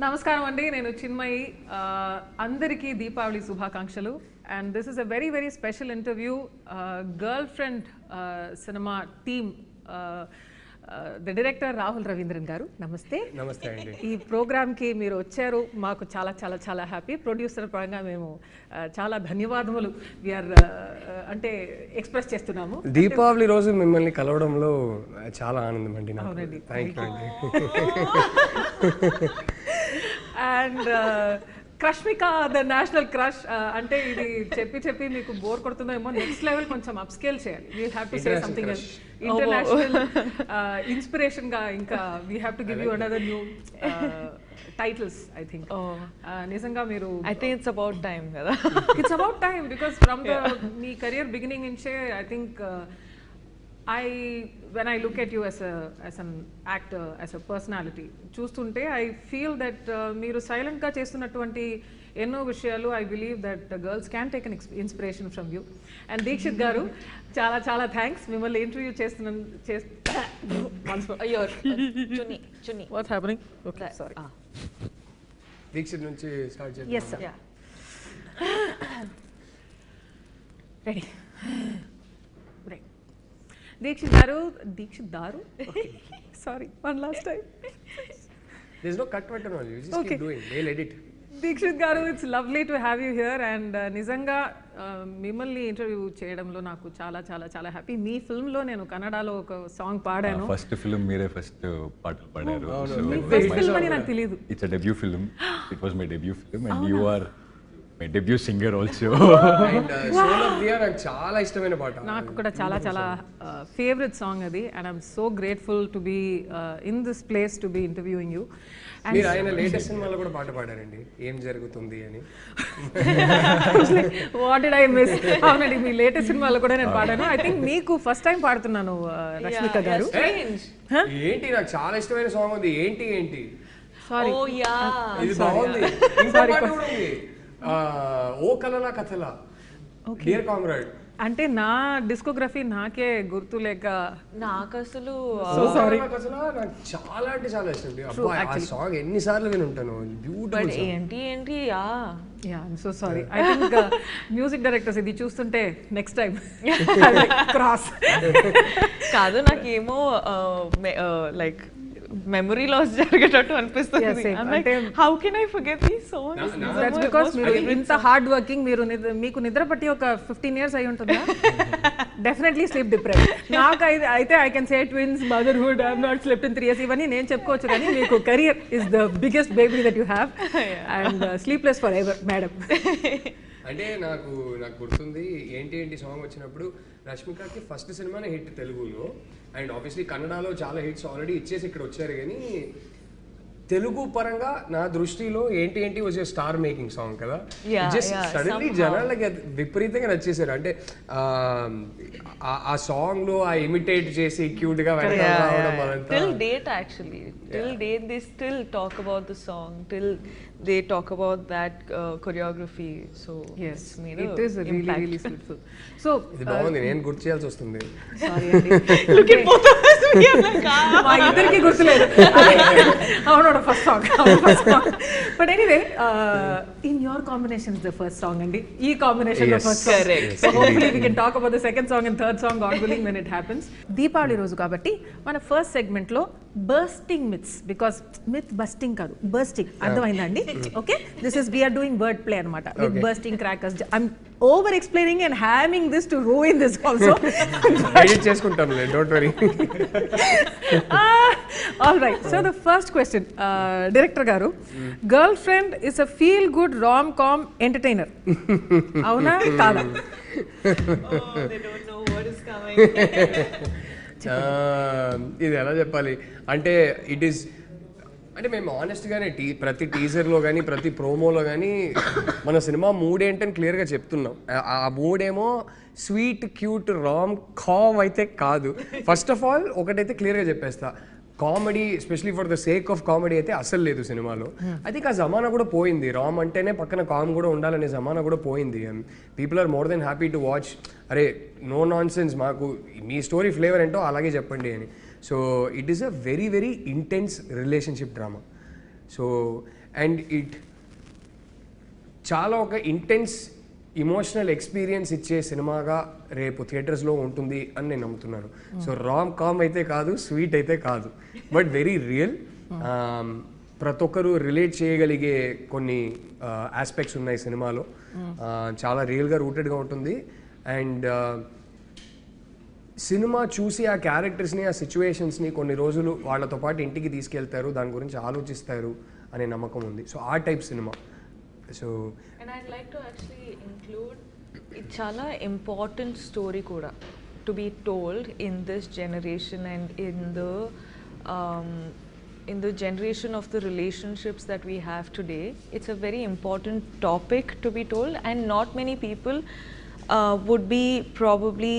నమస్కారం అండి, నేను చిన్మయి. అందరికీ దీపావళి శుభాకాంక్షలు. And this is a very very special interview. Girl friend cinema team, the director Rahul Ravindran గారు, నమస్తే. నమస్తే అండి. ఈ ప్రోగ్రామ్కి మీరు వచ్చారు, మాకు చాలా చాలా చాలా హ్యాపీ. ప్రొడ్యూసర్ పరంగా మేము చాలా ధన్యవాదములు అంటే ఎక్స్ప్రెస్ చేస్తున్నాము. దీపావళి రోజు మిమ్మల్ని కలవడంలో చాలా ఆనందం అండి. థ్యాంక్ యూ అండి. And Rashmika the national crush అంటే ఇది చెప్పి మీకు బోర్ కొడుతుందేమో. నెక్స్ట్ లెవెల్ కొంచెం అప్ స్కేల్ చేయాలి. We have to say something international inspiration గా. ఇంకా we have to give you another new titles. I think నిజంగా మీరు I think it's about time కదా. It's about time because from the మీ career beginning నుంచే I think when I look at you as an actor, as a personality, చూస్తుంటే I feel that మీరు silent గా చేస్తున్నటువంటి ఎన్నో విషయాలు I believe that the girls can take an inspiration from you. And Dixit గారు, చాలా చాలా థ్యాంక్స్. మిమ్మల్ని ఇంటర్వ్యూ చేస్తున్నాను. What's happening? Okay, sorry. Dixit నుంచి స్టార్ట్ చేద్దాం. Yes sir. Ready. దీక్షిత్ దారు sorry, one last time. There is no cut button on you. You just keep doing. They'll edit. Dikshit గారు, it's lovely to have you here. And నిజంగా మిమ్మల్ని interview చేయడంలో నాకు చాలా చాలా చాలా హ్యాపీ. మీ ఫిల్మ్లో నేను కన్నడలో ఒక సాంగ్ పాడాను. ఫస్ట్ ఫిల్మ్ మీరే ఫస్ట్ పాటలు పాడారు. ఫస్ట్ ఫిల్మ్ అని నాకు తెలియదు. It's a debut film. It was my debut film and you are my debut singer also. And soul of the year నాకు చాలా ఇష్టమైన పాట. నాకు కూడా చాలా చాలా ఫేవరెట్ సాంగ్ అది. And I'm so grateful to be in this place to be interviewing you. మీరు ఆయన లేటెస్ట్ సినిమాలో కూడా పాట పాడారండి, ఏం జరుగుతుంది అని. What did I miss? అవునండి, మీ లేటెస్ట్ సినిమాలో కూడా నేను పాడాను. ఐ థింక్ మీకు ఫస్ట్ టైం పాడుతున్నాను రష్మిక గారు. ఏంటి, నాకు చాలా ఇష్టమైన సాంగ్ ఉంది. ఏంటి సారీ, ఇది బాగుంది. ఇంకో పాట కూడా ఉంది, ఓ కలలా కథలా, డియర్ కామ్రేడ్. అంటే నా డిస్కోగ్రఫీ నాకే గుర్తు లేక నాకు అసలు నాకు చాలా అంటే చాలా ఇష్టం. ఆ సాంగ్ ఎన్నిసార్లు విని ఉంటాను. బ్యూటిఫుల్. ఏంటి yeah I'm so sorry. I think music directors ఇది చూస్తుంటే నెక్స్ట్ టైం క్రాస్ కాదు, నాకేమో లైక్ మెమరీ లాస్ జరిగేటట్టు అనిపిస్తుంది. How can I forget these songs? That's because మీరు ఇంత హార్డ్ వర్కింగ్. మీరు మీకు నిద్ర పట్టి ఒక 15 years అయి ఉంటుందా? Definitely sleep deprive. నాకు అయితే I can say twins, motherhood, I have not slept in 3 years. ఇవన్నీ నేను చెప్పుకోవచ్చు, కానీ మీకు career is the biggest baby that you have. And sleepless forever madam. అంటే నాకు గుర్తుంది ఏంటి సాంగ్ వచ్చినప్పుడు రష్మికకి ఫస్ట్ సినిమానే హిట్ తెలుగులో. అండ్ ఆబ్వియస్లీ కన్నడలో చాలా హిట్స్ ఆల్రెడీ ఇచ్చేసి ఇక్కడ వచ్చారు. కానీ తెలుగు పరంగా నా దృష్టిలో ఏంటి వాజ్ స్టార్ మేకింగ్ సాంగ్ కదా. జస్ట్ సడన్లీ జనాలకి విపరీతంగా నచ్చేసారు. అంటే ఆ సాంగ్ లో ఆ ఇమిటేట్ చేసి క్యూట్ గా till date actually till date they still talk about the song, till they talk about that choreography. So yes, it is really really beautiful. So ఇది బాగుంది, నేను గుర్తు చేయాల్సి వస్తుంది. సారీ అండి. look at both of us, we are like మా ఇద్దరికి గుర్తులేదు. అవును, first song. But anyway, in your combination is the first song అండి. ఈ కాంబినేషన్ లో first song. correct. So hopefully we can talk about the second song and third song, God willing, when it happens. Deepavali రోజు కాబట్టి మన first segment లో bursting myths, because myth busting కాదు, bursting. అర్థమైందండి? Okay, this is we are doing word play అనమాట with bursting crackers. I'm over explaining and having this to ruin this also. Edit చేసుకుంటాం, don't worry. All right, so the first question, director గారు, girlfriend is a feel good rom com entertainer, అవునా కాదా? they don't know what is coming. ఇది ఎలా చెప్పాలి అంటే, it is అంటే మేము ఆనెస్ట్గానే ప్రతి టీజర్లో కానీ ప్రతి ప్రోమోలో కానీ మన సినిమా మూడ్ ఏంటని క్లియర్గా చెప్తున్నాం. ఆ మూడేమో స్వీట్ క్యూట్ రామ్ కామ్ అయితే కాదు. ఫస్ట్ ఆఫ్ ఆల్ ఒకటైతే క్లియర్గా చెప్పేస్తా, comedy especially for the sake of comedy అయితే అసలు లేదు సినిమాలో. ఐ థింక్ ఆ జమానా కూడా పోయింది. రామ్ అంటేనే పక్కన కామ్ కూడా ఉండాలనే జమానా కూడా పోయింది. And people are more than happy to watch, అరే నో నాన్ సెన్స్, మాకు మీ స్టోరీ ఫ్లేవర్ ఏంటో అలాగే చెప్పండి అని. So it is a very very intense relationship drama. So and it చాలా ఒక ఇంటెన్స్ ఇమోషనల్ ఎక్స్పీరియన్స్ ఇచ్చే సినిమాగా రేపు థియేటర్స్లో ఉంటుంది అని నేను నమ్ముతున్నాను. సో రామ్ కామ్ అయితే కాదు, స్వీట్ అయితే కాదు, బట్ వెరీ రియల్. ప్రతి ఒక్కరు రిలేట్ చేయగలిగే కొన్ని ఆస్పెక్ట్స్ ఉన్నాయి సినిమాలో. చాలా రియల్గా రూటెడ్గా ఉంటుంది. అండ్ సినిమా చూసి ఆ క్యారెక్టర్స్ని, ఆ సిచ్యువేషన్స్ని కొన్ని రోజులు వాళ్ళతో పాటు ఇంటికి తీసుకెళ్తారు, దాని గురించి ఆలోచిస్తారు అనే నమ్మకం ఉంది. సో ఆ type cinema. So and I'd like to actually include ఇది చాలా ఇంపార్టెంట్ స్టోరీ కూడా to be told in this generation and in the generation of the relationships that we have today. It's a very important topic to be told, and not many people would be probably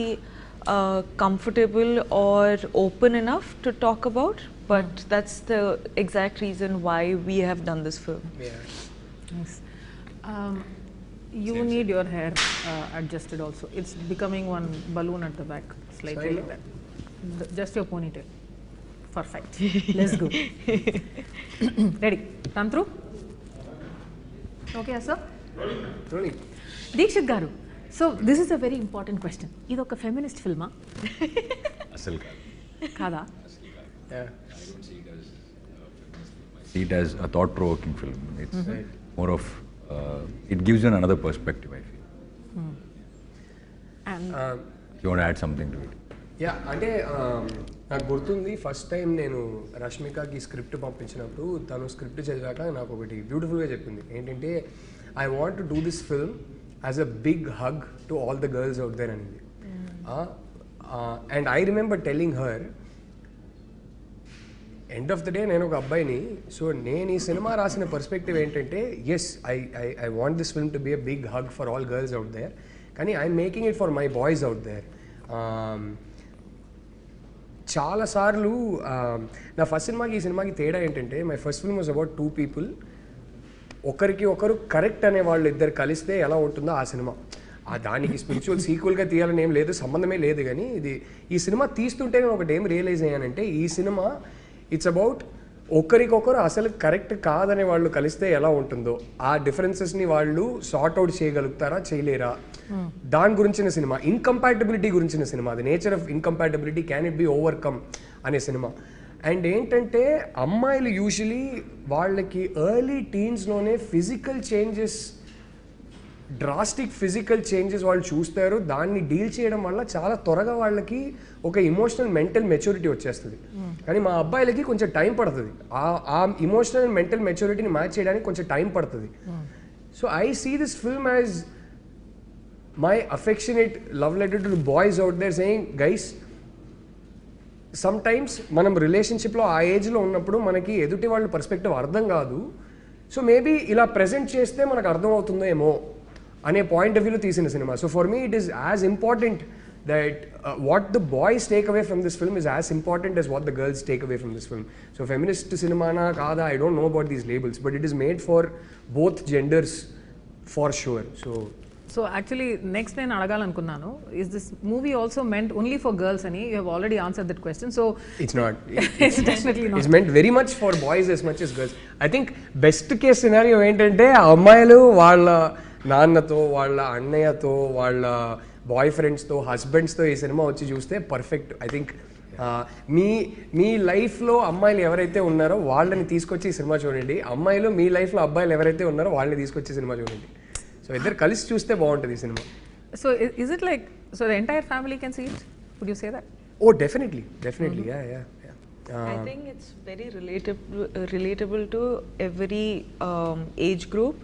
comfortable or open enough to talk about, but that's the exact reason why we have done this film. Yes. You need your hair adjusted also. It's becoming one balloon at the back, slightly like that. Just your ponytail. Perfect. Let's go. Ready? Run through? Okay, sir? Rolling. Deekshit garu. So, this is a very important question. Ido oka feminist film ah? Asal Kada? Yeah. I don't see it as a feminist film. I see it as a thought-provoking film. It's more of, it gives you another perspective, I feel. And You want to add something to it? Yeah, అంటే నాకు గుర్తుంది first time నేను రష్మికకి script పంపించినప్పుడు తను script చదివాక నాకు ఒకటి బ్యూటిఫుల్గా చెప్పింది. ఏంటంటే, I want to do this film as a big hug to all the girls out there అనేది. And I remember telling her, end of the day నేను ఒక అబ్బాయిని, సో నేను ఈ సినిమా రాసిన పర్స్పెక్టివ్ ఏంటంటే, yes I want this film to be a big hug for all girls out there, కానీ I'm making it for my boys out there. చాలాసార్లు నా ఫస్ట్ సినిమాకి ఈ సినిమాకి తేడా ఏంటంటే, my first film was about 2 people. ఒకరికి ఒకరు కరెక్ట్ అనే వాళ్ళు ఇద్దరు కలిస్తే ఎలా ఉంటుందో ఆ సినిమా. దానికి స్పిరిచువల్ సీక్వెల్గా తీయాలని ఏం లేదు, సంబంధమే లేదు. కానీ ఈ సినిమా తీస్తుంటే నేను ఒకటి ఏం రియలైజ్ అయ్యానంటే, ఈ సినిమా ఇట్స్ అబౌట్ ఒకరికొకరు అసలు కరెక్ట్ కాదనే వాళ్ళు కలిస్తే ఎలా ఉంటుందో, ఆ డిఫరెన్సెస్ని వాళ్ళు సార్ట్ అవుట్ చేయగలుగుతారా, చేయలేరా, దాని గురించిన సినిమా. ఇన్కంపాటబిలిటీ గురించిన cinema. The nature of incompatibility, can it be overcome అనే సినిమా. అండ్ ఏంటంటే, అమ్మాయిలు యూజువలీ వాళ్ళకి ఎర్లీ టీన్స్లోనే physical changes, drastic physical changes వాళ్ళు చూస్తారు. దాన్ని డీల్ చేయడం వల్ల చాలా త్వరగా వాళ్ళకి ఒక ఇమోషనల్ మెంటల్ మెచ్యూరిటీ వచ్చేస్తుంది. కానీ మా అబ్బాయిలకి కొంచెం టైం పడుతుంది. ఆ ఇమోషనల్ అండ్ మెంటల్ మెచ్యూరిటీని మ్యాచ్ చేయడానికి కొంచెం టైం పడుతుంది. So I see this film as my affectionate love letter to boys out there saying, guys, sometimes మనం రిలేషన్షిప్లో ఆ ఏజ్లో ఉన్నప్పుడు మనకి ఎదుటి వాళ్ళ పర్స్పెక్టివ్ అర్థం కాదు. సో మేబీ ఇలా ప్రజెంట్ చేస్తే మనకు అర్థం అవుతుందో ఏమో అనే పాయింట్ ఆఫ్ వ్యూలో తీసిన cinema. So for me it is as important that what the boys take away from this film is as important as what the girls take away from this film. So feminist cinema na kada, I don't know about these labels, but it is made for both genders for sure. So actually next నేను అడగాలనుకున్నాను, is this movie also meant only for girls అని? You have already answered that question. So it's not. It's definitely not. It's meant very much for boys as much as girls. I think best case scenario ఏంటంటే, అమ్మాయిలు వాళ్ళ నాన్నతో, వాళ్ళ అన్నయ్యతో, వాళ్ళ bye ఫ్రెండ్స్తో, హస్బెండ్స్తో ఈ సినిమా వచ్చి చూస్తే పర్ఫెక్ట్. ఐ థింక్ మీ లైఫ్లో అమ్మాయిలు ఎవరైతే ఉన్నారో వాళ్ళని తీసుకొచ్చి ఈ సినిమా చూడండి. అమ్మాయిలు మీ లైఫ్లో అబ్బాయిలు ఎవరైతే ఉన్నారో వాళ్ళని తీసుకొచ్చి సినిమా చూడండి. సో ఇద్దరు కలిసి చూస్తే బాగుంటుంది ఈ cinema. So is it like, so the entire family can see it? Would you say that? Oh, definitely. Yeah. I think it's very relatable to every age group.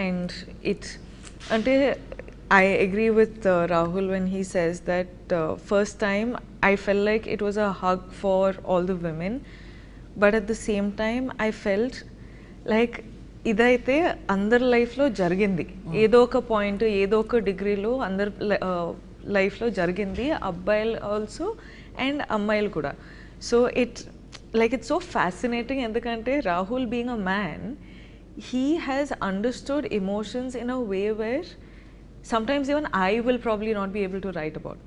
And it's, I agree with Rahul when he says that first time I felt like it was a hug for all the women, but at the same time I felt like ఇదైతే అందరి లైఫ్లో జరిగింది, ఏదో ఒక point, ఏదో ఒక డిగ్రీలో అందరి లైఫ్లో జరిగింది, అబ్బాయిలు ఆల్సో అండ్ అమ్మాయిలు కూడా. సో ఇట్స్ సో ఫ్యాసినేటింగ్, ఎందుకంటే Rahul being a man, he has understood emotions in a way where sometimes even I will probably not be able to write about,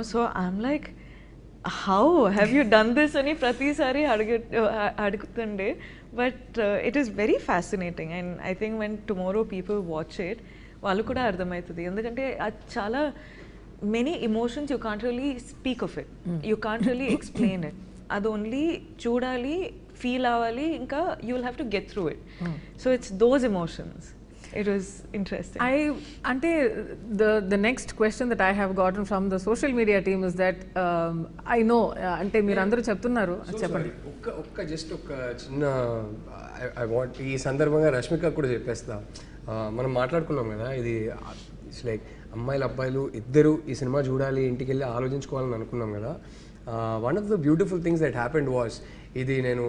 so I'm like, how have you done this ani prati sari adugutunde, But it is very fascinating, and I think when tomorrow people watch it, వాళ్ళు కూడా అర్థమవుతుంది. ఎందుకంటే అది చాలా many emotions you can't really speak of it. You can't really explain it. అది only చూడాలి, feel అవ్వాలి, ఇంకా you will have to get through it. So it's those emotions. It was interesting. Ante the next question that I have gotten from the social media team is that I know ante meer andaru cheptunnaru cheppandi ఒక్క just ఒక చిన్న I want ఈ సందర్భంగా రష్మిక కూడా చెప్పేస్తా. మనం మాట్లాడుకున్నాం కదా, ఇది ఇట్స్ లైక్ అమ్మాయిలు అబ్బాయిలు ఇద్దరు ఈ సినిమా చూడాలి, ఇంటికి వెళ్ళి ఆలోచించుకోవాలని అనుకున్నాం కదా. One of the beautiful things that happened was, ఇది నేను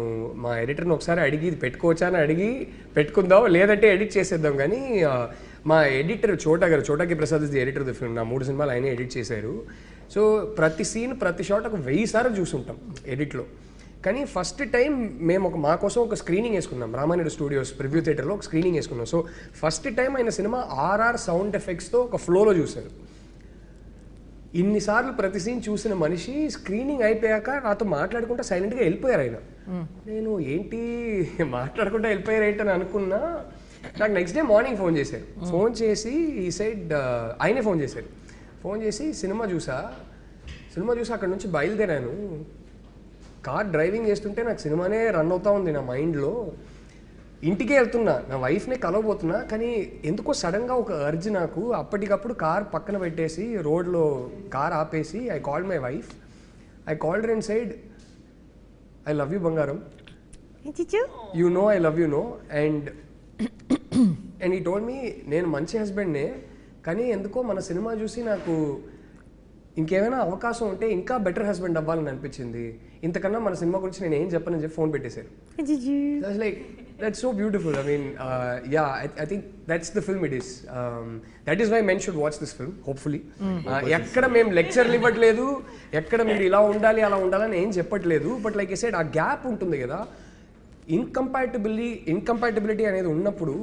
మా ఎడిటర్ని ఒకసారి అడిగి ఇది పెట్టుకోవచ్చా అని అడిగి పెట్టుకుందాం, లేదంటే ఎడిట్ చేసేద్దాం, కానీ మా editor Chota K Prasad is the editor the film. నా 3 సినిమాలు ఆయనే ఎడిట్ చేశారు. సో ప్రతి సీన్ ప్రతి షాట్ ఒక 1000 సార్లు చూసుంటాం ఎడిట్లో. కానీ ఫస్ట్ టైం మేము మా కోసం ఒక స్క్రీనింగ్ వేసుకున్నాం, రామానాయుడు స్టూడియోస్ ప్రివ్యూ థియేటర్లో ఒక స్క్రీనింగ్ వేసుకున్నాం. సో ఫస్ట్ టైం ఆయన సినిమా RR సౌండ్ ఎఫెక్ట్స్తో ఒక ఫ్లోలో చూశారు. ఇన్నిసార్లు ప్రతి సీన్ చూసిన మనిషి స్క్రీనింగ్ అయిపోయాక నాతో మాట్లాడుకుంటా సైలెంట్గా వెళ్ళిపోయారు ఆయన. నేను ఏంటి మాట్లాడుకుంటా వెళ్ళిపోయారు ఏంటని అనుకున్నా. నాకు నెక్స్ట్ డే మార్నింగ్ ఫోన్ చేశారు. ఫోన్ చేసి ఈ సైడ్ ఆయనే ఫోన్ చేసి సినిమా చూసి అక్కడ నుంచి బయలుదేరాను. కార్ డ్రైవింగ్ చేస్తుంటే నాకు సినిమానే రన్ అవుతా ఉంది నా మైండ్లో. ఇంటికే వెళ్తున్నా, నా వైఫ్నే కలవబోతున్నా, కానీ ఎందుకో సడన్గా ఒక అర్జ్ నాకు. అప్పటికప్పుడు కార్ పక్కన పెట్టేసి రోడ్లో కార్ ఆపేసి I called my wife. I called her and said, I love you బంగారం, you know I love you know. And he told me, నేను మంచి హస్బెండ్నే, కానీ ఎందుకో మన సినిమా చూసి నాకు ఇంకేమైనా అవకాశం ఉంటే ఇంకా బెటర్ హస్బెండ్ అవ్వాలని అనిపించింది. ఇంతకన్నా మన సినిమా గురించి నేను ఏం చెప్పనని చెప్పి ఫోన్ పెట్టేశారు. Like that's so beautiful. I mean I think that's the film it is. That is why men should watch this film hopefully. ఎక్కడ మేము లెక్చర్లు ఇవ్వట్లేదు, ఎక్కడ మీరు ఇలా ఉండాలి అలా ఉండాలని ఏం చెప్పట్లేదు. బట్ లైక్ ఐ సెడ్, ఆ గ్యాప్ ఉంటుంది కదా, ఇన్కంపాటబిలిటీ అనేది ఉన్నప్పుడు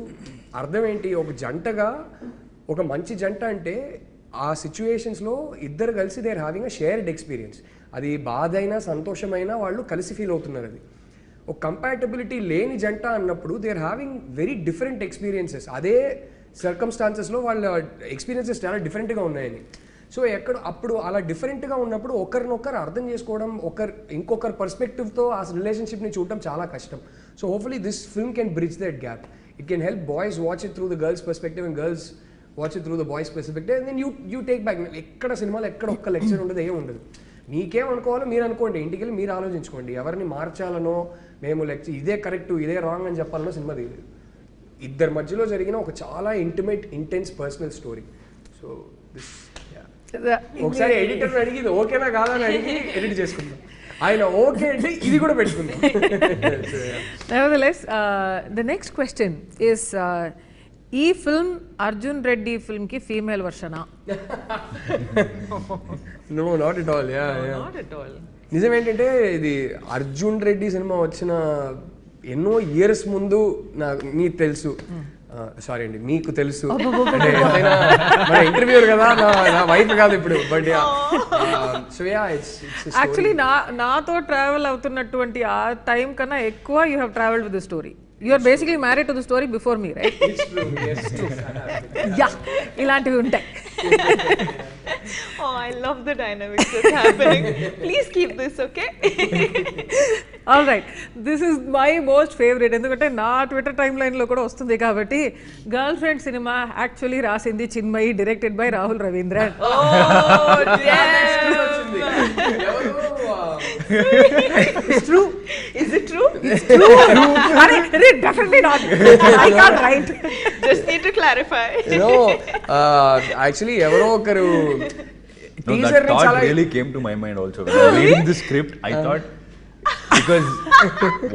అర్థం ఏంటి, ఒక జంటగా ఒక మంచి జంట అంటే ఆ సిచ్యువేషన్స్లో ఇద్దరు కలిసి they are having a shared experience. అది బాధ అయినా సంతోషమైనా వాళ్ళు కలిసి ఫీల్ అవుతున్నారు. అది ఒక కంపాటబిలిటీ లేని జంట అన్నప్పుడు they are having very different experiences. అదే సర్కమ్స్టాన్సెస్లో వాళ్ళ ఎక్స్పీరియన్సెస్ చాలా డిఫరెంట్గా ఉన్నాయని. సో అప్పుడు అలా డిఫరెంట్గా ఉన్నప్పుడు ఒకరినొకరు అర్థం చేసుకోవడం, ఇంకొకరి పర్స్పెక్టివ్తో ఆ రిలేషన్షిప్ని చూడటం చాలా కష్టం. So hopefully this film can bridge that gap. It can help boys watch it through the girls perspective and girls watch it through the boys perspective. And then you take back. ఎక్కడ సినిమాలో ఎక్కడ ఒక్క lecture ఉండదు, ఏం ఉండదు. మీకేమనుకోవాలో మీరు అనుకోండి, ఇంటికి వెళ్ళి మీరు ఆలోచించుకోండి. ఎవరిని మార్చాలనో, మేము లెక్చర్ ఇదే కరెక్ట్ ఇదే రాంగ్ అని చెప్పాలనో సినిమా తీయలేదు. ఇద్దరి మధ్యలో జరిగిన ఒక చాలా intimate intense personal story. So this ఒకసారి ఎడిటర్ అడిగి ఇది ఓకేనా కాదా అని అడిగి ఎడిట్ చేసుకుందాం. ఆయన ఓకే అంటే ఇది కూడా పెట్టుకుందాం. Nevertheless, the next question is, ఈ ఫిల్మ్ అర్జున్ రెడ్డి ఫిల్మ్ కి ఫీమేల్ వర్షనా? No, not at all. Not at all. నిజం ఏంటంటే, ఇది అర్జున్ రెడ్డి సినిమా వచ్చిన ఎన్నో ఇయర్స్ ముందు మీకు తెలుసు, సారీ అండి మీకు తెలుసు అంటే ఏదైనా మన ఇంటర్వ్యూ కదా, నా వైఫ్ కాదు ఇప్పుడు. బట్ సో యాక్చువల్లీ నాతో ట్రావెల్ అవుతున్నటువంటి ఆ టైం కన్నా ఎక్కువ you have travelled with the story. You are basically married to the story before me, right? It's true. Yes, true. Yeah, ఇలాంటివి ఉంటాయి. Oh, I love the dynamics that's happening. Please keep this, okay? All right. This is my most favorite. ఎందుకంటే నా Twitter time లైన్లో కూడా వస్తుంది కాబట్టి. Girl friend cinema actually రాసింది Chinmayi, directed by Rahul Ravindran. Oh, yes. It's true. Is it true? It's true. Definitely not. I can't write. Just need to clarify. Actually ఎవరో ఒకరు No, that thought really came to my mind also. When I was reading the script, I thought, because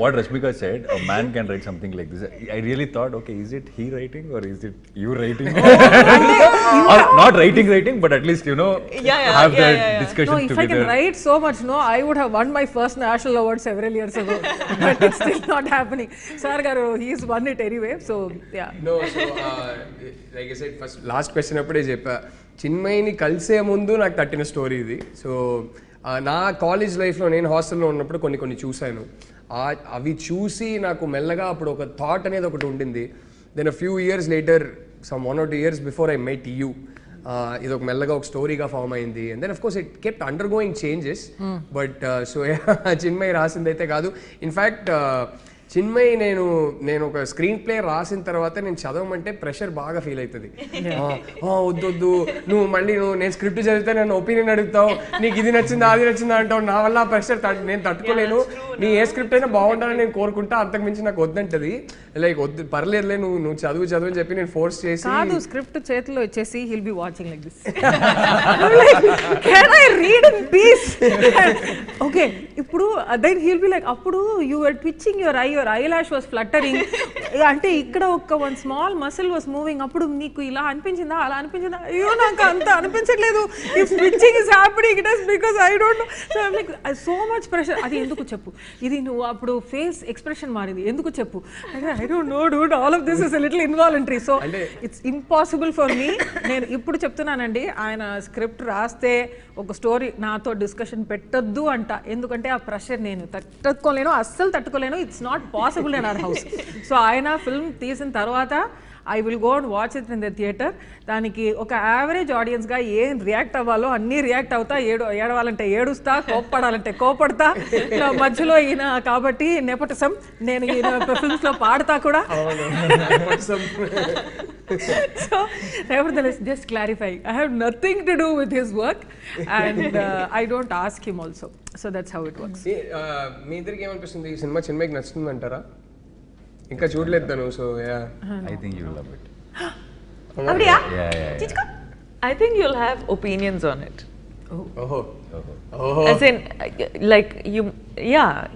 what Rashmika said, a man can write something like this. I really thought, okay, is it he writing or is it you writing? Or not writing, but at least, have that discussion No, if together. I can write so much, I would have won my first national award several years ago. But it's still not happening. Sir garu, he's won it anyway. So, yeah. No, so like I said, first last question అప్పుడే చెప్పా, చిన్మయిని కలిసే ముందు నాకు తట్టిన story ఇది. So నా college లైఫ్లో నేను హాస్టల్లో ఉన్నప్పుడు కొన్ని చూశాను. అవి చూసి నాకు మెల్లగా అప్పుడు ఒక థాట్ అనేది ఒకటి ఉండింది. Then a few years later, some 1 or 2 years before I met you, ఇది ఒక మెల్లగా ఒక స్టోరీగా ఫామ్ అయింది. And then of course it kept undergoing changes. But so Chinmayi రాసిందైతే కాదు. ఇన్ఫ్యాక్ట్ చిన్మయి నేను ఒక స్క్రీన్ ప్లే రాసిన తర్వాత నేను చదవమంటే ప్రెషర్ బాగా ఫీల్ అవుతుంది. వద్దు నువ్వు మళ్ళీ నేను స్క్రిప్ట్ చదివితే నన్ను ఒపీనియన్ అడుగుతావు, నీకు ఇది నచ్చిందా అది నచ్చిందా అంటావు, నా వల్ల ఆ ప్రెషర్ నేను తట్టుకోలేను, నీ ఏ స్క్రిప్ట్ అయినా బాగుండాలని నేను కోరుకుంటా, అంతకుమించి నాకు వద్దంటది. లైక్ వద్దు పర్లేదులే నువ్వు చదువు అని చెప్పి నేను ఫోర్స్ చేసి కాదు స్క్రిప్ట్ చేతిలో ఇచ్చేసి he'll be watching like this. Can I read in peace? Okay, ఇప్పుడు then he'll be like అప్పుడు you were twitching your eyelash was fluttering. అంటే ఇక్కడ ఒక one small muscle was moving. అప్పుడు నీకు ఇలా అనిపించిందా అలా అనిపించిందా? అయ్యో నాకు అంత అనిపించట్లేదు. If twitching is happening it is because I don't know. So I'm like so much pressure. అది ఎందుకు చెప్పు, ఇది నువ్వు అప్పుడు ఫేస్ ఎక్స్ప్రెషన్ మారింది ఎందుకు చెప్పు. I don't know dude, all of this is a little involuntary, so it's impossible for me. నేను ఇప్పుడు చెప్తున్నానండి, ఆయన స్క్రిప్ట్ రాస్తే ఒక స్టోరీ నాతో డిస్కషన్ పెట్టొద్దు అంట, ఎందుకంటే ఆ ప్రెషర్ నేను తట్టుకోలేను, అస్సలు తట్టుకోలేను. It's not possible in our house. So ఆయన ఫిల్మ్ తీసిన తర్వాత I will go and watch it in the theatre. దానికి ఒక యావరేజ్ ఆడియన్స్గా ఏం రియాక్ట్ అవ్వాలో అన్నీ రియాక్ట్ అవుతా, ఏడవాలంటే ఏడుస్తా, కోప్పడాలంటే కోపడతా. మధ్యలో ఈయన కాబట్టి నెపోటిజం, నేను ఈయన ఫిల్మ్స్లో పాడతా కూడా. So nevertheless, just clarify, I have nothing to do with his work and I don't ask him also. So that's how it works. మీ ఇద్దరికి ఏమనిపిస్తుంది ఈ సినిమా? చిన్మయికి నచ్చుతుంది అంటారా? ఇంకా చూడలేదు తను. So I think you'll love it. Avriya? Yeah. I think you'll have opinions on it. ఓహో As in, like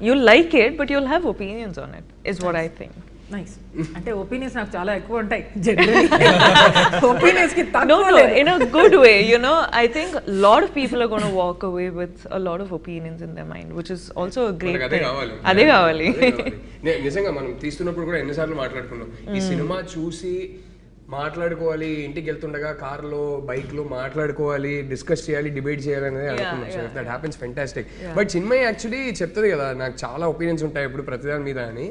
you'll like it, but you'll have opinions on it, is what I think. Nice. అంటే opinions నాకు చాలా ఎక్కువ ఉంటాయి generally. Opinions కి No, in a good way, you know. I think a lot of people are going to walk away with a lot of opinions in their mind, which is also a great thing. అదే కావాలి. నిజంగా మనం తీస్తున్నప్పుడు కూడా ఎన్నిసార్లు మాట్లాడుకున్నాం, ఈ cinema చూసి మాట్లాడుకోవాలి, ఇంటికి వెళ్తుండగా కార్లో బైక్లో మాట్లాడుకోవాలి, డిస్కస్ చేయాలి, డిబేట్ చేయాలి అనేది అనుకున్నాం. So that happens fantastic. But Chinmayi actually చెప్తుంది కదా నాకు చాలా ఒపీనియన్స్ ఉంటాయి ఇప్పుడు ప్రతిదాని మీద అని.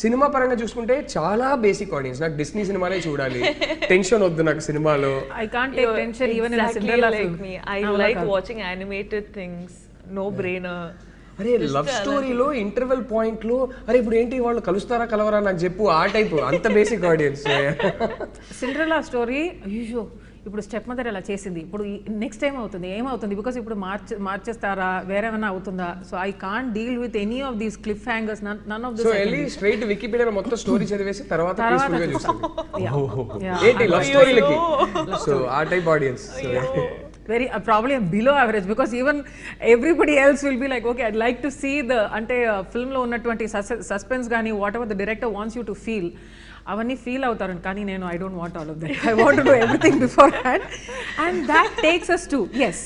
సినిమా పరంగా చూసుకుంటే చాలా బేసిక్ ఆడియన్స్. నాకు డిస్నీ సినిమాలే చూడాలి, టెన్షన్ వద్దు నాకు సినిమాలో. I can't take tension even in a Exactly Cinderella like film. me. I like watching animated things, no brainer. అరే లవ్ స్టోరీలో ఇంటర్వెల్ పాయింట్ లో అరే ఇప్పుడు ఏంటి వాళ్ళు కలుస్తారా కలవరా నాకు చెప్పు, ఆ టైప్ అంత బేసిక్ ఆడియన్స్. సిండ్రెల్లా స్టోరీ అయ్యో ఇప్పుడు స్టెప్ మదర్ ఎలా చేసింది, ఇప్పుడు నెక్స్ట్ టైం అవుతుంది ఏమవుతుంది, బికాస్ ఇప్పుడు మార్చేస్తారా వేరేమైనా అవుతుందా. So I can't deal with any of these cliffhangers, none of this. So వెళ్ళి స్ట్రైట్ వికీపీడియాలో మొత్తం స్టోరీ చదివేసి తర్వాత పీస్ఫుల్ గా చూస్తుంది ఏంటి లవ్ స్టోరీలకి. సో ఆ type audience very probably below average, because even everybody else will be like okay I'd like to see the ante film lo unnatuvanti suspense gaani whatever the director wants you to feel avanni feel avutaru kaani nenu I don't want all of that. I want to do everything beforehand and that takes us to yes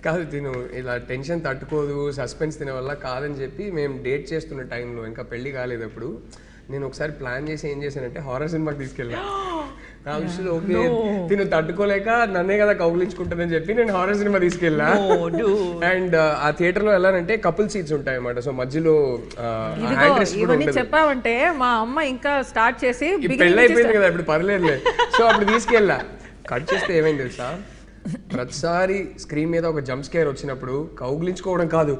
కాదు తిను ఇలా tension తట్టుకోదు suspense తినే వల్ల కాదని చెప్పి మేము date చేస్తున్న టైంలో ఇంకా పెళ్లి కాలేదు అప్పుడు నేను ఒకసారి ప్లాన్ చేసి ఏం చేశానంటే హారర్ సినిమాకి తీసుకెళ్ళా. ఓకే తిను తట్టుకోలేక నన్నే కదా కౌగిలించుకుంటుందని చెప్పి నేను హారర్ సినిమా తీసుకెళ్ళా. అండ్ ఆ థియేటర్ లో వెళ్ళానంటే కపుల్ సీట్స్ ఉంటాయి అన్నమాట. సో మధ్యలో ఇవన్నీ చెప్పావంటే మా అమ్మ ఇంకా స్టార్ట్ చేసి పెళ్ళి అయిపోయింది కదా ఇప్పుడు పర్లేదులే. సో అప్పుడు తీసుకెళ్ళా. కట్ చేస్తే ఏమైంది తెలుసా, ప్రతిసారి స్క్రీన్ మీద ఒక జంప్ స్కేర్ వచ్చినప్పుడు కౌగిలించుకోవడం కాదు,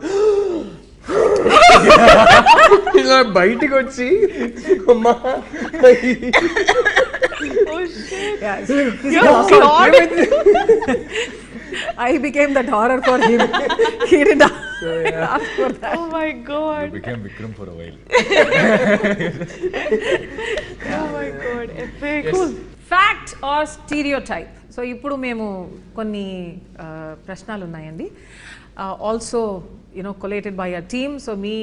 ఇలా బయటికి వచ్చి అమ్మా I became that horror for him. He did ask for that. Oh my god. You became Vikram for a while. Oh my god. Epic. Cool. Fact or stereotype? So ఇప్పుడు మేము కొన్ని ప్రశ్నలు ఉన్నాయండి. Also collated by a team. So మీ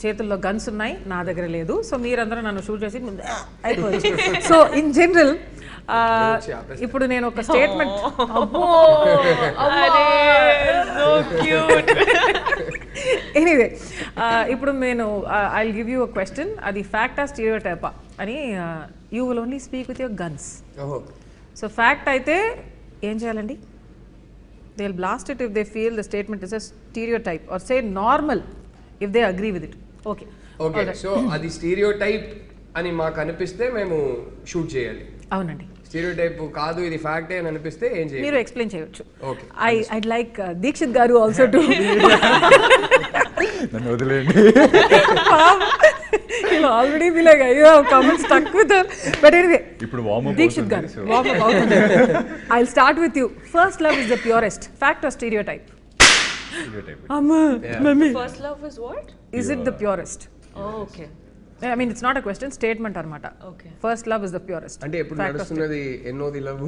చేతుల్లో guns ఉన్నాయి, నా దగ్గర లేదు. సో మీరందరూ నన్ను షూట్ చేసి అయిపోయింది. సో ఇన్ జనరల్ ఇప్పుడు నేను ఒక స్టేట్మెంట్ ఎనీవే ఇప్పుడు నేను I will give you a question, అది ఫ్యాక్టా స్టీరియోటైపా అని. You will only speak with your guns. So fact అయితే ఏం చేయాలండి? They'll blast it if they feel the statement is a stereotype, or say normal if they agree with it. Okay. Okay so అది stereo type అని మాకు అనిపిస్తే మేము shoot చేయాలి. అవునండి, స్టీరియో టైప్ కాదు ఇది ఫ్యాక్టే అని అనిపిస్తే ఏం చేయాలి? మీరు ఎక్స్ప్లెయిన్ చేయొచ్చు. ఓకే, ఐడ్ లైక్ దీక్షిత్ గారు ఆల్సో టు నన్ను వదిలేండి. ఆల్రెడీ be like అయ్యో comment stuck with her, but anyway ఇప్పుడు వార్మ్ అప్ దీక్షిత్ గారు warm up అవుతుంది. I'll start with you. First love is the purest. Fact or stereotype? Amma, mummy. First love is what? Is it the purest? Oh, okay. I mean, it's not a question, statement armata. Okay. First love is the purest. అంటే ఎప్పుడు నడుస్తున్నది ఎన్నోది love?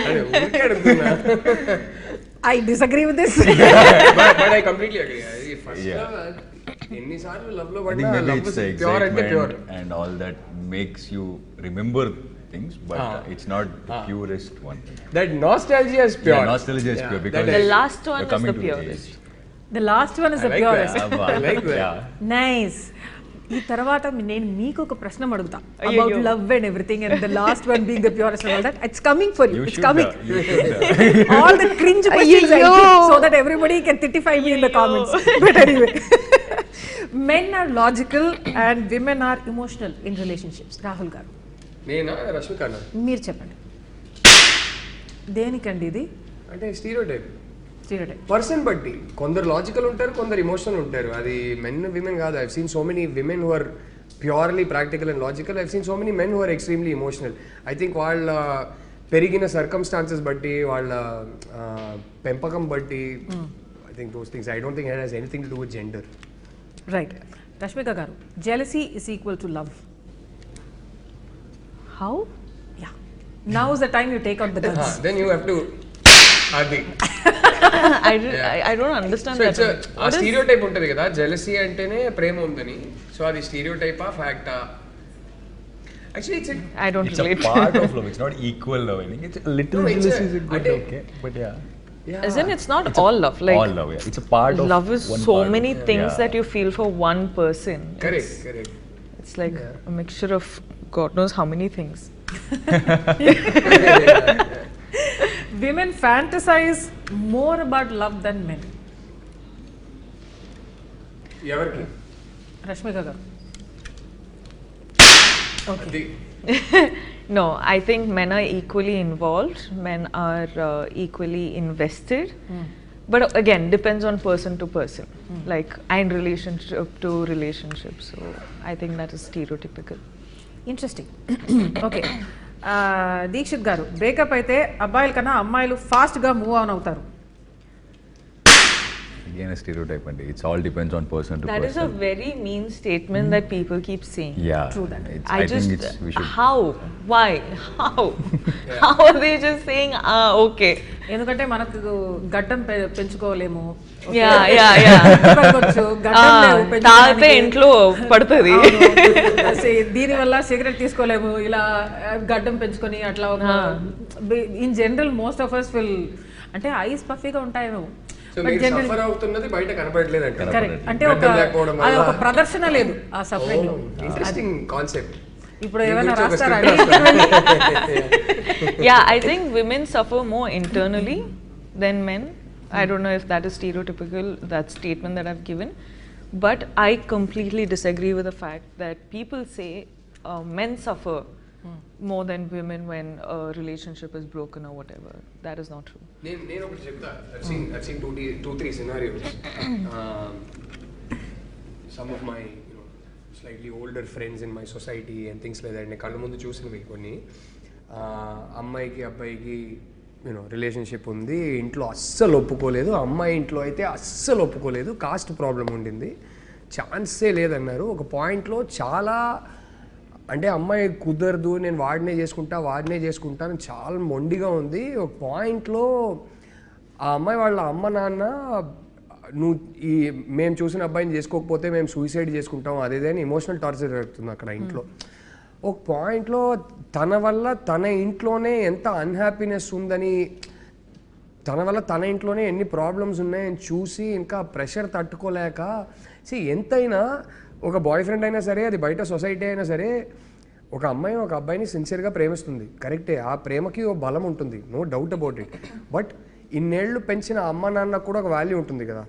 అరే ఊరికే అడుగుతున్నా. I disagree with this. But I completely agree. First love ఎన్నిసార్లు love లో పడినా love is pure అంటే pure and all that makes you remember things, but it's not the purest one. That nostalgia is pure. Yeah, nostalgia is pure because The last one you're is coming the to purest. The last one is the purest. I like that. Yeah. Nice. ఈ తర్వాత నేను మీకు ఒక ప్రశ్న అడుగుతా about love and everything, and the last one being the purest and all that. It's coming for you. It's coming. All the cringe questions I keep so that everybody can titify me in the comments. But anyway, men are logical and women are emotional in relationships. Rahul గారు, నేనా రష్మిక మీరు చెప్పండి దేనికండి ఇది? అంటే stereotype stereotype person బట్టి కొందరు logical ఉంటారు, కొందరు ఇమోషనల్ ఉంటారు. అది మెన్ విమెన్ కాదు. I've seen so many women who are purely practical and logical. I've seen so many men who are extremely emotional. I think వాళ్ళ పెరిగిన సర్కమ్స్టాన్సెస్ బట్టి, వాళ్ళ పెంపకం బట్టి, I think those things. I don't think it has anything to do with gender. Right. Rashmika garu, jealousy is equal to love. How? Yeah. Now is the time you take out the guns. Then you have to అది I don't understand so that. It's a stereotype ఉంటుంది కదా, jealousy అంటేనే ప్రేమ ఉందని. So అది స్టీరియోటైపా ఫ్యాక్టా? Actually it's I don't It's a relate. part of love. It's not equal love. I think it's a little No, it's jealousy a- is good, I- okay, but yeah. Isn't it's not all love? Like All love, yeah. It's a part of love is one so part many of, things yeah. that you feel for one person. Correct. It's like a mixture of God knows how many things. Women fantasize more about love than men. ఎవరికి? రష్మిక గారు. అది No, I think men are equally involved. Men are equally invested. But again, depends on person to person. Like, and relationship to relationship. So I think that is stereotypical. Interesting. Okay, Dikshit garu, breakup అయితే అబ్బాయిల కన్నా అమ్మాయిలు ఫాస్ట్గా move on అవుతారు. Again, a stereotype, and it's all depends on person to That person. is a very mean statement that people keep saying. Yeah. True that. I think it's we should. How? Why? How? How are they just saying, okay? ఎందుకంటే మనకు గడ్డం పెంచుకోలేము. Yeah. తాగితే ఇంట్లో పడుతుంది. దీనివల్ల cigarette తీసుకోలేము, ఇలా గడ్డం పెంచుకొని అట్లా. In general most of us will, అంటే ఐస్ పఫీగా ఉంటాయేమో. సో మీరు సఫర్ అవుతున్నది బయట కనపడలేదు అంటే. కరెక్ట్. అంటే ఒక ప్రదర్శన లేదు ఆ సఫరింగ్. Interesting concept. ఇప్పుడు ఏమైనా రాస్తారా? Yeah, I think women suffer more internally than men. I don't know if that is stereotypical, that statement that I've given, but I completely disagree with the fact that people say men suffer more than women when a relationship is broken or whatever. That is not true. నేను ఒకటి చెప్తా. I've seen 2-3 scenarios. Some of my slightly older friends in my society and things like that. నేను కళ్ళ ముందు చూసినవి కొన్ని. అమ్మాయికి అబ్బాయికి రిలేషన్షిప్ ఉంది, ఇంట్లో అస్సలు ఒప్పుకోలేదు. అమ్మాయి ఇంట్లో అయితే అస్సలు ఒప్పుకోలేదు, కాస్ట్ ప్రాబ్లం ఉండింది, ఛాన్సే లేదన్నారు. ఒక పాయింట్లో చాలా, అంటే అమ్మాయి కుదరదు, నేను వాడినే చేసుకుంటాను చాలా మొండిగా ఉంది. ఒక పాయింట్లో ఆ అమ్మాయి వాళ్ళ అమ్మ నాన్న, నువ్వు మేము చూసిన అబ్బాయిని చేసుకోకపోతే మేము సూసైడ్ చేసుకుంటాం అదేదని ఎమోషనల్ టార్చర్ జరుగుతుంది అక్కడ ఇంట్లో. ఒక పాయింట్లో తన వల్ల తన ఇంట్లోనే ఎంత అన్హ్యాపీనెస్ ఉందని, తన వల్ల తన ఇంట్లోనే ఎన్ని ప్రాబ్లమ్స్ ఉన్నాయని చూసి ఇంకా ప్రెషర్ తట్టుకోలేక, ఎంతైనా ఒక బాయ్ ఫ్రెండ్ అయినా సరే, అది బయట సొసైటీ అయినా సరే, ఒక అమ్మాయి ఒక అబ్బాయిని సిన్సియర్గా ప్రేమిస్తుంది, కరెక్టే. ఆ ప్రేమకి ఓ బలం ఉంటుంది, no doubt about it. But ఇన్నేళ్ళు పెంచిన అమ్మ నాన్న కూడా ఒక వాల్యూ ఉంటుంది కదా.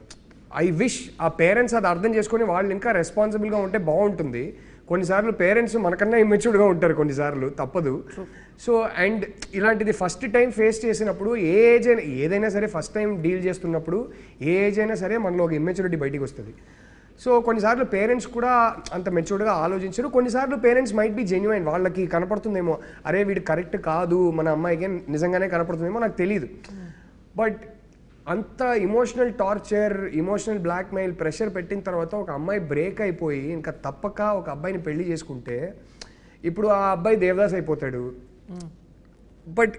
ఐ విష్ ఆ పేరెంట్స్ అది అర్థం చేసుకొని వాళ్ళు ఇంకా రెస్పాన్సిబుల్గా ఉంటే బాగుంటుంది. కొన్నిసార్లు పేరెంట్స్ మనకన్నా ఇమ్మెచ్యూర్డ్గా ఉంటారు కొన్నిసార్లు, తప్పదు. సో అండ్ ఇలాంటిది ఫస్ట్ టైం ఫేస్ చేసినప్పుడు ఏ ఏజ్ అయినా, ఏదైనా సరే ఫస్ట్ టైం డీల్ చేస్తున్నప్పుడు ఏ ఏజ్ అయినా సరే మనలో ఒక ఇమ్మెచ్యూరిటీ బయటికి వస్తుంది. సో కొన్నిసార్లు పేరెంట్స్ కూడా అంత మెచ్యూర్డ్గా ఆలోచించరు. కొన్నిసార్లు పేరెంట్స్ మైట్ బి జెన్యున్, వాళ్ళకి కనపడుతుందేమో, అరే వీడు కరెక్ట్ కాదు, మన అమ్మాయికి నిజంగానే కనపడుతుందేమో, నాకు తెలియదు. బట్ అంత emotional torture, emotional blackmail, pressure పెట్టిన తర్వాత ఒక అమ్మాయి బ్రేక్ అయిపోయి ఇంకా తప్పక ఒక అబ్బాయిని పెళ్లి చేసుకుంటే ఇప్పుడు ఆ అబ్బాయి దేవదాస్ అయిపోతాడు. బట్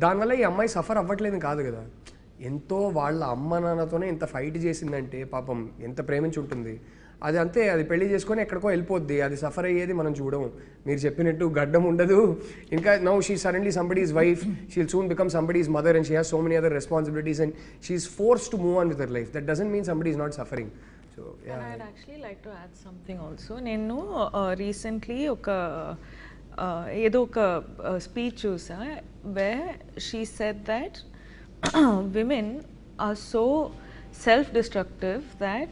దానివల్ల ఈ అమ్మాయి సఫర్ అవ్వట్లేదు కాదు కదా, ఎంతో వాళ్ళ అమ్మ నాన్నతోనే ఇంత ఫైట్ చేసిందంటే పాపం ఎంత ప్రేమించి ఉంటుంది. అది అంతే, అది పెళ్లి చేసుకొని ఎక్కడికో వెళ్ళిపోద్ది, అది సఫర్ అయ్యేది మనం చూడము. మీరు చెప్పినట్టు గడ్డం ఉండదు. ఇంకా now she suddenly somebody's wife, she will soon become somebody's mother and she has so many other responsibilities and she is forced to move on with her life. That doesn't mean somebody is not suffering. So And I'd actually like to add something also. నేను recently ఒక ఏదో ఒక speech చూసా where she said that women are so self-destructive that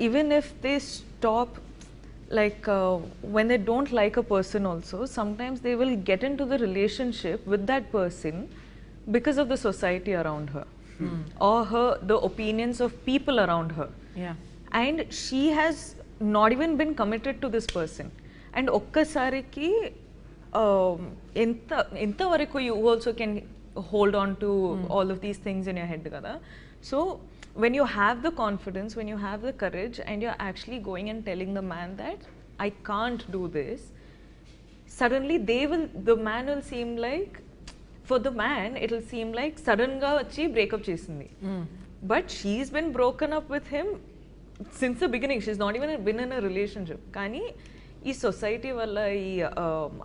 even if they stop, like when they don't like a person also, sometimes they will get into the relationship with that person because of the society around her or the opinions of people around her. Yeah. And she has not even been committed to this person. And ఒక్కసారికి ఎంత వరకు you also can hold on to all of these things in your head kada. So when you have the confidence, when you have the courage and you're actually going and telling the man that I can't do this, suddenly the man will seem like, for the man it'll seem like sudden ga vachi break up chesindi. But she's been broken up with him since the beginning. She's not even been in a relationship, kani ee society valla, ee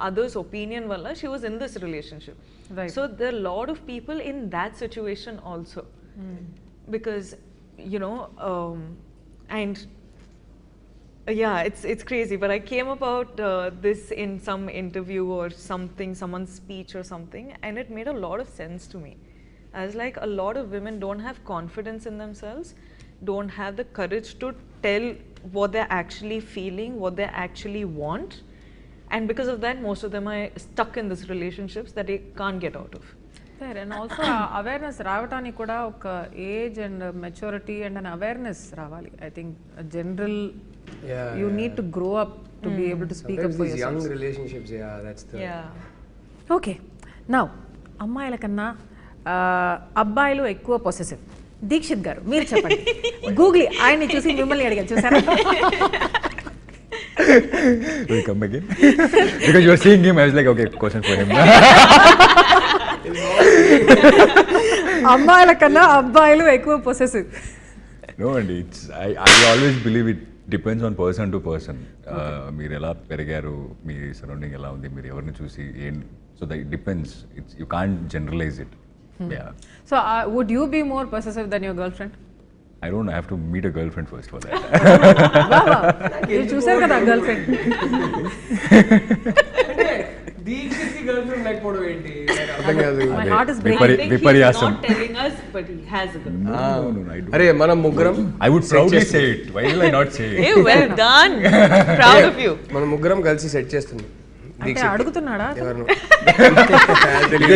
others opinion valla she was in this relationship. Right. So there are a lot of people in that situation also. Because you know and yeah, it's crazy, but I came about this in some interview or something, someone's speech or something, and it made a lot of sense to me. I was like, a lot of women don't have confidence in themselves, don't have the courage to tell what they're actually feeling, what they actually want, and because of that most of them are stuck in these relationships that they can't get out of. And also awareness రావటానికి కూడా ఒక age and maturity and an awareness రావాలి. I think general you need to grow up to be able to speak up for your young relationships, yeah that's the okay. Now అమ్మాయిల కన్నా అబ్బాయిలు ఎక్కువ possessive. Dixit గారు మీరు చెప్పండి. గూగుల్ ఆయన్ని చూసి మిమ్మల్ని అడిగాను, చూసారా? Will you come again? Because you were seeing him, I was like, okay, question for him. అమ్మాయిల కన్నా అబ్బాయిలు ఎక్కువ possessive. No, and I always believe it depends on person to person. మీరు ఎలా పెరిగారు, మీ సరౌండింగ్ ఎలా ఉంది, మీరు ఎవరిని చూసి so that it depends. You can't generalize it. Yeah. So would you be more possessive than your girlfriend? I don't have to meet a girlfriend first for that. మీరు చూసారు కదా గర్ల్ఫ్రెండ్. దీక్షిత్ గర్ల్ఫ్రెండ్ లేకపోవడం ఏంటి అర్థం కాదు. My heart is breaking. విపర్యాసం. He's not telling us, but he has a girl. No, I don't. అరే మనం ముగ్గురం, I would proudly say it. Why will I not say it? Hey, well done. Proud of you. మనం ముగ్గురం కలిసి set చేస్తున్నాం. అంటే అడుగుతున్నాడా? ఎవరు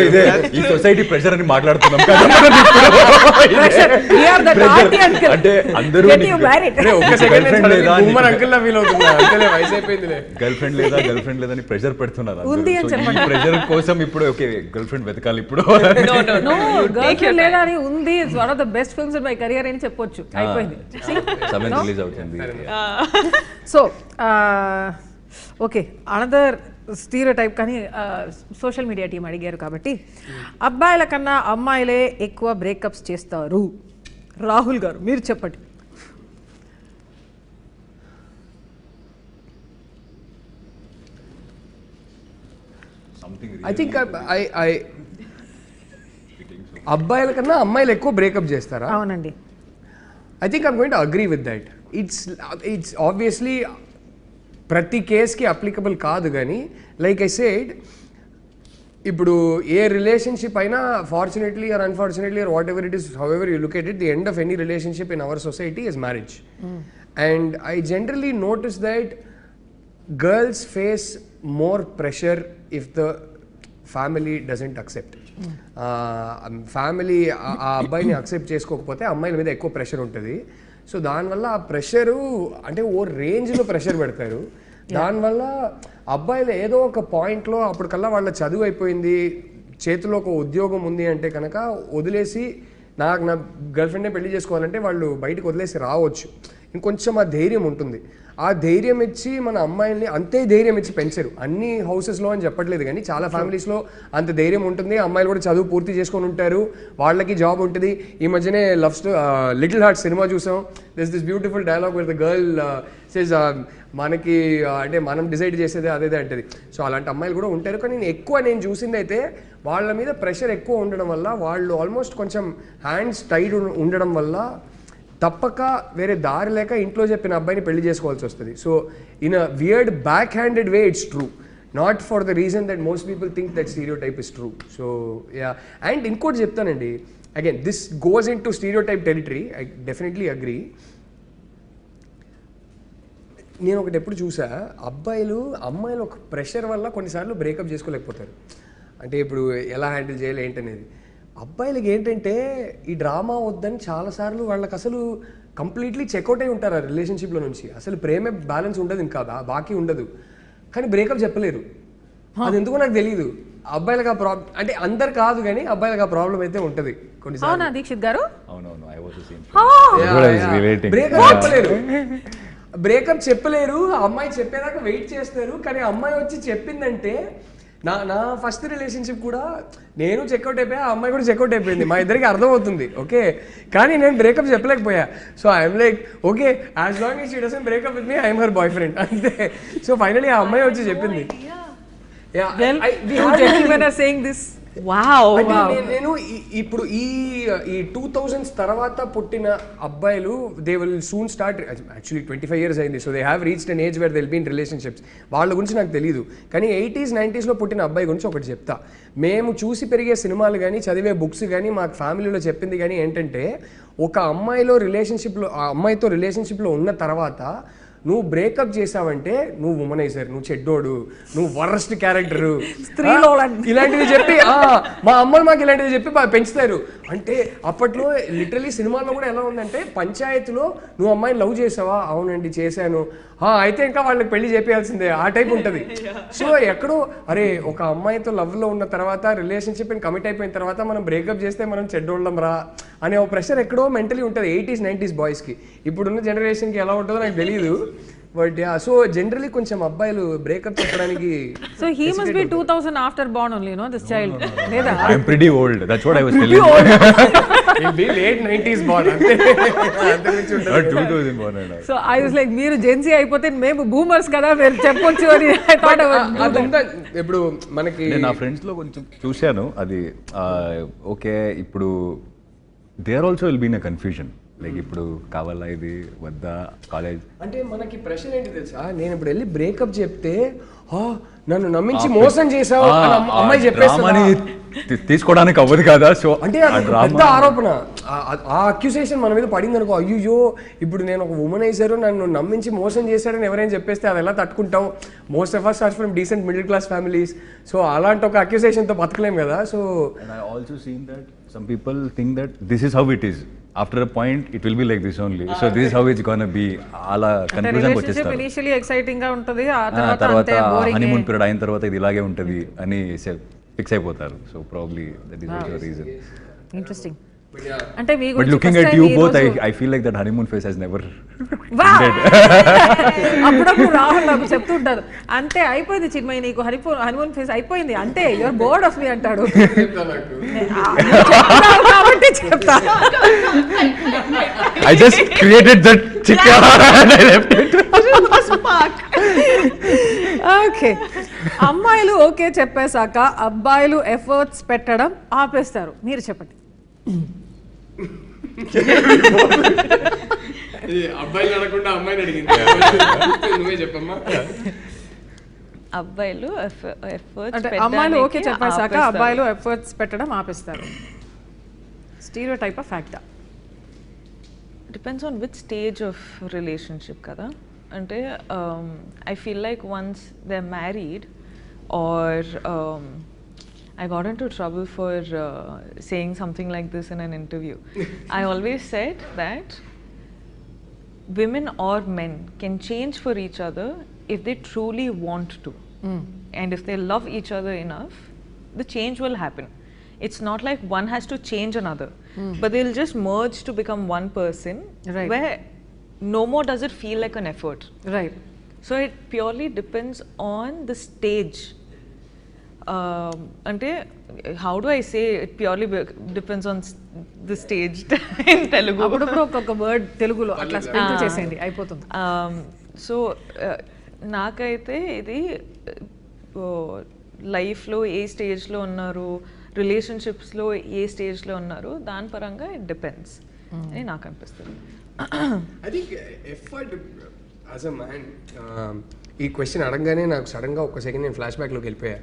ఇదే ఈ సొసైటీ ప్రెషర్ అని మాట్లాడుతున్నాం కదా. అంటే అందరూ గర్ల్ ఫ్రెండ్ లేదని ప్రెషర్ పెడుతున్నారు. ప్రెషర్ కోసం ఇప్పుడు ఓకే గర్ల్ ఫ్రెండ్ వెతకాలి ఇప్పుడు. గర్ల్ ఫ్రెండ్ లేదా అని ఉంది. It's one of the best films in my career అని చెప్పొచ్చు. అయిపోయింది. సెవెన్ రిలీజ్ అవుతుంది. So okay, another stereotype. కానీ సోషల్ మీడియా టీం అడిగారు కాబట్టి అబ్బాయిల కన్నా అమ్మాయిలే ఎక్కువ బ్రేకప్స్ చేస్తారు. రాహుల్ గారు మీరు చెప్పండి. ఐ థింక్ అబ్బాయిల కన్నా అమ్మాయిలు ఎక్కువ బ్రేకప్ చేస్తారా? అవునండి. I think I'm going to agree with that. It's obviously ప్రతి కేస్కి అప్లికబుల్ కాదు, కానీ లైక్ ఐ సెడ్ ఇప్పుడు ఏ రిలేషన్షిప్ అయినా fortunately are unfortunately are what ever it is how ever you look at it the end of any relationship in our society is marriage. And I generally notice that girls face more pressure if the family doesn't accept. Family ఆ అబ్బాయిని accept చేసుకోకపోతే అమ్మాయిల మీద ఎక్కువ pressure ఉంటుంది. So దానివల్ల ఆ pressure అంటే ఓ రేంజ్లో ప్రెషర్ పెడతారు. దానివల్ల అబ్బాయిలు ఏదో ఒక పాయింట్లో అప్పటికల్లా వాళ్ళ చదువు అయిపోయింది, చేతిలో ఒక ఉద్యోగం ఉంది అంటే కనుక వదిలేసి నా గర్ల్ ఫ్రెండ్నే పెళ్లి చేసుకోవాలంటే వాళ్ళు బయటకు వదిలేసి రావచ్చు. ఇంకొంచెం ఆ ధైర్యం ఉంటుంది. ఆ ధైర్యం ఇచ్చి మన అమ్మాయిల్ని అంతే ధైర్యం ఇచ్చి పెంచరు. అన్ని హౌసెస్లో అని చెప్పట్లేదు కానీ చాలా ఫ్యామిలీస్లో అంత ధైర్యం ఉంటుంది. అమ్మాయిలు కూడా చదువు పూర్తి చేసుకొని ఉంటారు, వాళ్ళకి జాబ్ ఉంటుంది. ఈ మధ్యనే లిటిల్ హార్ట్ సినిమా చూసాం. This beautiful dialogue with the girl says మనకి అంటే మనం డిసైడ్ చేసేది అదే అంటది. సో అలాంటి అమ్మాయిలు కూడా ఉంటారు. కానీ నేను చూసింది అయితే వాళ్ళ మీద ప్రెషర్ ఎక్కువ ఉండడం వల్ల వాళ్ళు ఆల్మోస్ట్ కొంచెం హ్యాండ్స్ టైడ్ ఉండడం వల్ల తప్పక వేరే దారి లేక ఇంట్లో చెప్పిన అబ్బాయిని పెళ్లి చేసుకోవాల్సి వస్తుంది. So in a weird back handed way it's true, not for the reason that most people think that stereotype is true. So yeah, and ఇంకోటి చెప్తానండి, again this goes in to stereotype territory. I definitely agree. నేను ఒకటి ఎప్పుడు చూసా, అమ్మాయిలు ఒక pressure వల్ల కొన్నిసార్లు బ్రేకప్ చేసుకోలేకపోతారు. అంటే ఇప్పుడు ఎలా హ్యాండిల్ చేయాలి ఏంటనేది. అబ్బాయిలకి ఏంటంటే ఈ డ్రామా వద్దని చాలాసార్లు వాళ్ళకి అసలు కంప్లీట్లీ చెక్అవుట్ అయి ఉంటారు ఆ రిలేషన్షిప్లో నుంచి. అసలు ప్రేమే బ్యాలెన్స్ ఉండదు, ఇంకా బాకీ ఉండదు, కానీ బ్రేకప్ చెప్పలేరు. అది ఎందుకో నాకు తెలియదు. అబ్బాయిలకు ఆ ప్రాబ్లం అంటే అందరు కాదు కానీ అబ్బాయిలకు ఆ ప్రాబ్లం అయితే ఉంటుంది కొన్నిసార్లు. దీక్షిత్ గారు బ్రేకప్ చెప్పలేరు. అమ్మాయి చెప్పేదాకా వెయిట్ చేస్తారు. కానీ అమ్మాయి వచ్చి చెప్పిందంటే నా ఫస్ట్ రిలేషన్షిప్ కూడా నేను చెక్అవుట్ అయిపోయా, ఆ అమ్మాయి కూడా చెక్అవుట్ అయిపోయింది. మా ఇద్దరికి అర్థమవుతుంది, ఓకే. కానీ నేను బ్రేకప్ చెప్పలేకపోయా. So I'm like okay, as long as she doesn't breakup with me I'm her boy friend అంతే. సో ఫైనలీ ఆ అమ్మాయి వచ్చి చెప్పింది. నేను ఇప్పుడు ఈ 2000s తర్వాత పుట్టిన అబ్బాయిలు they will soon start, actually 25 years అయింది. So they have reached an age where they will be in relationships. వాళ్ళ గురించి నాకు తెలియదు. కానీ 80s 90s పుట్టిన అబ్బాయి గురించి ఒకటి చెప్తా. మేము చూసి పెరిగే సినిమాలు కానీ చదివే బుక్స్ కానీ మాకు ఫ్యామిలీలో చెప్పింది కానీ ఏంటంటే, ఒక అమ్మాయితో రిలేషన్షిప్లో ఉన్న తర్వాత నువ్వు బ్రేకప్ చేసావంటే నువ్వు వుమనైజర్, నువ్వు చెడ్డోడు, నువ్వు వరస్ట్ క్యారెక్టరు, ఇలాంటివి చెప్పి మా అమ్మలు మాకు ఇలాంటివి చెప్పి పెంచుతారు. అంటే అప్పట్లో లిటరలీ సినిమాలో కూడా ఎలా ఉందంటే, పంచాయతీలో నువ్వు అమ్మాయిని లవ్ చేసావా, అవునండి చేశాను, అయితే ఇంకా వాళ్ళకి పెళ్లి చేయాల్సిందే, ఆ టైప్ ఉంటుంది. సో ఎక్కడో అరే ఒక అమ్మాయితో లవ్లో ఉన్న తర్వాత రిలేషన్షిప్ కమిట్ అయిపోయిన తర్వాత మనం బ్రేకప్ చేస్తే మనం చెడ్డోళ్ళం రా అనే ఒక ప్రెషర్ ఎక్కడో మెంటలీ ఉంటుంది 80s 90s బాయ్స్కి. ఇప్పుడున్న జనరేషన్కి ఎలా ఉంటుందో నాకు తెలియదు. బట్ యా, సో జనరలీ కొంచెం అబ్బాయిలు బ్రేకప్ చెప్పడానికి. So he must be 2000 after born only, no this child. లేదా I am pretty old, that's what I was telling. He'll be late 90s born అంతే. Not 2000 born. So I was like మీరు gen Z అయిపోతే మేము boomers కదా మీరు చెప్పొచ్చు అని I thought. ఇప్పుడు మనకి నా ఫ్రెండ్స్ లో కొంచెం చూశాను అది. ఓకే, ఇప్పుడు they are also will be in a confusion, like ఇప్పుడు కావాలా ఇది వద్దా కాలేజ్ అంటే. మనకి ప్రెషర్ ఏంటి తెలుసా, నేను ఇప్పుడు వెళ్ళి బ్రేకప్ చెప్తే నన్ను నమ్మించి మోసం చేసావు అమ్మాయి చెప్పేస్తామని తీసుకోవడానికి అవ్వదు కదా. సో అంటే పెద్ద ఆరోపణ, ఆ అక్యూసేషన్ మన మీద పడింది అనుకో, అయ్యో ఇప్పుడు నేను ఒక వుమనైజర్, నన్ను నమ్మించి మోసం చేశాడని ఎవరైనా చెప్పేస్తే అది ఎలా తట్టుకుంటాం. Most of us are from decent middle class families. So అలాంటి ఒక అక్యూసేషన్తో బతకలేం కదా. So I also seen that some people think that this is how it is. After a point it will be like this only. So this is how it's gonna be. అలా conclusion కి వచ్చేస్తారు. Initially exciting గా ఉంటది, ఆ తర్వాత honeymoon period అయిన తర్వాత ఇది ఇలాగే ఉంటది అని ఫిక్స్ అయిపోతారు. So probably that is also reason. Interesting. అంటే మీ గురించి but looking at you both I feel like that honeymoon face has never ended. అప్పుడప్పుడు రాహుల్ నాకు చెప్తుంటారు, అంటే అయిపోయింది చిన్మయి నీకు హనీమూన్ ఫేస్ అయిపోయింది అంతే, యువర్ బోర్డ్ ఆఫ్ మీ అంటాడు. కాబట్టి చెప్తా, I just created that chicken and I left it. Okay, అమ్మాయిలు ఓకే చెప్పేశాక అబ్బాయిలు ఎఫర్ట్స్ పెట్టడం ఆపేస్తారు. మీరు చెప్పండి. అబ్బాయిలు అడగకుండా అమ్మాయిని అడిగింది, నువ్వే చెప్పమ్మా. అబ్బాయిలు ఎఫర్ట్స్ అంటే అమ్మాయిలు ఓకే చెప్పేశాక అబ్బాయిలు ఎఫర్ట్స్ పెట్టడం ఆపేస్తారు. స్టీరియో టైప్ ఆఫ్ ఫ్యాక్టా? Depends on which stage of relationship కదా. అంటే I feel like once they are married or I got into trouble for saying something like this in an interview. I always said that women or men can change for each other if they truly want to. And if they love each other enough, the change will happen. It's not like one has to change another, but they'll just merge to become one person, right, where no more does it feel like an effort. Right. So it purely depends on the stage. Ante, how do I say it purely depends on the stage in Telugu. అప్పుడప్పుడు ఒక్కొక్క word తెలుగులో అట్లా sprinkle చేసేయండి అయిపోతుంది. So నాకైతే ఇది లైఫ్లో ఏ స్టేజ్లో ఉన్నారు, రిలేషన్షిప్స్లో ఏ స్టేజ్లో ఉన్నారు, దాని పరంగా ఇట్ డిపెండ్స్ అని నాకు అనిపిస్తుంది. I think effort as a man, ఈ క్వశ్చన్ అడగగానే నాకు సడన్గా ఒక సెకండ్ నేను ఫ్లాష్ బ్యాక్లోకి వెళ్ళిపోయా.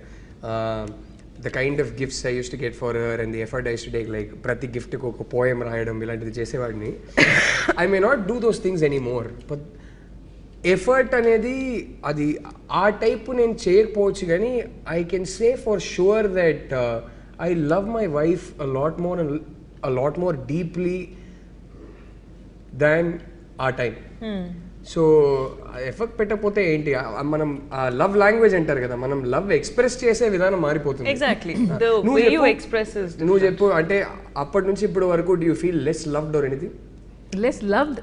The kind of gifts I used to get for her and the effort I used to take, like ప్రతి గిఫ్ట్కి ఒక పోయం రాయడం ఇలాంటిది చేసేవాడిని. I may not do those things anymore, but effort అనేది అది ఆ టైప్ నేను చేయకపోవచ్చు, కానీ I can say for sure that I love my wife a lot more deeply than our time. So effect పెట్టకపోతే ఏంటి, మనం లవ్ లాంగ్వేజ్ అంటారు కదా, మనం లవ్ ఎక్స్ప్రెస్ చేసే విధానం మారిపోతుంది. ఎగ్జాక్ట్లీ నువ్వు చెప్పు, అంటే అప్పటి నుంచి ఇప్పుడు వరకు do you feel less loved or anything? Less loved?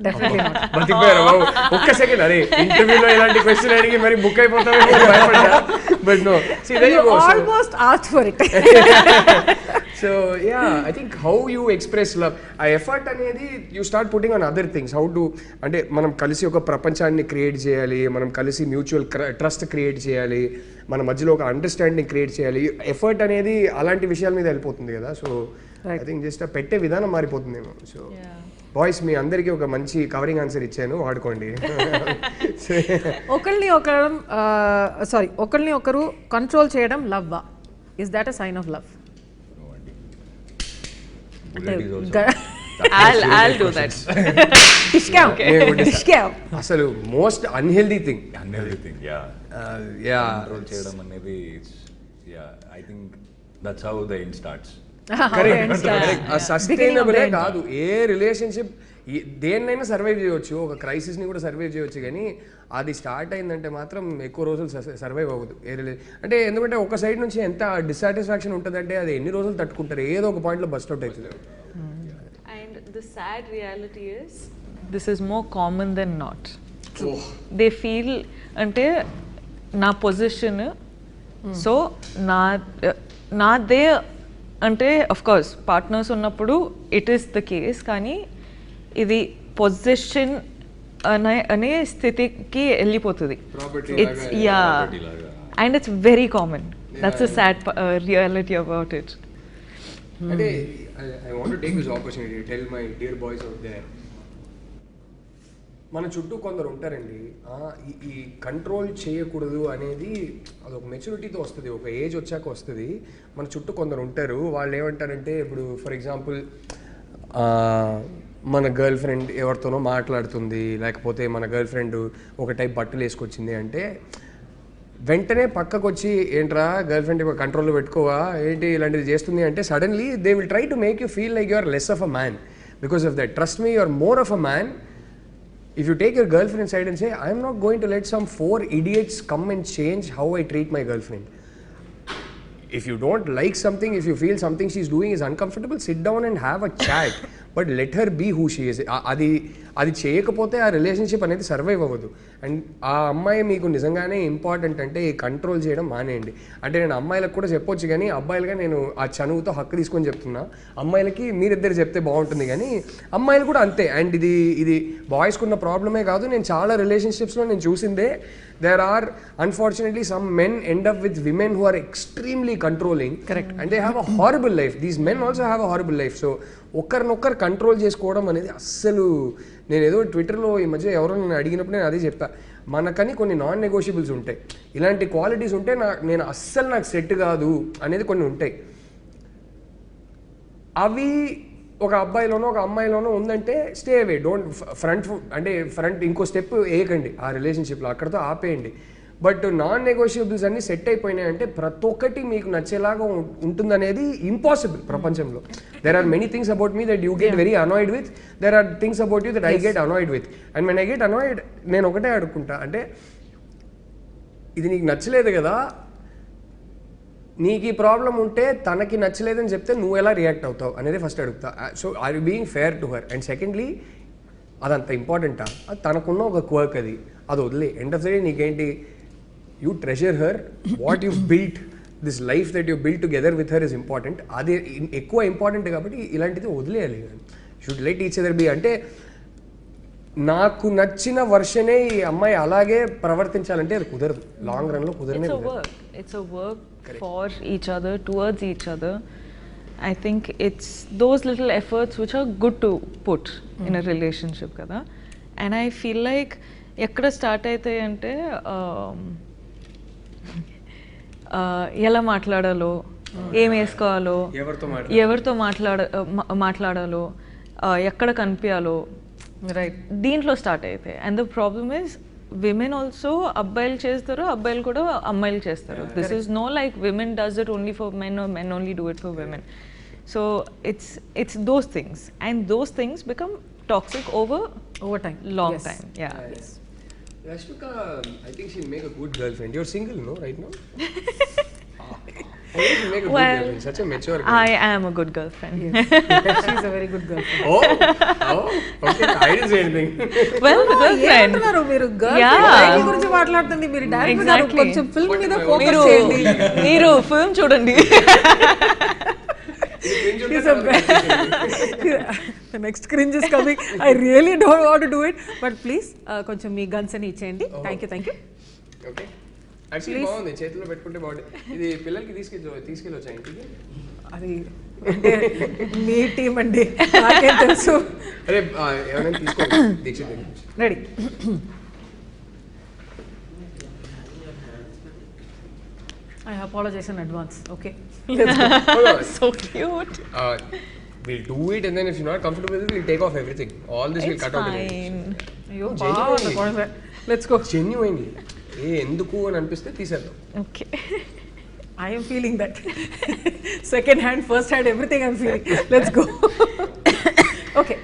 Definitely not. బతికిపోయారు బాబు. ఒక్క సెకండ్, అరే ఇంటర్వ్యూలో ఇలాంటి క్వశ్చన్ అడిగి మరి బుక్ అయిపోతామేమో భయపడ్డా. But no, almost asked for it. So yeah, I think how you express love, ఆ ఎఫర్ట్ అనేది you start putting on other things. How to, అంటే మనం కలిసి ఒక ప్రపంచాన్ని క్రియేట్ చేయాలి, మనం కలిసి మ్యూచువల్ ట్రస్ట్ క్రియేట్ చేయాలి, మన మధ్యలో ఒక అండర్స్టాండింగ్ క్రియేట్ చేయాలి. ఎఫర్ట్ అనేది అలాంటి విషయాల మీద వెళ్ళిపోతుంది కదా. సో ఐ థింక్ జస్ట్ పెట్టే విధానం మారిపోతుందేమో. సో బాయ్స్, మీ అందరికీ ఒక మంచి కవరింగ్ ఆన్సర్ ఇచ్చాను, వాడుకోండి. ఒకరిని ఒకరు కంట్రోల్ చేయడం లవ్వా? Is that a sign of love? I'll do that. అసలు మోస్ట్ అన్హెల్దీ థింగ్. కంట్రోల్ చేయడం అనేది, I think that's how the end starts. సస్టైనబులే కాదు ఏ రిలేషన్షిప్, దేన్నైనా సర్వైవ్ చేయవచ్చు, ఒక క్రైసిస్ని కూడా సర్వైవ్ చేయవచ్చు, కానీ అది స్టార్ట్ అయిందంటే మాత్రం ఎక్కువ రోజులు సర్వైవ్ అవ్వదు ఏ అంటే. ఎందుకంటే ఒక సైడ్ నుంచి ఎంత డిస్సాటిస్ఫాక్షన్ ఉంటుందంటే అది ఎన్ని రోజులు తట్టుకుంటారు, ఏదో ఒక పాయింట్లో బస్ట్ అవుట్ అవుతుంది. And the sad reality is this is more common than not. They feel అంటే నా పొజిషన్, సో నాదే అంటే ఆఫ్ కోర్స్ పార్ట్నర్స్ ఉన్నప్పుడు ఇట్ ఈస్ ద కేస్, కానీ ఇది పొజిషన్ అనే స్థితికి వెళ్ళిపోతుంది. It's and it's very common. That's a sad reality about it. అంటే I want to take this opportunity to tell my dear boys out there, మన చుట్టూ కొందరు ఉంటారండి, ఈ కంట్రోల్ చేయకూడదు అనేది అదొక మెచ్యూరిటీతో వస్తుంది, ఒక ఏజ్ వచ్చాక వస్తుంది. మన చుట్టూ కొందరు ఉంటారు, వాళ్ళు ఏమంటారంటే, ఇప్పుడు ఫర్ ఎగ్జాంపుల్ మన గర్ల్ ఫ్రెండ్ ఎవరితోనో మాట్లాడుతుంది, లేకపోతే మన గర్ల్ ఫ్రెండ్ ఒక టైప్ బట్టలు వేసుకొచ్చింది అంటే వెంటనే పక్కకు వచ్చి, ఏంట్రా గర్ల్ ఫ్రెండ్ కంట్రోల్లో పెట్టుకోవా ఏంటి ఇలాంటిది చేస్తుంది అంటే, suddenly they will try to make you feel like you are less of a man because of that. Trust me, you are more of a man if you take your girlfriend side and say, I am not going to let some 4 idiots come and change how I treat my girlfriend. If you don't like something, if you feel something she's doing is uncomfortable, sit down and have a chat, but let her be who she is. అది చేయకపోతే ఆ relationship అనేది survive అవ్వదు. And ఆ అమ్మాయి మీకు నిజంగానే important అంటే ఈ కంట్రోల్ చేయడం మానేయండి. అంటే నేను అమ్మాయిలకు కూడా చెప్పొచ్చు, కానీ అబ్బాయిలుగా నేను ఆ చనువుతో హక్కు తీసుకొని చెప్తున్నా, అమ్మాయిలకి మీరిద్దరు చెప్తే బాగుంటుంది, కానీ అమ్మాయిలు కూడా అంతే. అండ్ ఇది బాయ్స్కి ఉన్న ప్రాబ్లమే కాదు, నేను చాలా రిలేషన్షిప్స్లో నేను చూసిందే. There are unfortunately some men end up with women who are extremely controlling. Correct. And they have a horrible life. These men also have a horrible life. So ఒకరినొక్కరు కంట్రోల్ చేసుకోవడం అనేది అస్సలు, నేను ఏదో ట్విట్టర్లో ఈ మధ్య ఎవరో నన్ను అడిగినప్పుడు నేను అదే చెప్పా, మనకని కొన్ని నాన్ నెగోషియబుల్స్ ఉంటాయి. ఇలాంటి క్వాలిటీస్ ఉంటే నేను అస్సలు నాకు సెట్ కాదు అనేది కొన్ని ఉంటాయి. అవి ఒక అబ్బాయిలోనో ఒక అమ్మాయిలోనో ఉందంటే స్టే అవే, డోంట్ ఫ్రంట్ ఇంకో స్టెప్ వేయకండి ఆ రిలేషన్షిప్లో, అక్కడతో ఆపేయండి. బట్ నాన్ నెగోషియబుల్స్ అన్ని సెట్ అయిపోయినాయంటే ప్రతి ఒక్కటి మీకు నచ్చేలాగా ఉంటుందనేది ఇంపాసిబుల్ ప్రపంచంలో. There are many things about me that you get very annoyed with, there are things about you that I get annoyed with. And when I get annoyed నేను ఒకటే అడుగుకుంటా, అంటే ఇది నీకు నచ్చలేదు కదా, నీకు ఈ ప్రాబ్లం ఉంటే తనకి నచ్చలేదని చెప్తే నువ్వు ఎలా రియాక్ట్ అవుతావు అనేది ఫస్ట్ అడుగుతా. So are you being fair to her. And secondly, అదంత ఇంపార్టెంటా? అది తనకున్న ఒక క్వర్క్, అది వదిలే. ఎండ్ ఆఫ్ ద డే నీకేంటి, you treasure her, what you built, this life that you built together with her is important. అది ఎక్కువ ఇంపార్టెంట్ కాబట్టి ఇలాంటిది వదిలేయాలి. Should let each other be. అంటే నాకు నచ్చిన వర్షనే ఈ అమ్మాయి అలాగే ప్రవర్తించాలంటే అది కుదరదు, లాంగ్ రన్లో కుదరనే. It's a work for each other, towards each other. I think it's those little efforts which are good to put in a relationship kada. And I feel like ekkada start aitayi ante ఎలా మాట్లాడాలో, ఏం వేసుకోవాలో, ఎవరితో మాట్లాడాలో, ఎక్కడ కనిపించాలో, right, దీంట్లో start అవుతాయి. And the problem is women also అబ్బాయిలు చేస్తారు, అబ్బాయిలు కూడా అమ్మాయిలు చేస్తారు. This is no like women does it only for men or men only do it for women. So it's those things, and those things become toxic over time, long time. Yeah. Rashmika, I think she'll make a good girlfriend. You're single, no, right now? She'll make a good girlfriend. Such a mature girl. I am a good girlfriend. Yes. She's a very good girlfriend. Okay. I didn't say anything. Well, the girlfriend. మీరు girlfriend గురించి మాట్లాడుతుంది, మీరు direct గా కొంచెం film మీద focus చేయండి. మీరు film చూడండి. The next cringe is coming. I really don't want to do it, but please కొంచెం మీ గన్స్ అని ఇచ్చేయండి. Thank you. ఓకే, యాక్చువల్లీ బాగుంది, చేతిలో పెట్టుకుంటే బాగుంది. ఇది పిల్లలకి తీసుకెళ్ళొచ్చా ఇంటికి? అది అంటే మీ టీం అండి, నాకేం తెలుసు. అరే ఎవరైనా తీసుకోండి, దీక్ష ready. I apologize in advance. Okay. Let's go. So cute. We'll do it, and then if you're not comfortable with it, we'll take off everything. All this we'll cut out. అయ్యో బాగుంది. Let's go. Genuinely. ఎందుకు అని అనిపిస్తే తీసేద్దాం. Okay. I am feeling that. Second hand, first hand, everything I'm feeling. Let's go. Okay.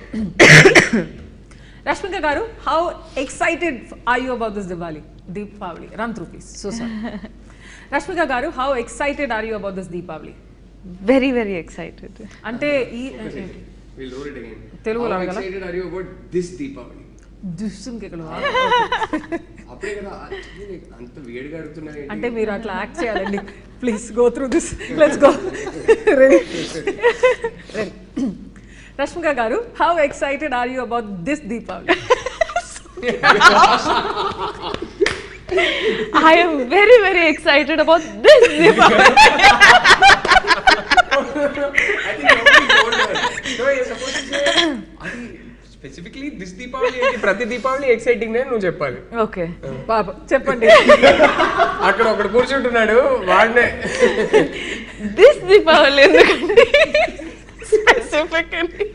Rashmika garu, how excited are you about this Deepavali? Run through, please. So sorry. Rashmika garu, how excited are you about this Deepavali? Very, very excited. Ante We'll roll it again. Telugu how excited are you about this Deepavali? దుస్సుం కేకలు. అప్పుడే కదా అంత వేడిగా అడుగుతున్నారు. అంటే మీరు అట్లా act చేయాలండి. Please go through this. Let's go. Ready. Rashmika garu, how excited are you about this Deepavali? I am very, very excited about this Deepavali. I think nobody told her. No, you're supposed to say adi specifically this Deepavali ఏంటి, ప్రతి Deepavali exciting నే నువ్వు చెప్పాలి. Okay పాప చెప్పండి. అక్కడ ఒకడు కూర్చుంటున్నాడు వాడినే దిస్ దీపావళి ఎందుకండి specifically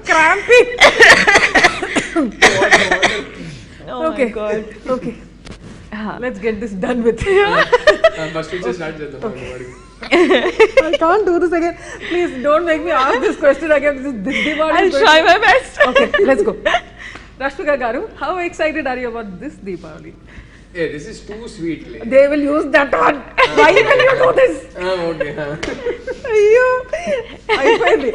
cramping. Oh Okay. my god. Okay. Let's get this done with. First నుంచి స్టార్ట్ చేద్దాం. I can't do this again. Please don't make me ask this question again. This Deepavali. I'll try my best. Okay, let's go. Rashmika garu, how excited are you about this Deepavali? Hey, this is too sweet. They will use that one. Why will you do this? Okay. అయ్యో అయిపోయింది.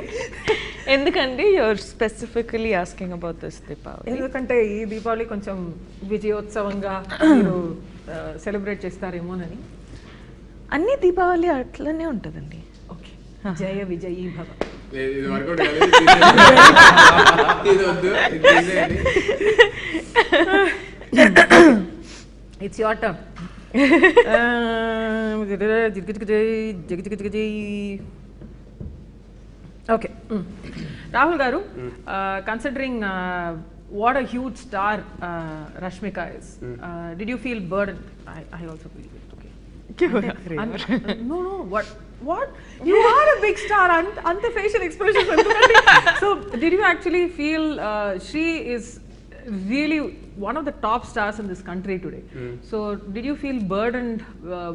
ఎందుకంటే you're specifically asking about this Deepavali? ఎందుకంటే ఈ దీపావళి కొంచెం విజయోత్సవంగా మీరు celebrate చేస్తారేమోనని. అన్ని దీపావళి అట్లనే ఉంటుందండి. ఓకే, జయ విజయీ భవ. ఇది వర్కౌట్ కాలేదు, ఇది వద్దు, ఇది తీసేయండి. It's your turn. Okay. Rahul garu, considering what a huge star Rashmika is. Did you feel burdened? I also feel it. Okay. No, what? You are a big star. Anta facial expressions. So, did you actually feel she is really one of the top stars in this country today? So, did you feel burdened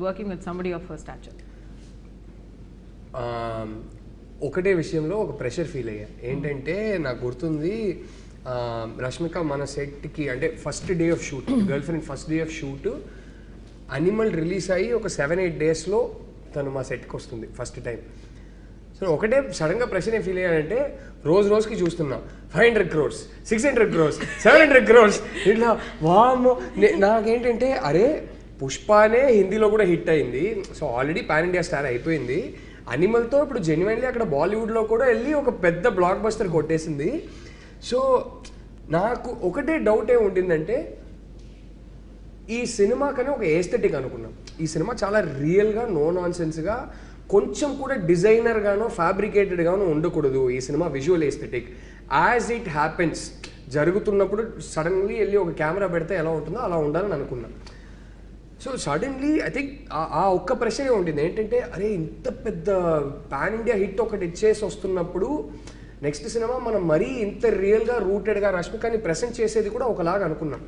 working with somebody of her stature? ఒకటే విషయంలో ఒక pressure feel అయ్యా. ఏంటంటే నాకు గుర్తుంది, రష్మిక మన సెట్కి అంటే first day of shoot, girl friend first day of shoot animal release అయ్యి ఒక 7-8 డేస్లో తను మా సెట్కి వస్తుంది ఫస్ట్ టైం. సో ఒకటే సడన్గా ప్రెషర్ ఏం ఫీల్ అయ్యానంటే, రోజుకి చూస్తున్నా 500 crores, 600 crores, 700 crores ఇట్లా. వామ్మో, నాకేంటంటే అరే పుష్పనే హిందీలో కూడా హిట్ అయింది, so already pan India star అయిపోయింది. అనిమల్తో ఇప్పుడు జెన్యున్లీ అక్కడ బాలీవుడ్లో కూడా వెళ్ళి ఒక పెద్ద బ్లాక్ బస్టర్ కొట్టేసింది. సో నాకు ఒకటే డౌట్ ఏమి ఉండిందంటే, ఈ సినిమా కానీ ఒక ఏస్థెటిక్ అనుకున్నాం. ఈ సినిమా చాలా రియల్గా, నో నాన్సెన్స్గా, కొంచెం కూడా డిజైనర్గానో ఫ్యాబ్రికేటెడ్గానో ఉండకూడదు. ఈ cinema visual aesthetic as it happens జరుగుతున్నప్పుడు సడన్లీ వెళ్ళి ఒక కెమెరా పెడితే ఎలా ఉంటుందో అలా ఉండాలని అనుకున్నాం. సో సడన్లీ ఐ థింక్ ఆ ఒక్క ప్రెషరే ఉంటుంది. ఏంటంటే అరే ఇంత పెద్ద పాన్ ఇండియా హిట్ ఒకటి ఇచ్చేసి వస్తున్నప్పుడు నెక్స్ట్ సినిమా మనం మరీ ఇంత రియల్గా రూటెడ్గా రష్మికని ప్రెసెంట్ చేసేది కూడా ఒకలాగా అనుకున్నాం.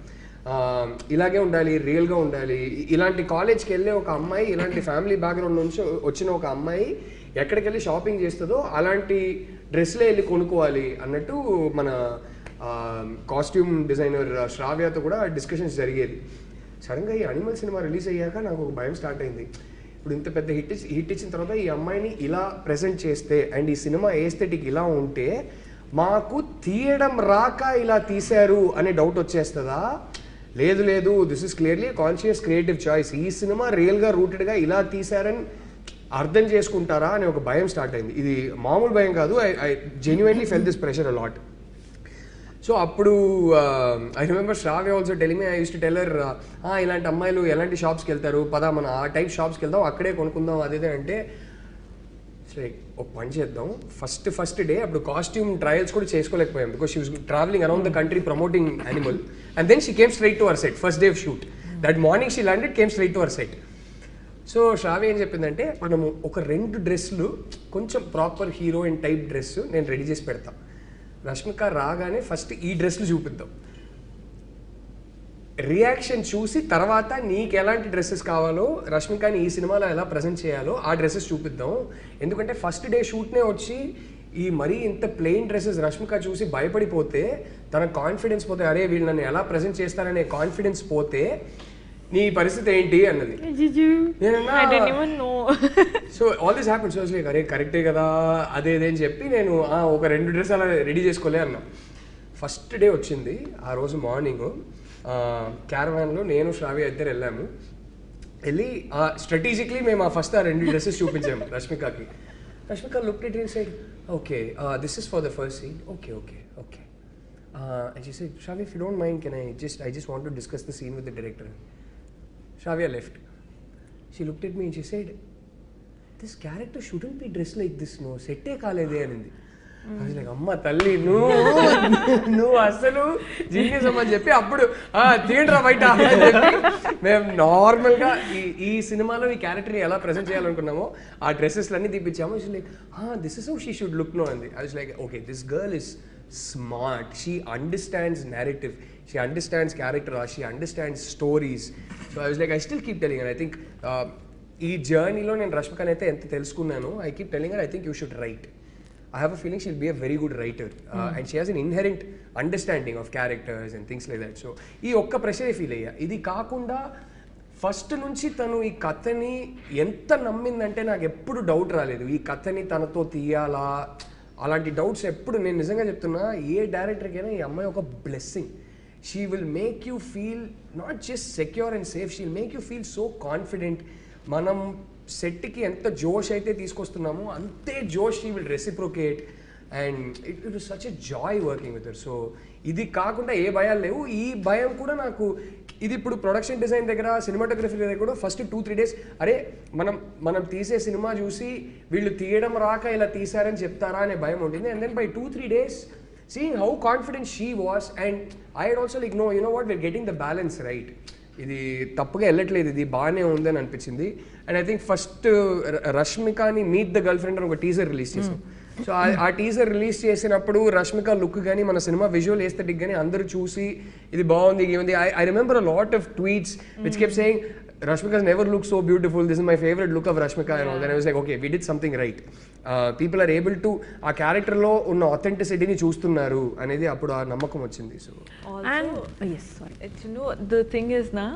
ఇలాగే ఉండాలి, రియల్గా ఉండాలి. ఇలాంటి కాలేజ్కి వెళ్ళే ఒక అమ్మాయి, ఇలాంటి ఫ్యామిలీ బ్యాక్గ్రౌండ్ నుంచి వచ్చిన ఒక అమ్మాయి ఎక్కడికి వెళ్ళి షాపింగ్ చేస్తుందో అలాంటి డ్రెస్లే వెళ్ళి కొనుక్కోవాలి అన్నట్టు మన కాస్ట్యూమ్ డిజైనర్ శ్రావ్యతో కూడా డిస్కషన్స్ జరిగేది. సడన్గా ఈ అనిమల్ సినిమా రిలీజ్ అయ్యాక నాకు ఒక భయం స్టార్ట్ అయింది. ఇప్పుడు ఇంత పెద్ద హిట్ ఇచ్చిన తర్వాత ఈ అమ్మాయిని ఇలా ప్రెజెంట్ చేస్తే అండ్ ఈ సినిమా ఏస్థెటిక్ ఇలా ఉంటే మాకు తీయడం రాక ఇలా తీశారు అనే డౌట్ వచ్చేస్తుందా? లేదు, this is clearly conscious creative choice. ఈ సినిమా రియల్గా రూటెడ్గా ఇలా తీశారని అర్థం చేసుకుంటారా అనే ఒక భయం స్టార్ట్ అయింది. ఇది మామూలు భయం కాదు. I genuinely felt this pressure a lot. So అప్పుడు I remember Shravya also telling me, I used to tell her, ఇలాంటి అమ్మాయిలు ఎలాంటి షాప్స్కి వెళ్తారు, పదా మన ఆ టైప్ షాప్స్కి వెళ్దాం, అక్కడే కొనుక్కుందాం అదేదే అంటే, లైక్ ఒక పని చేద్దాం. ఫస్ట్ డే అప్పుడు కాస్ట్యూమ్ ట్రయల్స్ కూడా చేసుకోలేకపోయాం because she was travelling around the country promoting Animal. And then she came straight to our set first day of shoot. That morning she landed, came straight to our set. So Shravya ఏం చెప్పిందంటే, మనము ఒక 2 డ్రెస్సులు కొంచెం proper heroine type dress నేను ready చేసి పెడతా, రష్మిక రాగానే ఫస్ట్ ఈ డ్రెస్లు చూపిద్దాం, రియాక్షన్ చూసి తర్వాత నీకు ఎలాంటి డ్రెస్సెస్ కావాలో, రష్మికని ఈ సినిమాలో ఎలా ప్రజెంట్ చేయాలో ఆ డ్రెస్సెస్ చూపిద్దాం. ఎందుకంటే ఫస్ట్ డే షూట్నే వచ్చి ఈ మరీ ఇంత ప్లెయిన్ డ్రెస్సెస్ రష్మిక చూసి భయపడిపోతే, తన కాన్ఫిడెన్స్ పోతే, అరే వీళ్ళు నన్ను ఎలా ప్రజెంట్ చేస్తారనే కాన్ఫిడెన్స్ పోతే నీ పరిస్థితి ఏంటి అన్నది. So all this happen. So like అరే కరెక్టే కదా అదేదే అని చెప్పి నేను ఒక 2 డ్రెస్ అలా రెడీ చేసుకోలే అన్నా. ఫస్ట్ డే వచ్చింది. ఆ రోజు మార్నింగ్ క్యారవాన్లో నేను శ్రావ్య ఇద్దరు వెళ్ళాము. వెళ్ళి స్ట్రాటజిక్లీ మేము ఫస్ట్ ఆ 2 డ్రెస్సెస్ చూపించాము రష్మికకి. Rashmika looked at and said, okay this is for the first scene, okay. And she said, Shravya, if you don't mind, I just want to discuss the scene with the director. Shravya left. She looked at me and she said, this character shouldn't be dressed like this, no. Sette kalede anindi. I was like, amma talli, no asalu genius amma cheppi appudu theater baita ani cheppi mem normal ga ee cinema lo ee character ni ela present cheyalanunkunnamo aa dresses lanni teeppichamo. She like, this is how she should look no andi. I was like, okay, this girl is smart, she understands narrative, she understands character, she understands stories. So I was like, I still keep telling her, I think ee journey lo nenu Rashmikani aithe enta telusukunnanu, I keep telling her, I think you should write. I have a feeling she'll be a very good writer, and she has an inherent understanding of characters and things like that. So ee okka pressure feel ayya. Idi kaakunda first నుంచి తను ఈ కథని ఎంత నమ్మిందంటే నాకు ఎప్పుడు doubt రాలేదు, ఈ కథని తనతో తీయాలా అలాంటి డౌట్స్ ఎప్పుడు. నేను నిజంగా చెప్తున్నా, ఏ డైరెక్టర్కైనా ఈ అమ్మాయి ఒక blessing. She will make you feel not just secure and safe, she will make you feel so confident. మనం సెట్కి ఎంత జోష్ అయితే తీసుకొస్తున్నామో అంతే జోష్ she will reciprocate, and it was such a joy working with her. So ఇది కాకుండా ఏ భయాలు లేవు. ఈ భయం కూడా నాకు ఇది ఇప్పుడు ప్రొడక్షన్ డిజైన్ దగ్గర, సినిమాటోగ్రఫీ దగ్గర కూడా ఫస్ట్ 2-3 days అరే మనం తీసే సినిమా చూసి వీళ్ళు తీయడం రాక ఇలా తీశారని చెప్తారా అనే భయం ఉంటుంది. And then by 2-3 days seeing how confident she was, and I had also like, no, you know what, we're getting the balance right. ఇది తప్పుగా వెళ్ళట్లేదు, ఇది బాగానే ఉందని అనిపించింది. అండ్ ఐ థింక్ ఫస్ట్ రష్మికని మీట్ ద గర్ల్ ఫ్రెండ్ అని ఒక టీజర్ రిలీజ్ చేసాం. సో ఆ టీజర్ రిలీజ్ చేసినప్పుడు రష్మిక లుక్ కానీ మన సినిమా విజువల్ ఎస్థెటిక్ కానీ అందరూ చూసి ఇది బాగుంది ఏముంది. I remember a lot of tweets which kept saying Rashmika's never looked so beautiful. This is my favorite look of Rashmika and all. Then I was like, okay, we did something right. People are able to ఆ క్యారెక్టర్లో ఉన్న ఆథెంటిసిటీని చూస్తున్నారు అనేది అప్పుడు ఆ నమ్మకం వచ్చింది. So the thing is నా,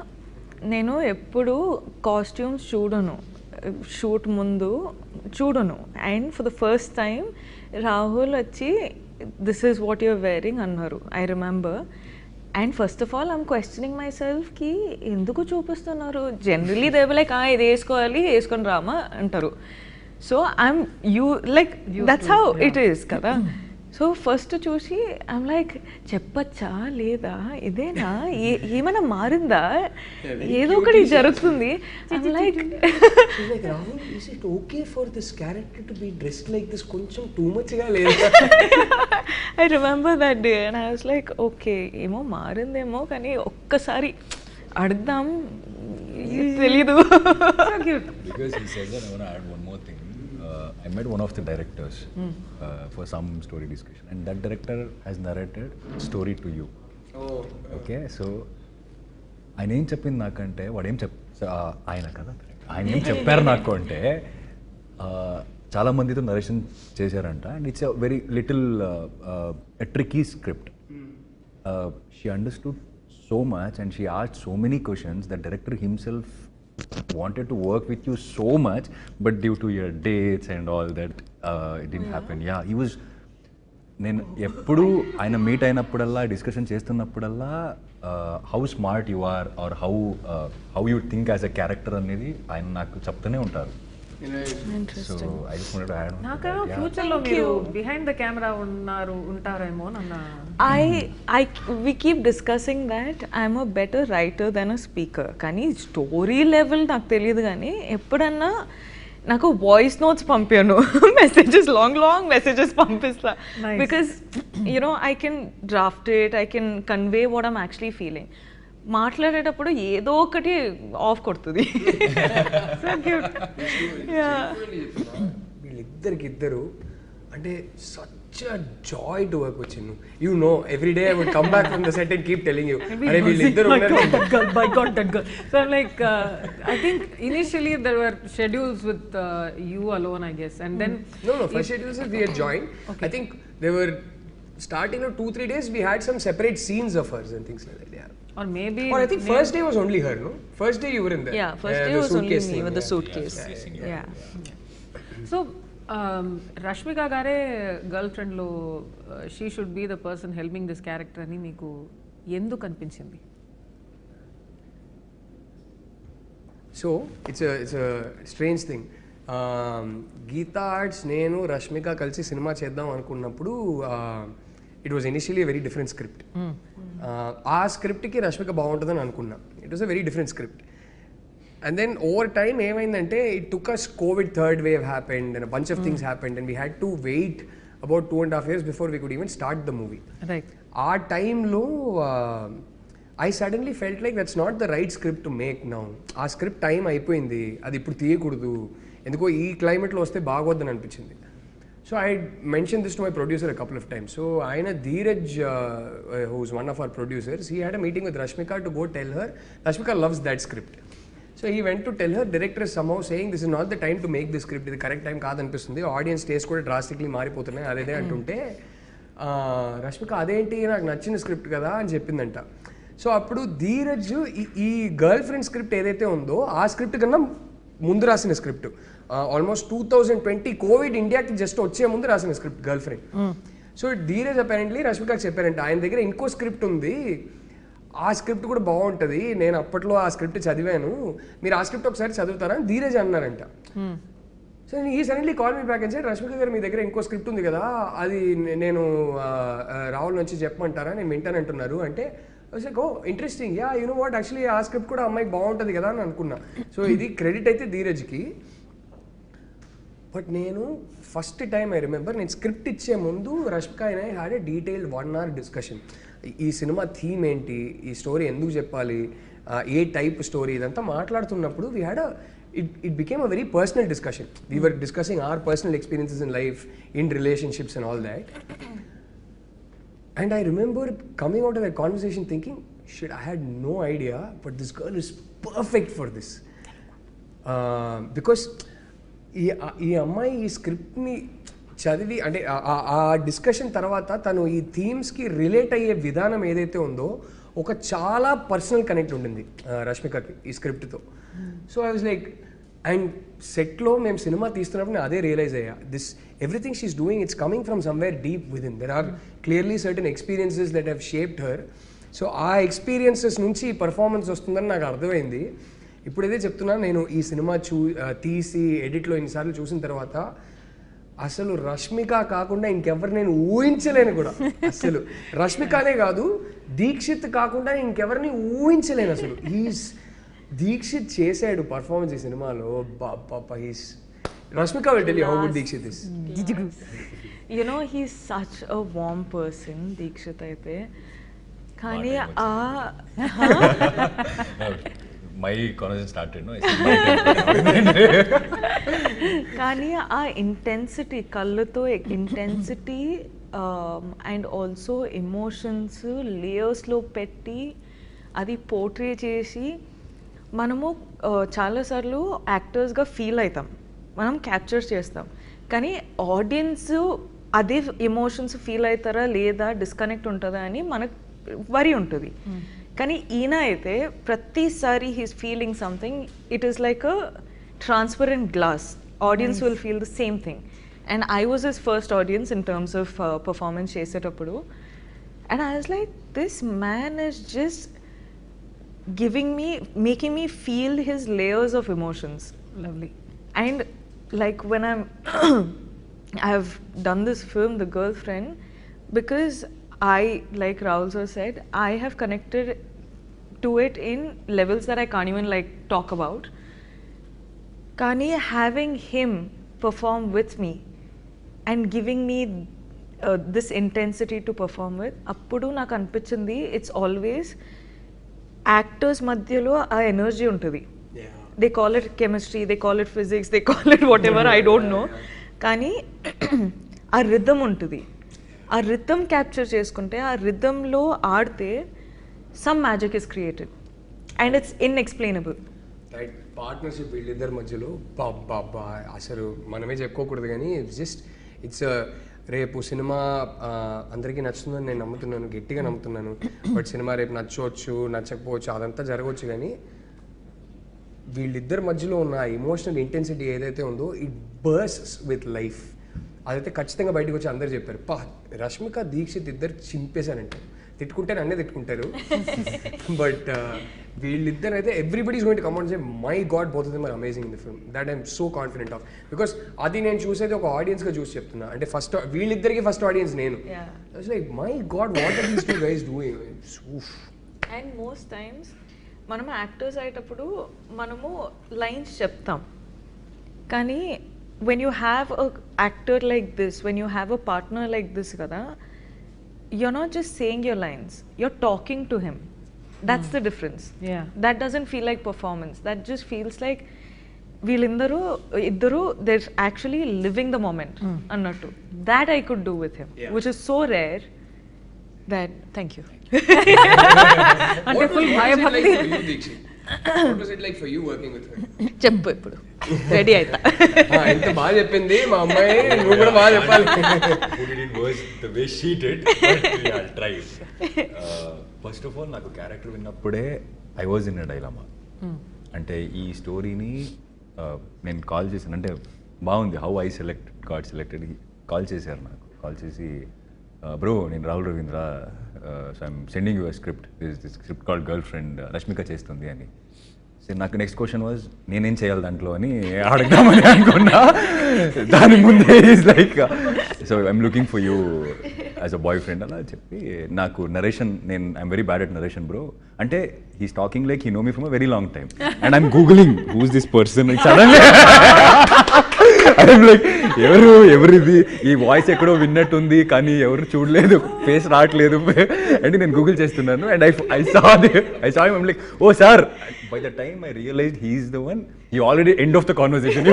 నేను ఎప్పుడు కాస్ట్యూమ్స్ చూడను, షూట్ ముందు చూడను. And for the first time Rahul వచ్చి this is what your wearing అన్నారు. I remember. And first of all I'm questioning my సెల్ఫ్కి ఎందుకు చూపిస్తున్నారు. జనరలీ దే బి లైక్ ఇది వేసుకోవాలి, వేసుకొని రామా అంటారు. So I'm you like that's how it is కదా. సో ఫస్ట్ చూసి ఐమ్ లైక్ చెప్పచ్చా లేదా, ఇదేనా, ఏమైనా మారిందా, ఏదో ఒకటి జరుగుతుంది. I'm like Rahul, is it okay for this character to be dressed like this, కొంచెం టూ మచ్ గా లేదు. I remember that day and I was like okay ఏమో మారిందేమో, కానీ ఒక్కసారి అడుగుదాం, తెలీదు. Because he said that, I want to add one more thing. I met one of the directors for some story discussion, and that director has narrated story to you. Oh. Okay, so ఆయన ఏం చెప్పింది నాకంటే, వాడు ఏం ఆయన కదా, ఆయన ఏం చెప్పారు నాకు అంటే, చాలా మందితో నరేషన్ చేశారంట. And it's a very little tricky script. She understood so much and she asked so many questions. The director himself wanted to work with you so much, but due to your dates and all that, it didn't happen. Yeah, he was, నేను ఎప్పుడు ఆయన meet అయినప్పుడల్లా, discussion చేస్తున్నప్పుడల్లా, how smart you are or how you think as a character అనేది ఆయన నాకు చెప్తూనే ఉంటారు. So I just wanted to add నాకేమో ఫ్యూచర్ లో మీరు బిహైండ్ ద కెమెరా ఉంటారేమో అన్న. we keep discussing that I'm a better writer than a speaker. కానీ స్టోరీ లెవెల్ నాకు తెలియదు. కానీ ఎప్పుడన్నా నాకు వాయిస్ నోట్స్ పంపాను, మెసేజెస్ లాంగ్ మెసేజెస్ పంపిస్తా. Because you know I can draft it, I can convey what I'm actually feeling. మాట్లాడేటప్పుడు ఏదో ఒకటి ఆఫ్ కొడుతుంది. వీళ్ళిద్దరికిద్దరు అంటే such a joy to work with Chinnu. You know, every day I would come back from the set and keep telling you, "Arey veeliddaru unnaru." By God, that girl. So I'm like, I think initially there were schedules with you alone, I guess, and then No, first schedules we had joined. Okay. I think they were starting of 2-3 days. We had some separate scenes of hers and things like that. Yeah. Or maybe. Or I think first day was only her, no? First day you were in there. Yeah, first day was only me with the suitcase. Yeah. So. Rashmika గారే girl ఫ్రెండ్లో she should be the person helping this character అని మీకు ఎందుకు అనిపించింది? So it's strange thing. Geetha Arts నేను రష్మిక కలిసి cinema చేద్దాం అనుకున్నప్పుడు it was initially very different script. ఆ స్క్రిప్ట్కి రష్మిక బాగుంటుందని అనుకున్నా. It was a very different script. And then over time ఏమైందంటే it took us COVID third wave happened and a bunch of things happened and we had to wait about 2.5 years before we could even start the movie. Right. ఆ టైంలో I suddenly felt like that's not the right script to make now. ఆ script time అయిపోయింది, అది ఇప్పుడు తీయకూడదు, ఎందుకో ఈ క్లైమేట్లో వస్తే బాగోద్దని అనిపించింది. So I mentioned this to my producer a couple of times. So Aina Dheeraj, who's one of our producers, he had a meeting with Rashmika to go tell her. Rashmika loves that script. So he went to tell her, director is somehow saying this is not the time to make this script, ఇది correct time కాదనిపిస్తుంది, audience taste కూడా drastically మారిపోతున్నాయి అదేదే అంటుంటే రష్మిక అదేంటి నాకు నచ్చిన script కదా అని చెప్పిందంట. సో అప్పుడు ధీరజ్ ఈ గర్ల్ ఫ్రెండ్ స్క్రిప్ట్ ఏదైతే ఉందో ఆ స్క్రిప్ట్ కన్నా ముందు రాసిన స్క్రిప్ట్, ఆల్మోస్ట్ 2020 కోవిడ్ ఇండియాకి జస్ట్ వచ్చే ముందు రాసిన script girl friend. So Dheeraj apparently రష్మికకి చెప్పారంట ఆయన దగ్గర ఇంకో స్క్రిప్ట్ ఉంది, ఆ స్క్రిప్ట్ కూడా బాగుంటుంది, నేను అప్పట్లో ఆ స్క్రిప్ట్ చదివాను, మీరు ఆ స్క్రిప్ట్ ఒకసారి చదువుతారా అని ధీరజ్ అన్నారంట. సో ఈ suddenly call me back and side Rashmika గారు మీ దగ్గర ఇంకో స్క్రిప్ట్ ఉంది కదా, అది నేను రాహుల్ నుంచి చెప్పమంటారా, నేను వింటానంటున్నారు అంటే oh interesting, yeah you know what actually ఆ స్క్రిప్ట్ కూడా అమ్మాయికి బాగుంటుంది కదా అని అనుకున్నా. సో ఇది క్రెడిట్ అయితే ధీరజ్కి. బట్ నేను ఫస్ట్ టైం ఐ రిమెంబర్ నేను స్క్రిప్ట్ ఇచ్చే ముందు Rashmika and I had a detailed 1 hour discussion. ఈ సినిమా థీమ్ ఏంటి, ఈ స్టోరీ ఎందుకు చెప్పాలి, ఏ టైప్ స్టోరీ, ఇదంతా మాట్లాడుతున్నప్పుడు we had it became a very personal discussion. We were discussing our personal experiences in life, in relationships and all that. And I remember coming out of that conversation thinking, shit, I had no idea, but this girl is perfect for this. Because ఈ అమ్మాయి ఈ స్క్రిప్ట్ని చదివి అంటే ఆ discussion తర్వాత తను ఈ థీమ్స్కి relate అయ్యే విధానం ఏదైతే ఉందో ఒక చాలా పర్సనల్ కనెక్ట్ ఉండింది రష్మికకి ఈ స్క్రిప్ట్తో. So I was like, and సెట్లో మేము సినిమా తీస్తున్నప్పుడు నేను అదే రియలైజ్ అయ్యా, this everything she's doing it's coming from somewhere deep within. There are clearly certain experiences that have shaped her. So ఆ ఎక్స్పీరియన్సెస్ నుంచి ఈ పర్ఫార్మెన్స్ వస్తుందని నాకు అర్థమైంది. ఇప్పుడైతే చెప్తున్నా, నేను ఈ సినిమా తీసి ఎడిట్లో ఇన్నిసార్లు చూసిన తర్వాత అసలు రష్మిక కాకుండా ఇంకెవరు నేను ఊహించలేను కూడా. అసలు రష్మికనే కాదు, దీక్షిత్ కాకుండా ఇంకెవరిని ఊహించలేను అసలు. దీక్షిత్ చేశాడు పర్ఫార్మెన్స్ ఈ సినిమాలో. Rashmika will tell you how good Deekshit is. You know, he's such a warm person, Deekshit aithe. Kani my conversation started, no? కానీ ఆ ఇంటెన్సిటీ, కళ్ళతో ఇంటెన్సిటీ అండ్ ఆల్సో ఎమోషన్స్ లేయర్స్లో పెట్టి అది పోర్ట్రే చేసి మనము చాలాసార్లు యాక్టర్స్గా ఫీల్ అవుతాం, మనం క్యాప్చర్ చేస్తాం. కానీ ఆడియన్స్ అదే ఎమోషన్స్ ఫీల్ అవుతారా లేదా, డిస్కనెక్ట్ ఉంటుందా అని మనకు వరి ఉంటుంది. కానీ ఈయన అయితే ప్రతిసారి he's feeling something, it is like a transparent glass. Audience will feel the same thing. And I was his first audience in terms of performance చేసేటప్పుడు. And I was like, this man is just making me feel his layers of emotions. Lovely. And like when I have done this film, The Girlfriend, because like Rahul sir said, I have connected to it in levels that I can't even like talk about. Kani having him perform with me and giving me this intensity to perform with, appudu naku anpichindi it's always actors madhyalo aa energy untadi. They call it chemistry, they call it physics, they call it whatever, I don't know. Kani aa rhythm untadi. ఆ rhythm capture చేసుకుంటే, ఆ రిథంలో ఆడితే some magic is created and it's inexplicable. Right, partnership వీళ్ళిద్దరి మధ్యలో బాబా అసలు మనమే చెప్పుకోకూడదు, కానీ ఇట్స్ రేపు సినిమా అందరికీ నచ్చుతుందని నేను నమ్ముతున్నాను, గట్టిగా నమ్ముతున్నాను. బట్ సినిమా రేపు నచ్చవచ్చు నచ్చకపోవచ్చు, అదంతా జరగవచ్చు, కానీ వీళ్ళిద్దరి మధ్యలో ఉన్న ఎమోషనల్ ఇంటెన్సిటీ ఏదైతే ఉందో ఇట్ బర్స్ట్స్ విత్ లైఫ్. అదైతే ఖచ్చితంగా బయటకు వచ్చి అందరు చెప్పారు, రష్మిక దీక్షిత్ ఇద్దరు చింపేశానంటారు. తిట్టుకుంటే నన్నే తిట్టుకుంటారు. బట్ వీళ్ళిద్దరు అయితే everybody is going to come out and say, my God, both of them are amazing in the film. That I'm so confident of. Because అది నేను చూసేది ఒక ఆడియన్స్గా చూసి చెప్తున్నా, అంటే ఫస్ట్ వీళ్ళిద్దరికి ఫస్ట్ ఆడియన్స్ నేను. Like my God, what are these two guys doing. And most times మనం యాక్టర్స్ అయ్యేటప్పుడు మనము లైన్స్ చెప్తాం, కానీ when you have a actor like this, when you have a partner like this kada, you're not just saying your lines, you're talking to him. That's the difference. Yeah, that doesn't feel like performance, that just feels like iddaru they're actually living the moment annattu. That I could do with him, which is so rare that thank you. అంటే full భయభక్తి. What was it like for you working with her? చెప్పు ఇప్పుడు ready అయితా. ఎంత బాగా చెప్పింది మా అమ్మాయి, నువ్వు కూడా బాగా చెప్పాలి. Put it in words the way she did, but yeah, I'll try. First of all, నాకు character విన్నప్పుడే I was in a dilemma. అంటే ఈ స్టోరీని నేను కాల్ చేశాను, అంటే బాగుంది how I got selected. Call చేశారు నాకు, కాల్ చేసి, బ్రో నేను Rahul Ravindra, so I'm sending you a script, this script called girl friend, Rashmika చేస్తుంది అని. సో నాకు నెక్స్ట్ క్వశ్చన్ వాజ్, నేనేం చేయాలి దాంట్లో అని అడగదామని అనుకున్నా. దాని ముందే is like, so I'm looking for you as a boy friend అలా చెప్పి, నాకు narration, I'm very bad at narration bro అంటే, he's talking like he know me from a very long time and I'm googling who's this person. Suddenly I'm like ఎవరిది ఈ voice ఎక్కడో విన్నట్టుంది కానీ ఎవరు చూడలేదు, ఫేస్ రావట్లేదు అంటే నేను గూగుల్ చేస్తున్నాను and I saw him like oh sir. By the time I realised he is the one, he already end of the conversation.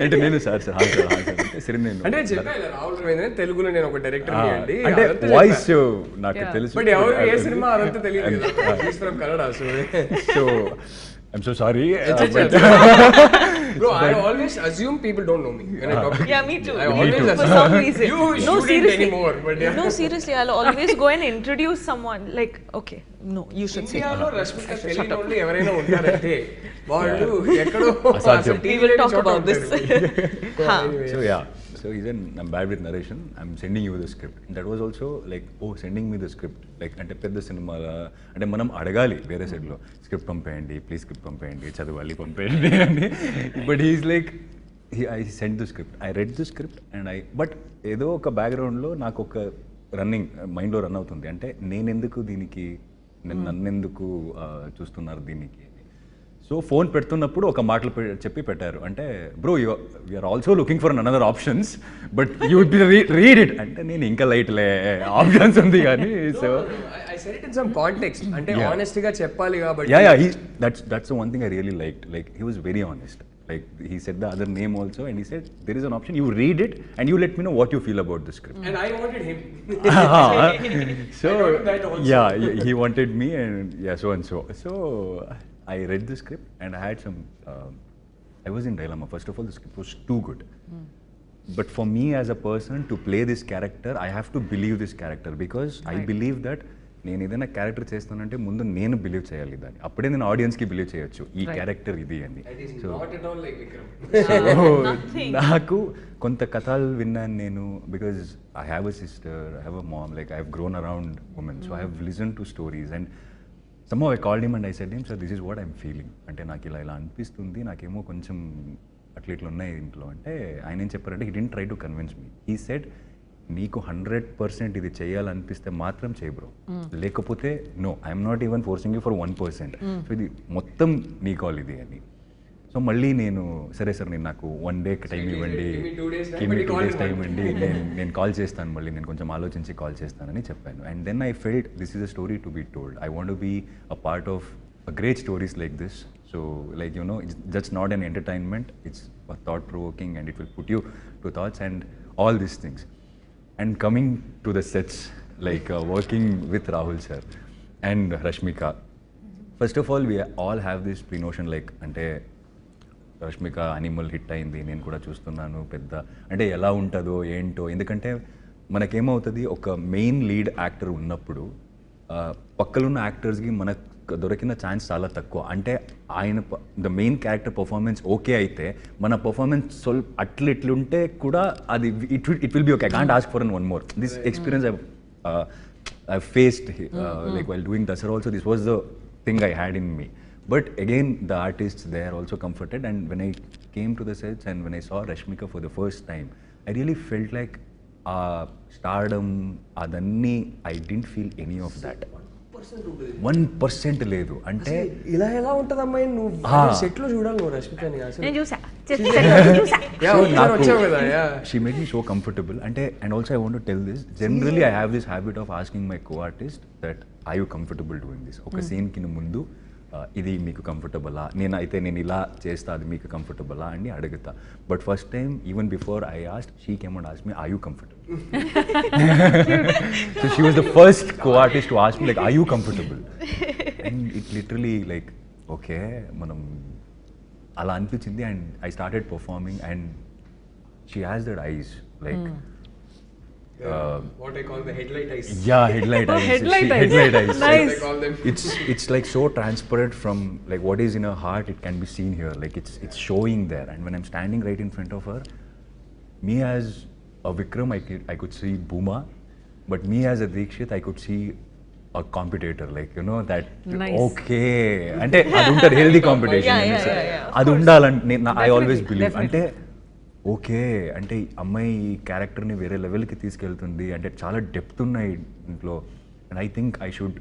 అంటే నేను సార్ అంటే సరే నేను అంటే చెప్పాను రాహుల్ రవీంద్ర తెలుగులో నేను ఒక డైరెక్టర్ అంటే వాయిస్ నాకు తెలుసు, బట్ ఎవరు ఏ సినిమా అదంతా తెలియదు కదా, he is from Kannada. So I'm so sorry. Bro, I always assume people don't know me when I talk to you. Yeah, me too. I always For assume. some reason. You No, shouldn't seriously. anymore, but yeah. No, seriously, I'll always go and introduce someone. Like, okay, no, you should say. ఇండియాలో రష్మిక తెలియని వాళ్ళు ఎవరైనా ఉంటారంటే వాళ్ళు ఎక్కడో అసాధ్యం. We will talk about this. So yeah, so I'm bad with narration. I'm sending you the script. And that was also like, oh, sending me the script. Like అంటే పెద్ద సినిమా అంటే మనం అడగాలి వేరే సైడ్లో, స్క్రిప్ట్ పంపేయండి ప్లీజ్, స్క్రిప్ట్ పంపేయండి, చదవాలి పంపేయండి అని. But he's like I send the script, I read the script and but ఏదో ఒక బ్యాక్గ్రౌండ్లో నాకు ఒక రన్నింగ్ మైండ్లో రన్ అవుతుంది, అంటే నేనెందుకు దీనికి, నన్నెందుకు చూస్తున్నారు దీనికి. సో ఫోన్ పెడుతున్నప్పుడు ఒక మాటలు చెప్పి పెట్టారు, అంటే bro you're also looking for another options but you would be read it. అంటే నేను ఇంకా లైట్లే ఆప్షన్స్ ఉంది కానీ. So I said it in some context. అంటే honest గా చెప్పాలి కాబట్టి. Yeah, that's the one thing I really liked. Like he was very honest. Like he said the other name also and he said there is an option, you read it and you let me know what you feel about the script. And I wanted him. So I wanted that also. yeah, he wanted me and yeah, so and so. So I read the script and I had some I was in dilemma. First of all, the script was too good. But for me as a person to play this character, I have to believe this character because I believe that నేను ఏదైనా character చేస్తానంటే ముందు నేను believe చేయాలి దాన్ని, అప్పుడే నేను ఆడియన్స్కి బిలీవ్ చేయొచ్చు ఈ క్యారెక్టర్ ఇది అని. సో నాకు కొంత కథలు విన్నాను నేను, because I have a sister, I have a ma'am, like I have grown around women, so I have listen to stories and somehow I called him and I said him, sir, this is what I'm feeling. అంటే నాకు ఇలా అనిపిస్తుంది, నాకేమో కొంచెం అట్లా ఇట్లా ఉన్నాయి ఇంట్లో. అంటే ఆయన ఏం చెప్పారంటే, he didn't try to convince me. He said, నీకు 100% ఇది చేయాలనిపిస్తే మాత్రం చేయి బ్రో, లేకపోతే no, I'm not even forcing you for 1%. So ఇది మొత్తం నీ కాల్ ఇది అని. సో మళ్ళీ నేను సరే సార్ నేను నాకు 1 day టైం ఇవ్వండి, 2 days టైం ఇవ్వండి, నేను కాల్ చేస్తాను, మళ్ళీ నేను కొంచెం ఆలోచించి కాల్ చేస్తానని చెప్పాను. And then I felt this is a story to be told. I want to be a part of a great stories like this. So like you know, it's just not an entertainment, it's a thought provoking and it will put you to thoughts and all these things. And coming to the sets, like working with Rahul sir and Rashmika, first of all we all have this pre-notion like ante Rashmika animal hit అయింది, నేను కూడా చూస్తున్నాను పెద్ద అంటే ఎలా ఉంటుందో ఏంటో. ఎందుకంటే మనకేమవుతుంది, ఒక మెయిన్ లీడ్ యాక్టర్ ఉన్నప్పుడు పక్కలున్న యాక్టర్స్కి మనకు దొరికిన ఛాన్స్ చాలా తక్కువ. అంటే ఆయన the main character performance okay అయితే మన పర్ఫార్మెన్స్ స్వల్ప అట్లా ఇట్లుంటే కూడా అది it will be okay. I can't ask for one more. This experience I faced like while doing Dasara also. This was the thing I had in me. But again, the artists, they are also comforted. And when I came to the sets and when I saw Rashmika for the first time, I really felt like stardom, adanni, I didn't feel any of that. 1% లేదు. అంటే ఇలా ఎలా ఉంటుంది అమ్మాయి, నువ్వు set లో చూడాలి నువ్వు రష్మికని. నేను చూసా. She made me so comfortable. అంటే and also I want to tell this, generally I have this habit of asking my co-artist that are you comfortable doing this. ఒక సీన్ కి ముందు ఇది మీకు కంఫర్టబులా, నేను ఇలా చేస్తా అది మీకు కంఫర్టబులా అని అడుగుతా. But first time even before I asked, she came and asked me are you comfortable. So she was the first co-artist to ask me like are you comfortable. And it literally like okay మనం అలా అనిపించింది. And I started performing and she has that eyes like what I call the headlight eyes. Yeah, headlight eyes. Headlight eyes. Nice. They call them. It's like so transparent from like what is in her heart, it can be seen here. Like it's showing there. And when I'm standing right in front of her, me as a Vikram, I could see Bhuma, but me as a Dikshit, I could see a competitor. Like you know that. Nice. Okay. Ante adunta healthy competition. Adu undalante I always believe. Ante okay అంటే అమ్మాయి ఈ క్యారెక్టర్ని వేరే లెవెల్కి తీసుకెళ్తుంది, అంటే చాలా depth ఉన్నాయి ఇంట్లో. And I think I should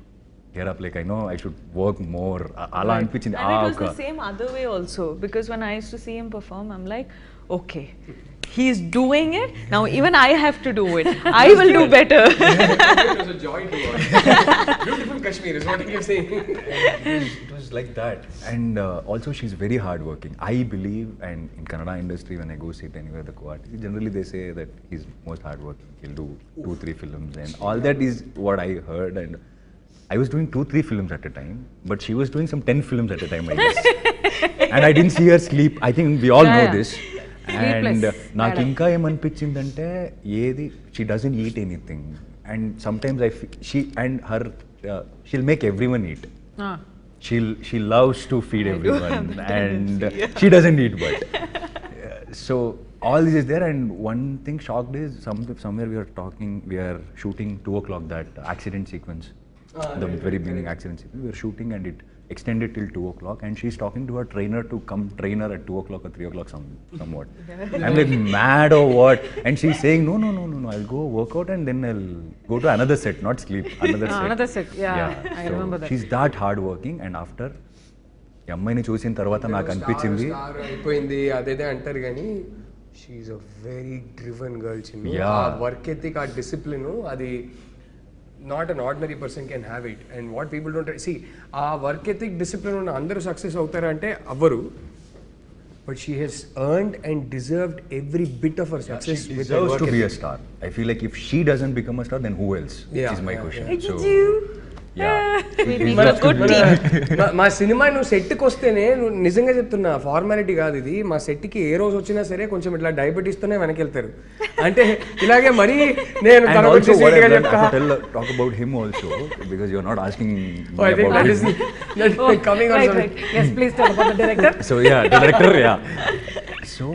get up, like I know I should work more. Ala anpichindi. And it was the same other way also, because when I used to see him perform, I'm like, okay, he's doing it, now even I have to do it. I will do better. It was a joy to watch. Beautiful Kashmir is what you're saying. It was like that. And also she's very hardworking. I believe, and in Kannada industry, when I go sit anywhere, the co-artist, generally they say that he's most hardworking. He'll do 2-3 films and all that is what I heard. And I was doing 2-3 films at a time, but she was doing some 10 films at a time, I guess. And I didn't see her sleep. I think we all know this. And నాకు ఇంకా ఏమనిపించిందంటే ఏది she doesn't eat anything and sometimes she'll make everyone eat. She loves to feed everyone and she doesn't eat but so all this is there. And one thing shocked is somewhere we are shooting 2 o'clock, that accident sequence, the very beginning accident sequence, we were shooting and it extended till 2 o'clock and she's talking to her trainer to come train her at 2 o'clock or 3 o'clock somewhat. I'm like, mad or what? And she's saying, no, I'll go work out and then I'll go to another set, not sleep, another set. Yeah, I so remember that. She's that hard working. And after ఈ అమ్మాయిని చూసిన తర్వాత నాకు అనిపించింది అయిపోయింది అదేదే అంటారు కానీ she's a very driven girl Chinni. ఆ వర్క్ ఎథిక్, ఆ డిసిప్లిన్, అది not an ordinary person can have it. And what people don't see, ఆ వర్క్ ఎథిక్ డిసిప్లిన్ ఉన్న అందరూ సక్సెస్ అవుతారంటే అవ్వరు. But she has earned and deserved every bit of her success. She deserves to be a star. I feel like if she doesn't become a star, then who else? Yeah, is my question. So, మా cinema నువ్వు సెట్కి వస్తేనే, నువ్వు నిజంగా చెప్తున్నా, formality కాదు ఇది, మా సెట్కి ఏ రోజు వచ్చినా సరే కొంచెం ఇట్లా డయాబెటీస్తోనే వెనక్కి వెళ్తారు. అంటే ఇలాగే మరీ నేను talk about him also because you are not asking coming on. Yes, please tell about the director. Director. So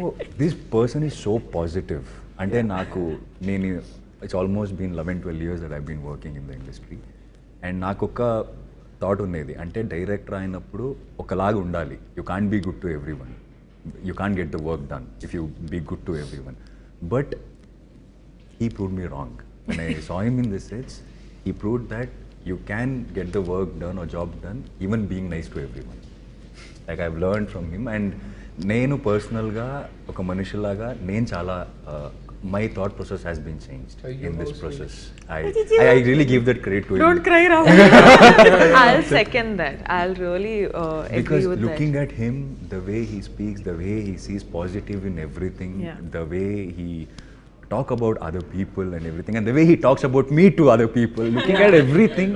this person is so positive. అంటే నాకు it's almost been 11-12 years that I've been working in the industry. And నాకు ఒక thought ఉండేది, అంటే director అయినప్పుడు ఒకలాగా ఉండాలి. You can't be good to everyone, you can't get the work done if you be good to everyone. But he proved me wrong. When I saw him in this sets, he proved that you can get the work done or job done even being nice to everyone. Like I learn from him. And నేను పర్సనల్గా ఒక మనిషిలాగా నేను చాలా my thought process has been changed in this process. I really give that credit to him. Don't cry, Rahul. I'll second that. I'll really agree because with looking that. at him, the way he speaks, the way he sees positive in everything, the way he talk about other people and everything, and the way he talks about me to other people, looking at everything,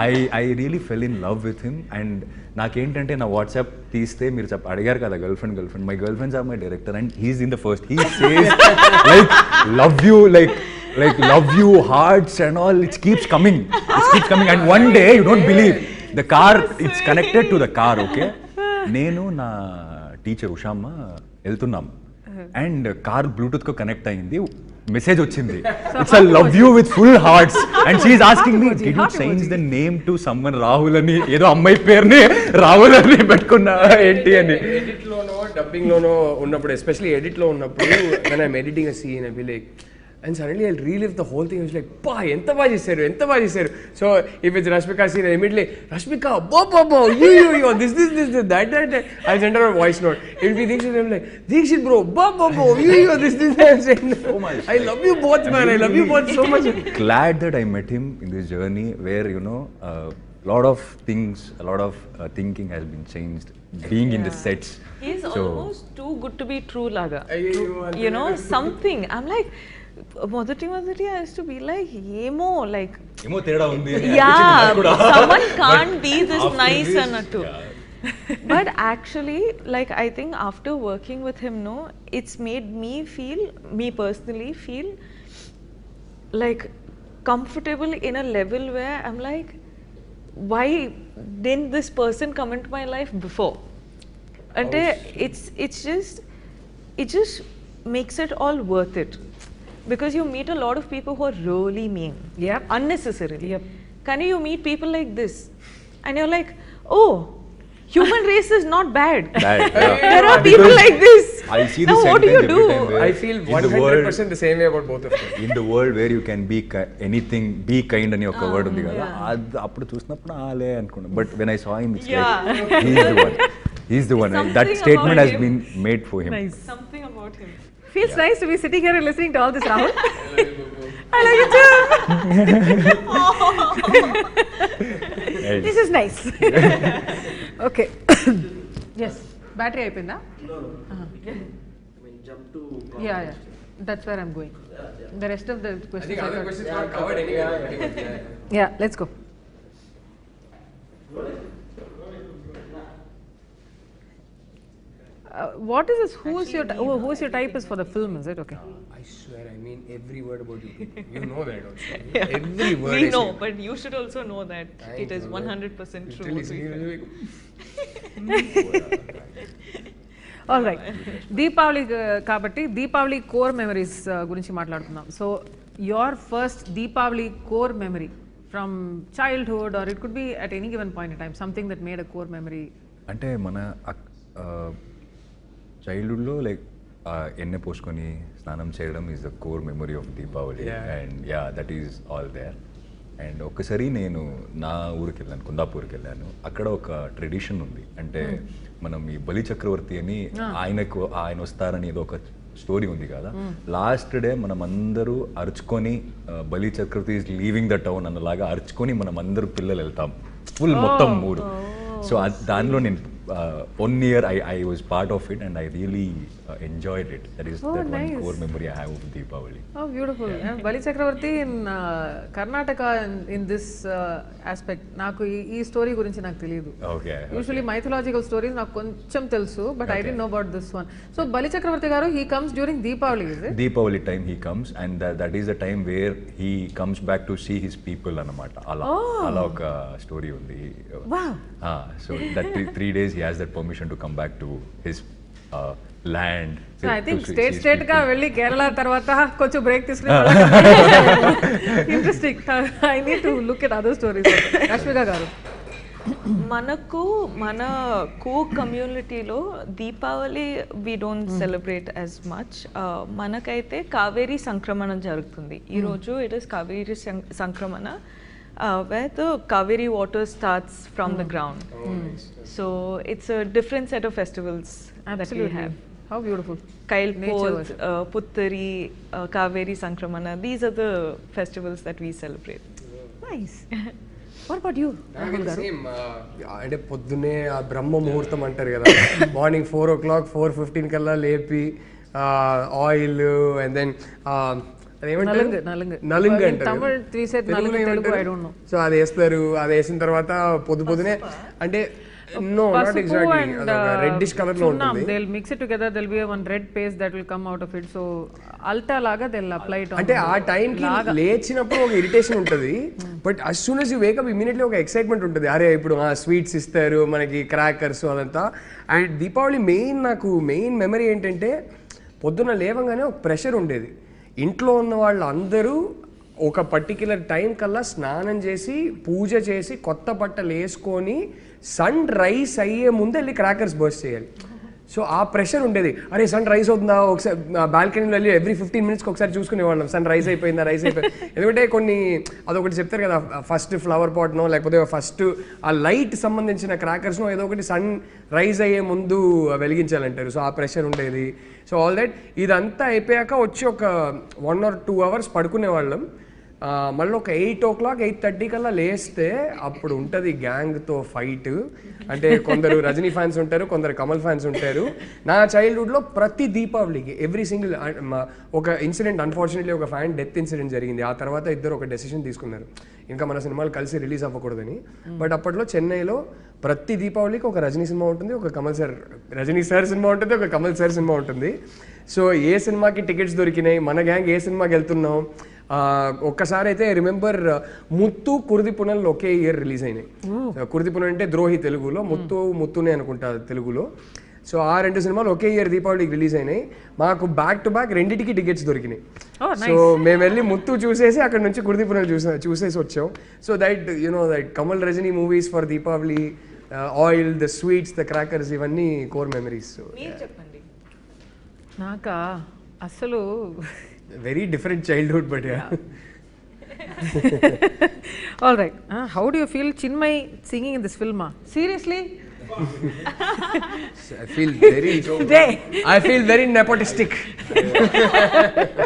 I really fell in love with him. And నాకేంటంటే నా WhatsApp తీస్తే మీరు అడిగారు కదా girlfriend, my girlfriends are my director and he's in the first. He says like love you, like love you, hearts and all. It keeps coming and one day you don't believe, the car, it's connected to the car, okay. నేను నా teacher ఉషామ్మ వెళ్తున్నాం and car Bluetooth కు connect అయింది, message వచ్చింది, it's I love you with full hearts and she is asking me did you change the name to someone Rahul అని, ఏదో అమ్మాయి పేరుని రాహుల్ అని పెట్టుకున్నా ఏంటి అని. ఎడిట్ లోనో డబ్బింగ్ లోనో ఉన్నప్పుడు, ఎస్పెషల్లీ ఎడిట్ లో ఉన్నప్పుడు, when I'm editing a scene I'll be like, and suddenly I'll relive the whole thing. I was like, pa enta baga chesaru. So if it's Rashmika scene, I immediately Rashmika bo you this that I send her a voice note. It will be Dikshit. I'm like, Dikshit bro bo you this I'm saying, oh my, I love you both man, I love you both so much. Glad that I met him in this journey where lot of things, a lot of thinking has been changed being in the sets. He's almost too good to be true laga. Something I'm like, మొదటి I used to be like, ఏమో తేడా ఉంది, someone can't be this nice అన్నట్టు. But actually, I think after working with him, it's made me personally feel comfortable in a level where I'm like, why didn't this person come into my life before? And it just makes it all worth it. Because you meet a lot of people who are really mean, unnecessarily. Can you meet people like this, and you're like, oh, human race is not bad. There are people like this. I see Now this what do sentence you every do? time where I feel in the world 100% the same way about both of them. in the world where you can be anything, be kind అని ఒక word ఉంది కదా, అది అప్పుడు చూసినప్పుడు ఆలే అనుకున్నా. But when I saw him it's like he's the one that Something statement about has him. been made for him. Nice. Something about him. Feels nice to be sitting here and listening to all this, Rahul. I like it too. Yes. This is nice. Okay. Yes. Battery అయిపోయిందా? Yeah. That's where I'm going. The rest of the I questions. think other questions are covered anyway. Yeah, let's go. What is this? Who's your type is for the film? Is it okay? I swear, I mean every word about you. You know that also. Every word. We I know, say. but you should also know that I it is know that. 100% true. Literally, all right, Deepavali కాబట్టి Deepavali core memories గురించి మాట్లాడుతున్నాం. So your first Deepavali core memory from childhood or it could be at any given point in time something that made a core memory. అంటే మన చైల్డ్హుడ్లో like ఎన్నె పోసుకొని స్నానం చేయడం is the core memory of Deepavali. And that is all there. అండ్ ఒకసారి నేను నా ఊరికి వెళ్ళాను, కుందాపూర్కి వెళ్ళాను. అక్కడ ఒక ట్రెడిషన్ ఉంది, అంటే మనం ఈ బలి చక్రవర్తి అని ఆయన వస్తారని ఏదో ఒక స్టోరీ ఉంది కదా. లాస్ట్ డే మనం అందరూ అరుచుకొని బలి చక్రవర్తి ఈజ్ లీవింగ్ ద టౌన్ అన్నలాగా అరుచుకొని మనం అందరూ పిల్లలు వెళ్తాం ఫుల్ మొత్తం ఊరు. సో దానిలో నేను 1 year I was part of it and I really enjoyed it. That is that nice. one core memory I have of Deepavali. Oh, beautiful. And Bali Chakravarti in Karnataka in this aspect, నాకు ఈ story గురించి నాకు తెలియదు. Okay. Usually mythological stories నాకు కొంచెం తెలుసు, but I didn't know about this one. So Bali Chakravarti garu, he comes during Deepavali, is it? Deepavali time he comes and that is the time where he comes back to see his people అన్నమాట. అలా ఒక story ఉంది. Wow. So that 3 days he has that permission to come back to his land. So I think state గా వెళ్ళి కేరళ తర్వాత కొంచెం break తీసుకుని interesting. I need to look at other stories. Rashmika garu, మన కో కమ్యూనిటీలో Deepavali we don't celebrate as much. మనకైతే కావేరీ సంక్రమణ జరుగుతుంది ఈరోజు. ఇట్ ఇస్ కావేరీ సంక్రమణ where the Kaveri water starts from the ground. So it's a different set of festivals that we have. How beautiful. Kail Poth, Puttari, Kaveri Sankramana, these are the festivals that we celebrate. Nice. What about you? Same అంటే పొద్దునే ఆ బ్రహ్మ ముహూర్తం అంటారు కదా, morning 4 o'clock 4:15 కల్లా లేపి oil and then నలుంగ అంటారు. So అది వేస్తారు. అది వేసిన తర్వాత పొద్దునే అంటే no not exactly reddish color లో ఉంటుంది. They'll mix it together, there'll be one red paste that will come out of it. So alta laga they'll apply it on. అంటే ఆ టైం కి లేచినప్పుడు ఒక ఇరిటేషన్ ఉంటుంది, but as soon as you wake up immediately ఒక excitement ఉంటుంది. అరే ఇప్పుడు స్వీట్స్ ఇస్తారు మనకి, క్రాకర్స్ అదంతా. అండ్ దీపావళి నాకు మెయిన్ మెమరీ ఏంటంటే పొద్దున లేవగానే ఒక ప్రెషర్ ఉండేది. ఇంట్లో ఉన్న వాళ్ళు అందరూ ఒక పర్టిక్యులర్ టైం కల్లా స్నానం చేసి పూజ చేసి కొత్త బట్టలు వేసుకొని సన్ రైజ్ అయ్యే ముందు వెళ్ళి క్రాకర్స్ బర్స్ట్ చేయాలి. సో ఆ ప్రెషర్ ఉండేది. అరే సన్ రైజ్ అవుతుందా, ఒకసారి బాల్కనీలో వెళ్ళి every 15 minutes ఒకసారి చూసుకునేవాళ్ళం సన్ రైజ్ అయిపోయిందా. ఎందుకంటే అదొకటి చెప్తారు కదా, ఫస్ట్ ఫ్లవర్ పాట్నో లేకపోతే ఫస్ట్ ఆ లైట్ సంబంధించిన క్రాకర్స్నో ఏదో ఒకటి సన్ రైజ్ అయ్యే ముందు వెలిగించాలంటారు. సో ఆ ప్రెషర్ ఉండేది. సో ఆల్ దట్ ఇదంతా అయిపోయాక వచ్చి ఒక 1 or 2 hours పడుకునేవాళ్ళం. మళ్ళీ ఒక 8 o'clock 8:30 కల్లా లేస్తే అప్పుడు ఉంటుంది గ్యాంగ్తో ఫైట్. అంటే కొందరు రజనీ ఫ్యాన్స్ ఉంటారు, కొందరు కమల్ ఫ్యాన్స్ ఉంటారు. నా చైల్డ్హుడ్లో ప్రతి దీపావళికి ఎవ్రీ సింగిల్ ఒక ఇన్సిడెంట్, అన్ఫార్చునేట్లీ ఒక ఫ్యాన్ డెత్ ఇన్సిడెంట్ జరిగింది. ఆ తర్వాత ఇద్దరు ఒక డెసిషన్ తీసుకున్నారు, ఇంకా మన సినిమాలు కలిసి రిలీజ్ అవ్వకూడదని. బట్ అప్పట్లో చెన్నైలో ప్రతి దీపావళికి ఒక రజనీ సినిమా ఉంటుంది, ఒక రజనీ సార్ సినిమా ఉంటుంది, ఒక కమల్ సార్ సినిమా ఉంటుంది. సో ఏ సినిమాకి టికెట్స్ దొరికినాయి, మన గ్యాంగ్ ఏ సినిమాకి వెళ్తున్నాం. ఒక్కసారి అయితే రిమెంబర్ ముత్తు కుర్దిపునల్ ఒకే ఇయర్ రిలీజ్ అయినాయి. కుర్దిపునల్ అంటే ద్రోహి తెలుగులో, ముత్తునే అనుకుంటా తెలుగులో. సో ఆ 2 సినిమాలు ఒకే ఇయర్ దీపావళికి రిలీజ్ అయినాయి. మాకు బ్యాక్ టు బ్యాక్ రెండింటికి టికెట్స్ దొరికినాయి. సో మేము వెళ్ళి ముత్తు చూసేసి అక్కడ నుంచి కుర్దిపునల్ చూసేసి వచ్చాం. So that that Kamal Rajini movies for Deepavali, oil, the sweets, the crackers, ఇవన్నీ కోర్ మెమరీస్. నాకా అసలు very different childhood but all right how do you feel Chinmayi singing in this film seriously I feel very nepotistic.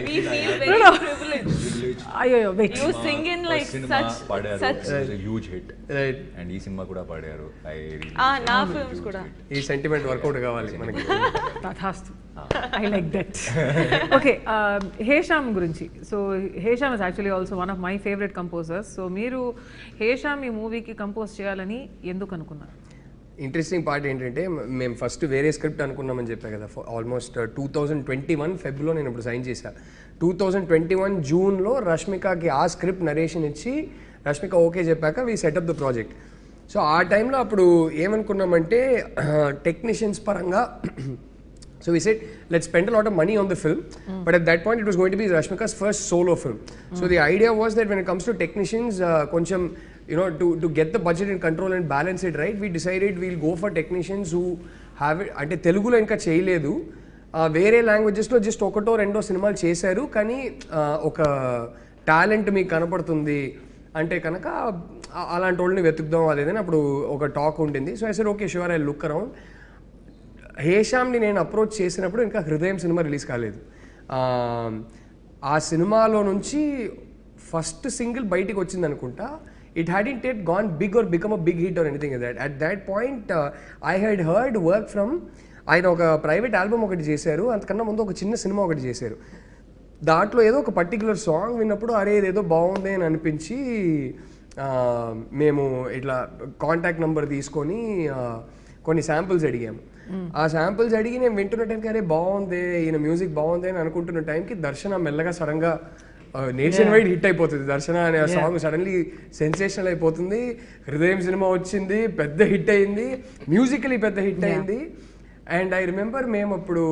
We feel very privileged. అయ్యో wait You sing in like such a huge hit. Right. And ఈ cinema కూడా పాడారు. నా films కూడా. ఈ sentiment work out కావాలి మనకి. తథాస్తు I like that okay Hesham గురించి so Hesham is actually also one of my favourite composers so మీరు హేషామ్ ఈ మూవీకి కంపోజ్ చేయాలని ఎందుకు అనుకున్నారు ఇంట్రెస్టింగ్ పార్ట్ ఏంటంటే మేము ఫస్ట్ వేరే స్క్రిప్ట్ అనుకున్నామని చెప్పా కదా ఆల్మోస్ట్ 2021 ఫెబ్లో నేను ఇప్పుడు సైన్ చేశాను 2021 జూన్లో రష్మికకి ఆ స్క్రిప్ట్ నరేషన్ ఇచ్చి రష్మిక ఓకే చెప్పాక we setup the project so ఆ టైంలో అప్పుడు ఏమనుకున్నామంటే టెక్నీషియన్స్ పరంగా so we said let's spend a lot of money on the film but at that point it was going to be Rashmika's first solo film so the idea was that when it comes to technicians koncham you know to get the budget in control and balance it right we decided we'll go for technicians who have it ante telugulo inka cheyaledu వేరే లాంగ్వేజెస్లో just ఒకటో రెండో సినిమాలు చేశారు కానీ ఒక talent మీకు కనపడుతుంది అంటే కనుక అలాంటి వాళ్ళని వెతుకుదాం అదేదని అప్పుడు ఒక టాక్ ఉండింది so I said okay sure I look around హేషామ్ని నేను అప్రోచ్ చేసినప్పుడు ఇంకా హృదయం సినిమా రిలీజ్ కాలేదు ఆ సినిమాలో నుంచి ఫస్ట్ సింగిల్ బయటికి వచ్చింది అనుకుంటా it hadn't it gone big or become a big hit or anything that at that point I had heard work from ఆయన ఒక ప్రైవేట్ ఆల్బమ్ ఒకటి చేశారు అంతకన్నా ముందు ఒక చిన్న సినిమా ఒకటి చేశారు దాంట్లో ఏదో ఒక పర్టికులర్ సాంగ్ విన్నప్పుడు అరే ఇదేదో బాగుంది అని అనిపించి మేము ఇట్లా కాంటాక్ట్ నెంబర్ తీసుకొని కొన్ని శాంపుల్స్ అడిగాము ఆ శాంపుల్స్ అడిగి నేను వింటున్న టైంకి అరే బాగుంది ఈయన మ్యూజిక్ బాగుంది అని అనుకుంటున్న టైంకి దర్శన మెల్లగా సడన్గా నేషన్ వైడ్ హిట్ అయిపోతుంది దర్శన అనే సాంగ్ సడన్లీ సెన్సేషనల్ అయిపోతుంది హృదయం సినిమా వచ్చింది పెద్ద హిట్ అయింది మ్యూజికలీ పెద్ద హిట్ అయింది అండ్ ఐ రిమెంబర్ మేము అప్పుడు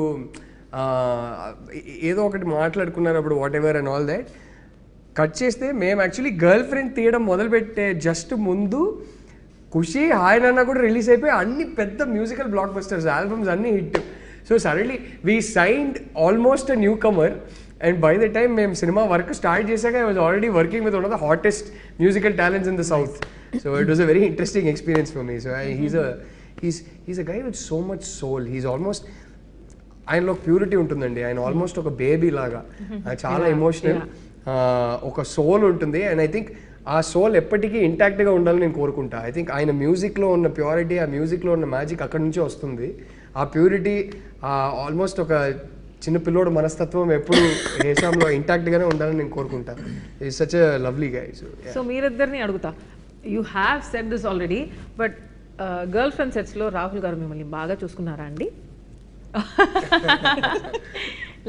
ఏదో ఒకటి మాట్లాడుకున్నారు అప్పుడు what ever and all that cut చేస్తే మేము యాక్చువల్లీ గర్ల్ ఫ్రెండ్ తీయడం మొదలుపెట్టే జస్ట్ ముందు ఖుషి హాయ్ నాన్న కూడా రిలీజ్ అయిపోయి అన్ని పెద్ద మ్యూజికల్ బ్లాక్ బస్టర్స్ ఆల్బమ్స్ అన్ని hit so suddenly we signed almost a newcomer and by the time మేము సినిమా వర్క్ స్టార్ట్ చేశాక I was already working with one of the hottest musical talents in the south so it was a very interesting experience for me so he's a guy with so much soul he's almost ఆయనలో purity ఉంటుందండి ఆయన almost ఒక baby లాగా చాలా emotional ఒక soul ఉంటుంది and I think ఆ soul ఎప్పటికీ ఇంటాక్ట్గా ఉండాలని నేను కోరుకుంటా ఐ థింక్ ఆయన మ్యూజిక్లో ఉన్న ప్యూరిటీ ఆ మ్యూజిక్లో ఉన్న మ్యాజిక్ అక్కడి నుంచే వస్తుంది ఆ ప్యూరిటీ ఆల్మోస్ట్ ఒక చిన్న పిల్లోడు మనస్తత్వం ఎప్పుడు హేషాంలో ఇంటాక్ట్గానే ఉండాలని నేను కోరుకుంటా it's such a lovely guy so మీరిద్దరిని అడుగుతా you have said this already but girl friend సెట్స్లో రాహుల్ గారు మిమ్మల్ని బాగా చూసుకున్నారా అండి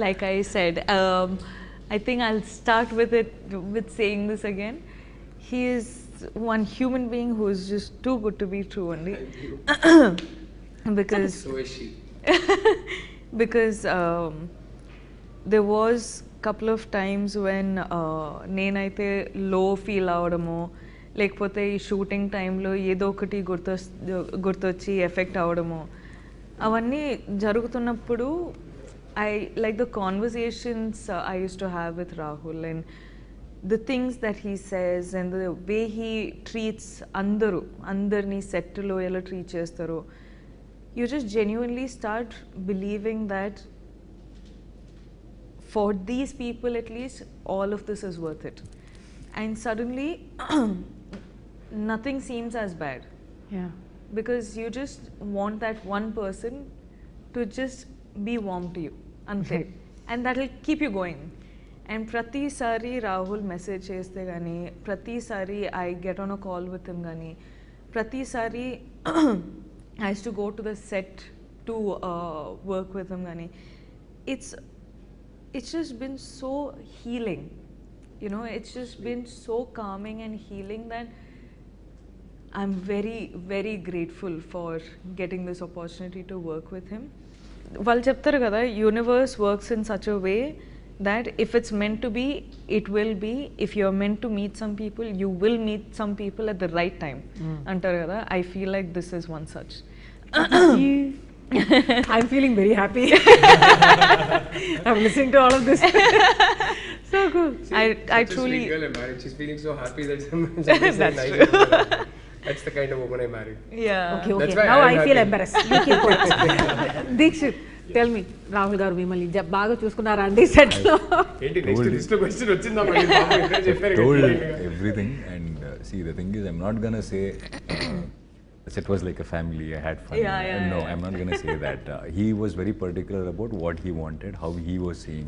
Like I said, I think I'll start with saying this again. He is one human being who is just too good to be true only. Because so is she because there was couple of times when నేనైతే లో feel అవడము లేకపోతే ఈ shooting టైంలో ఏదో ఒకటి గుర్తొచ్చి effect అవడము అవన్నీ జరుగుతున్నప్పుడు I like the conversations I used to have with Rahul and the things that he says and the way he treats andarni set lo ela treat chestaro you just genuinely start believing that for these people at least all of this is worth it and suddenly nothing seems as bad because you just want that one person to just be warm to you ante and that will keep you going and pratisari Rahul message cheste gani pratisari I get on a call with him gani pratisari I used to go to the set to work with him gani it's just been so healing you know it's just been so calming and healing that I'm very very grateful for getting this opportunity to work with him వాళ్ళు చెప్తారు కదా universe works in such a way that if it's meant to be, it will be. If you're meant to meet some people, you will meet some people at the right time. Antar kada, I feel like this is one such. I'm feeling very happy. I'm listening to all of this. So cool. I truly. Girl I married. She's feeling so happy that somebody said nice. That's the kind of woman I married. Yeah. Okay, That's okay. why Now I'm I feel happy. embarrassed. You keep quiet. Dikshit, tell me, Rahul garu మిమ్మల్ని బాగా చూసుకున్నారా అండి set లో? ఏంటి next list లో question వచ్చిందా మళ్ళీ బాబు ఇక్కడే చెప్పారు told కదా. everything and see the thing is I'm not gonna say it was like a family, I had fun. No, I'm not gonna say that. He was very particular about what he wanted, how he was seeing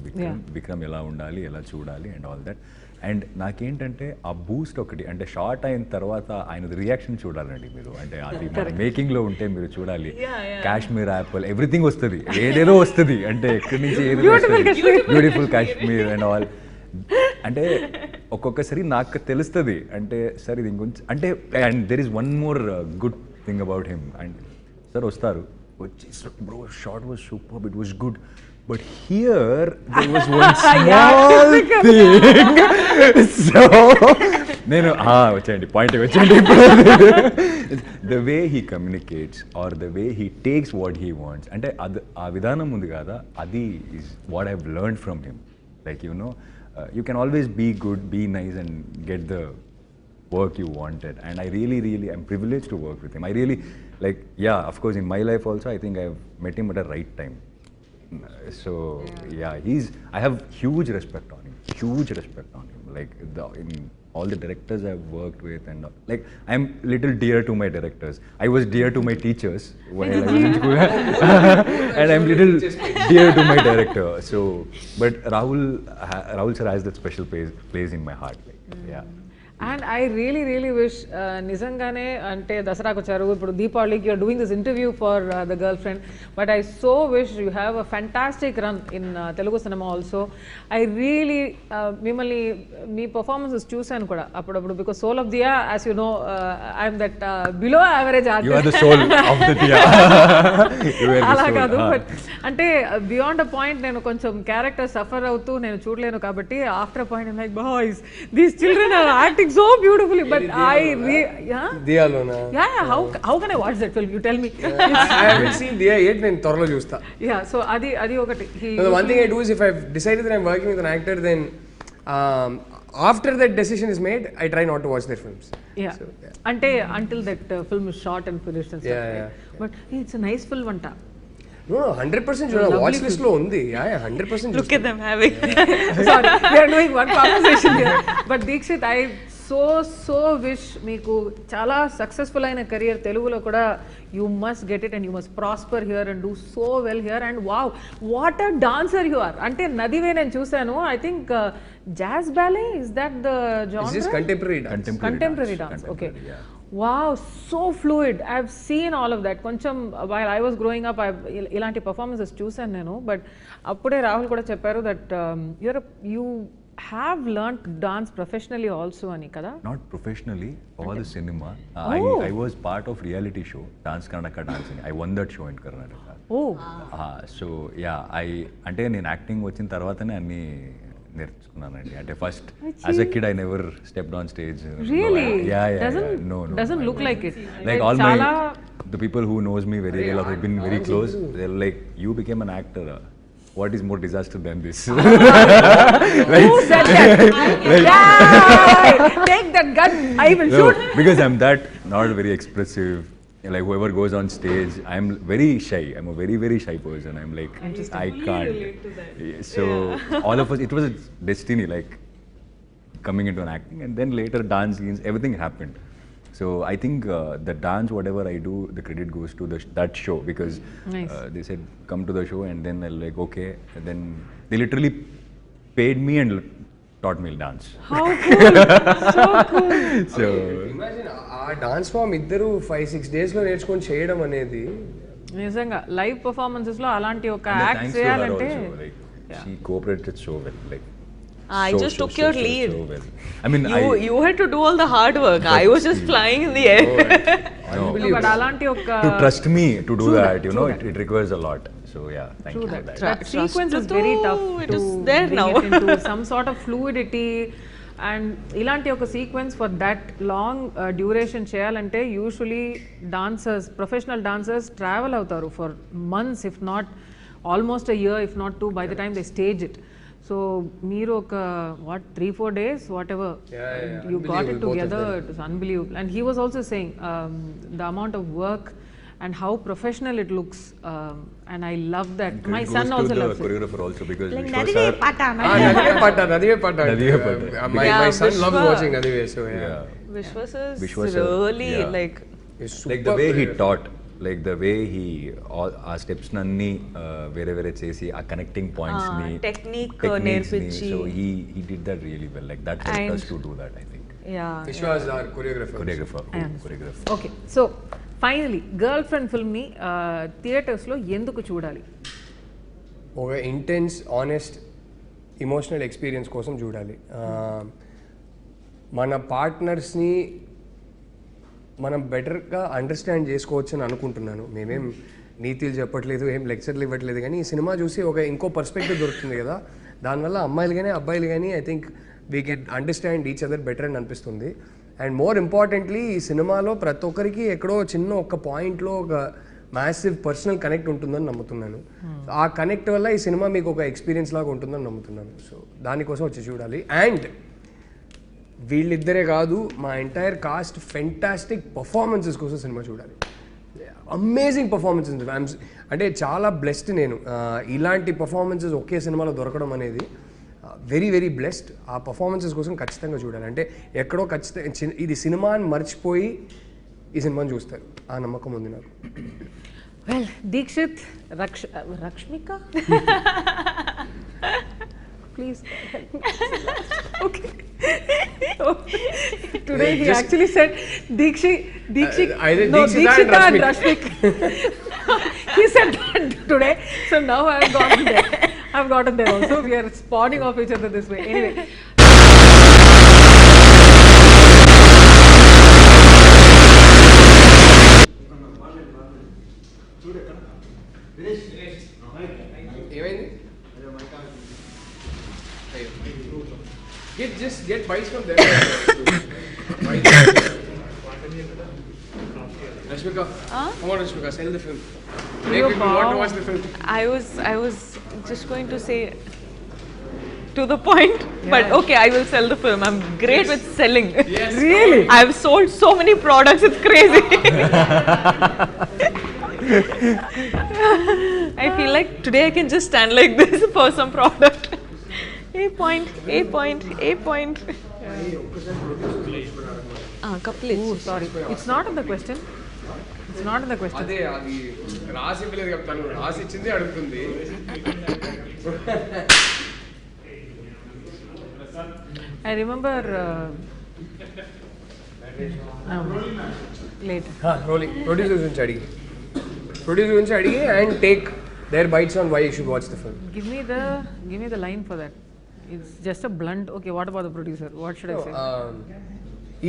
Vikram ఎలా ఉండాలి, ఎలా చూడాలి and all that. And నాకేంటంటే ఆ Boost ఒకటి అంటే short అయిన తర్వాత ఆయన రియాక్షన్ చూడాలండి మీరు. అంటే అది మేకింగ్ లో ఉంటే మీరు చూడాలి. కాశ్మీర్ యాపిల్ ఎవ్రీథింగ్ వస్తుంది, ఏదేదో వస్తుంది. అంటే ఎక్కడి నుంచి బ్యూటిఫుల్ కాశ్మీర్ అండ్ ఆల్. అంటే ఒక్కొక్కసారి నాకు తెలుస్తుంది అంటే సార్ ఇది ఇంకొంచెం అంటే. And there is one more good thing about him. And sir వస్తారు వచ్చి bro shot was super, it was good. But here there was one small thing. So నేను వచ్చేయండి పాయింట్ వచ్చేయండి. The way he communicates or the way he takes what he wants, అంటే అది ఆ విధానం ఉంది కదా, అది is what I've learned from him. Like you can always be good, be nice and get the work you wanted. And I really I'm privileged to work with him. I really like, yeah, of course in my life also I think I've met him at a right time. So yeah, I have huge respect on him. Like in all the directors I've worked with and like I'm little dear to my directors. I was dear to my teachers while I was in school. And I'm little dear to my director. So but Rahul sir has that special place in my heart. Like, yeah. And I really wish నిజంగానే అంటే దసరాకు వచ్చారు, ఇప్పుడు దీపావళికి you're doing this interview for the girl friend, but I so wish you have a fantastic run in Telugu సినిమా also. I really మిమ్మల్ని మీ performances చూశాను కూడా అప్పుడప్పుడు, because soul of Dia as you know I'm that below average artist. అలా కాదు, but అంటే beyond a point నేను కొంచెం క్యారెక్టర్ సఫర్ అవుతూ నేను చూడలేను కాబట్టి after a point like boys these children are acting so beautifully, but Diyalona. Yeah, how can I watch that film? You tell me. I haven't seen Diya yet. నేను త్వరలో చూస్తా. Yeah, so adi ఒకటి. The one thing I do is if I've decided that I'm working with an actor, then after that decision is made, I try not to watch their films. Yeah. So, ante until that film is shot and finished and stuff. Yeah. But it's a nice film anta. No, 100% చూడాలి. Watch list లో ఉంది. Yeah, 100%. Look at them having. Sorry, we are doing one conversation here. But Dikshit, I so wish మీకు చాలా successful అయిన career తెలుగులో కూడా. You must get it and you must prosper here and do so well here. And wow, what a dancer you are. అంటే నదివే నేను చూశాను. I think jazz ballet, is that the genre? It's just contemporary dance. Okay. Yeah. Wow, so fluid. I've seen all of that. కొంచెం while I was growing up, ఇలాంటి performances చూసాను నేను. But అప్పుడే రాహుల్ కూడా చెప్పారు that you have learnt dance professionally also అని కదా? Not professionally, all the cinema. I was part of reality show, Dance Karnataka Dancing. I won that show in Karnataka. Oh. So yeah, అంటే నేను acting వచ్చిన తర్వాతనే అన్ని నేర్చుకున్నానండి. అంటే first as a kid I never stepped on stage. Really? Yeah. No. Doesn't look like it. Like all the people who knows me very well or have been very close, they're like, you became an actor. What is more disaster than this? Who said that? Take that gun, I will shoot. Because I'm that not very expressive. Like whoever goes on stage, I'm very shy. I'm a very shy person. I'm like, I can't. So all of us, it was a destiny, like coming into an acting, and then later dance scenes, everything happened. So I think the dance, whatever I do, the credit goes to that show, because they said come to the show, and then I like okay, and then they literally paid me and taught me dance. How cool. So cool. So imagine ఆ dance form ఇద్దరు 5-6 days లో నేర్చుకొని చేయడం అనేది నిజంగా live performances లో అలాంటి ఒక యాక్ట్ thanks to her చేయాలంటే also, like she cooperated so well, like I just took your lead. so well. I mean, You had to do all the hard work. I was just flying in the air. But అలాంటి ఒక to trust me to do that, it requires a lot. So yeah, thank you for that. that sequence is very tough It to is there bring now. it into some sort of fluidity. And ఇలాంటి ఒక sequence for that long duration చేయాలంటే usually dancers, professional dancers travel అవుతారు for months, if not almost a year, if not 2 by the time they stage it. So మీరు ఒక 3-4 days whatever you got it together, it was unbelievable. And he was also saying the amount of work and how professional it looks, and I love that. My son also loves it. Choreographer also, because Like Nadive Nadive my son loves watching Nadive, so yeah. Vishwas is Vishwas, really like like the way he taught, like the way he all our steps nanni vere chesi a connecting points ni technique nerpichi, so he did that really well. Like that helped us to do that, I think. Vishwas our choreographer. Okay, so finally girlfriend film ni theaters lo enduku చూడాలి? ఒక intense, honest, emotional experience కోసం చూడాలి. మన పార్ట్నర్స్ని మనం బెటర్గా understand చేసుకోవచ్చు అని అనుకుంటున్నాను. మేమేం నీతులు చెప్పట్లేదు, ఏం లెక్చర్లు ఇవ్వట్లేదు, కానీ ఈ సినిమా చూసి ఒక ఇంకో పర్స్పెక్టివ్ దొరుకుతుంది కదా, దానివల్ల అమ్మాయిలు కానీ అబ్బాయిలు కానీ I think we can understand each other better అని అనిపిస్తుంది. అండ్ మోర్ ఇంపార్టెంట్లీ ఈ సినిమాలో ప్రతి ఒక్కరికి ఎక్కడో చిన్న ఒక పాయింట్లో ఒక మ్యాసివ్ పర్సనల్ కనెక్ట్ ఉంటుందని నమ్ముతున్నాను. ఆ కనెక్ట్ వల్ల ఈ సినిమా మీకు ఒక ఎక్స్పీరియన్స్ లాగా ఉంటుందని నమ్ముతున్నాను. సో దానికోసం వచ్చి చూడాలి. అండ్ వీళ్ళిద్దరే కాదు, మా ఎంటైర్ కాస్ట్ ఫెంటాస్టిక్ పర్ఫార్మెన్సెస్ కోసం సినిమా చూడాలి. Amazing performances. అంటే చాలా బ్లెస్డ్ నేను, ఇలాంటి పర్ఫార్మెన్సెస్ ఒకే సినిమాలో దొరకడం అనేది వెరీ వెరీ బ్లెస్డ్. ఆ పర్ఫార్మెన్సెస్ కోసం ఖచ్చితంగా చూడాలి. అంటే ఎక్కడో ఖచ్చితంగా ఇది సినిమా అని మర్చిపోయి ఈ సినిమాని చూస్తారు, ఆ నమ్మకం ఉంది నాకు. Well, Deekshit, Rashmika, please help me. Okay. Today he actually said Deekshit. Either No, Deekshita and Rashmika. He said that today, so now I've gotten there also. We are spawning off each other this way. Anyway. ఏమైంది? Just get bites from them. Rashmika, come on Rashmika, sell the film. Make people want to watch the film. I was just going to say to the point, but okay, I will sell the film. I'm great with selling. Yes. Really? I've sold so many products, it's crazy. I feel like today I can just stand like this for some product. A point. Couple. Oh, sorry. It's not in the question. అదే అది రాసి ఇవ్వలేదు కదా, తను రాసి ఇచ్చింది అడుగుతుంది. I remember later. Rolling. Producers గురించి అడిగి and take their bytes on why you should watch the film. Give me the line for that. It's just a blunt. Okay, what about the producer? What should I say?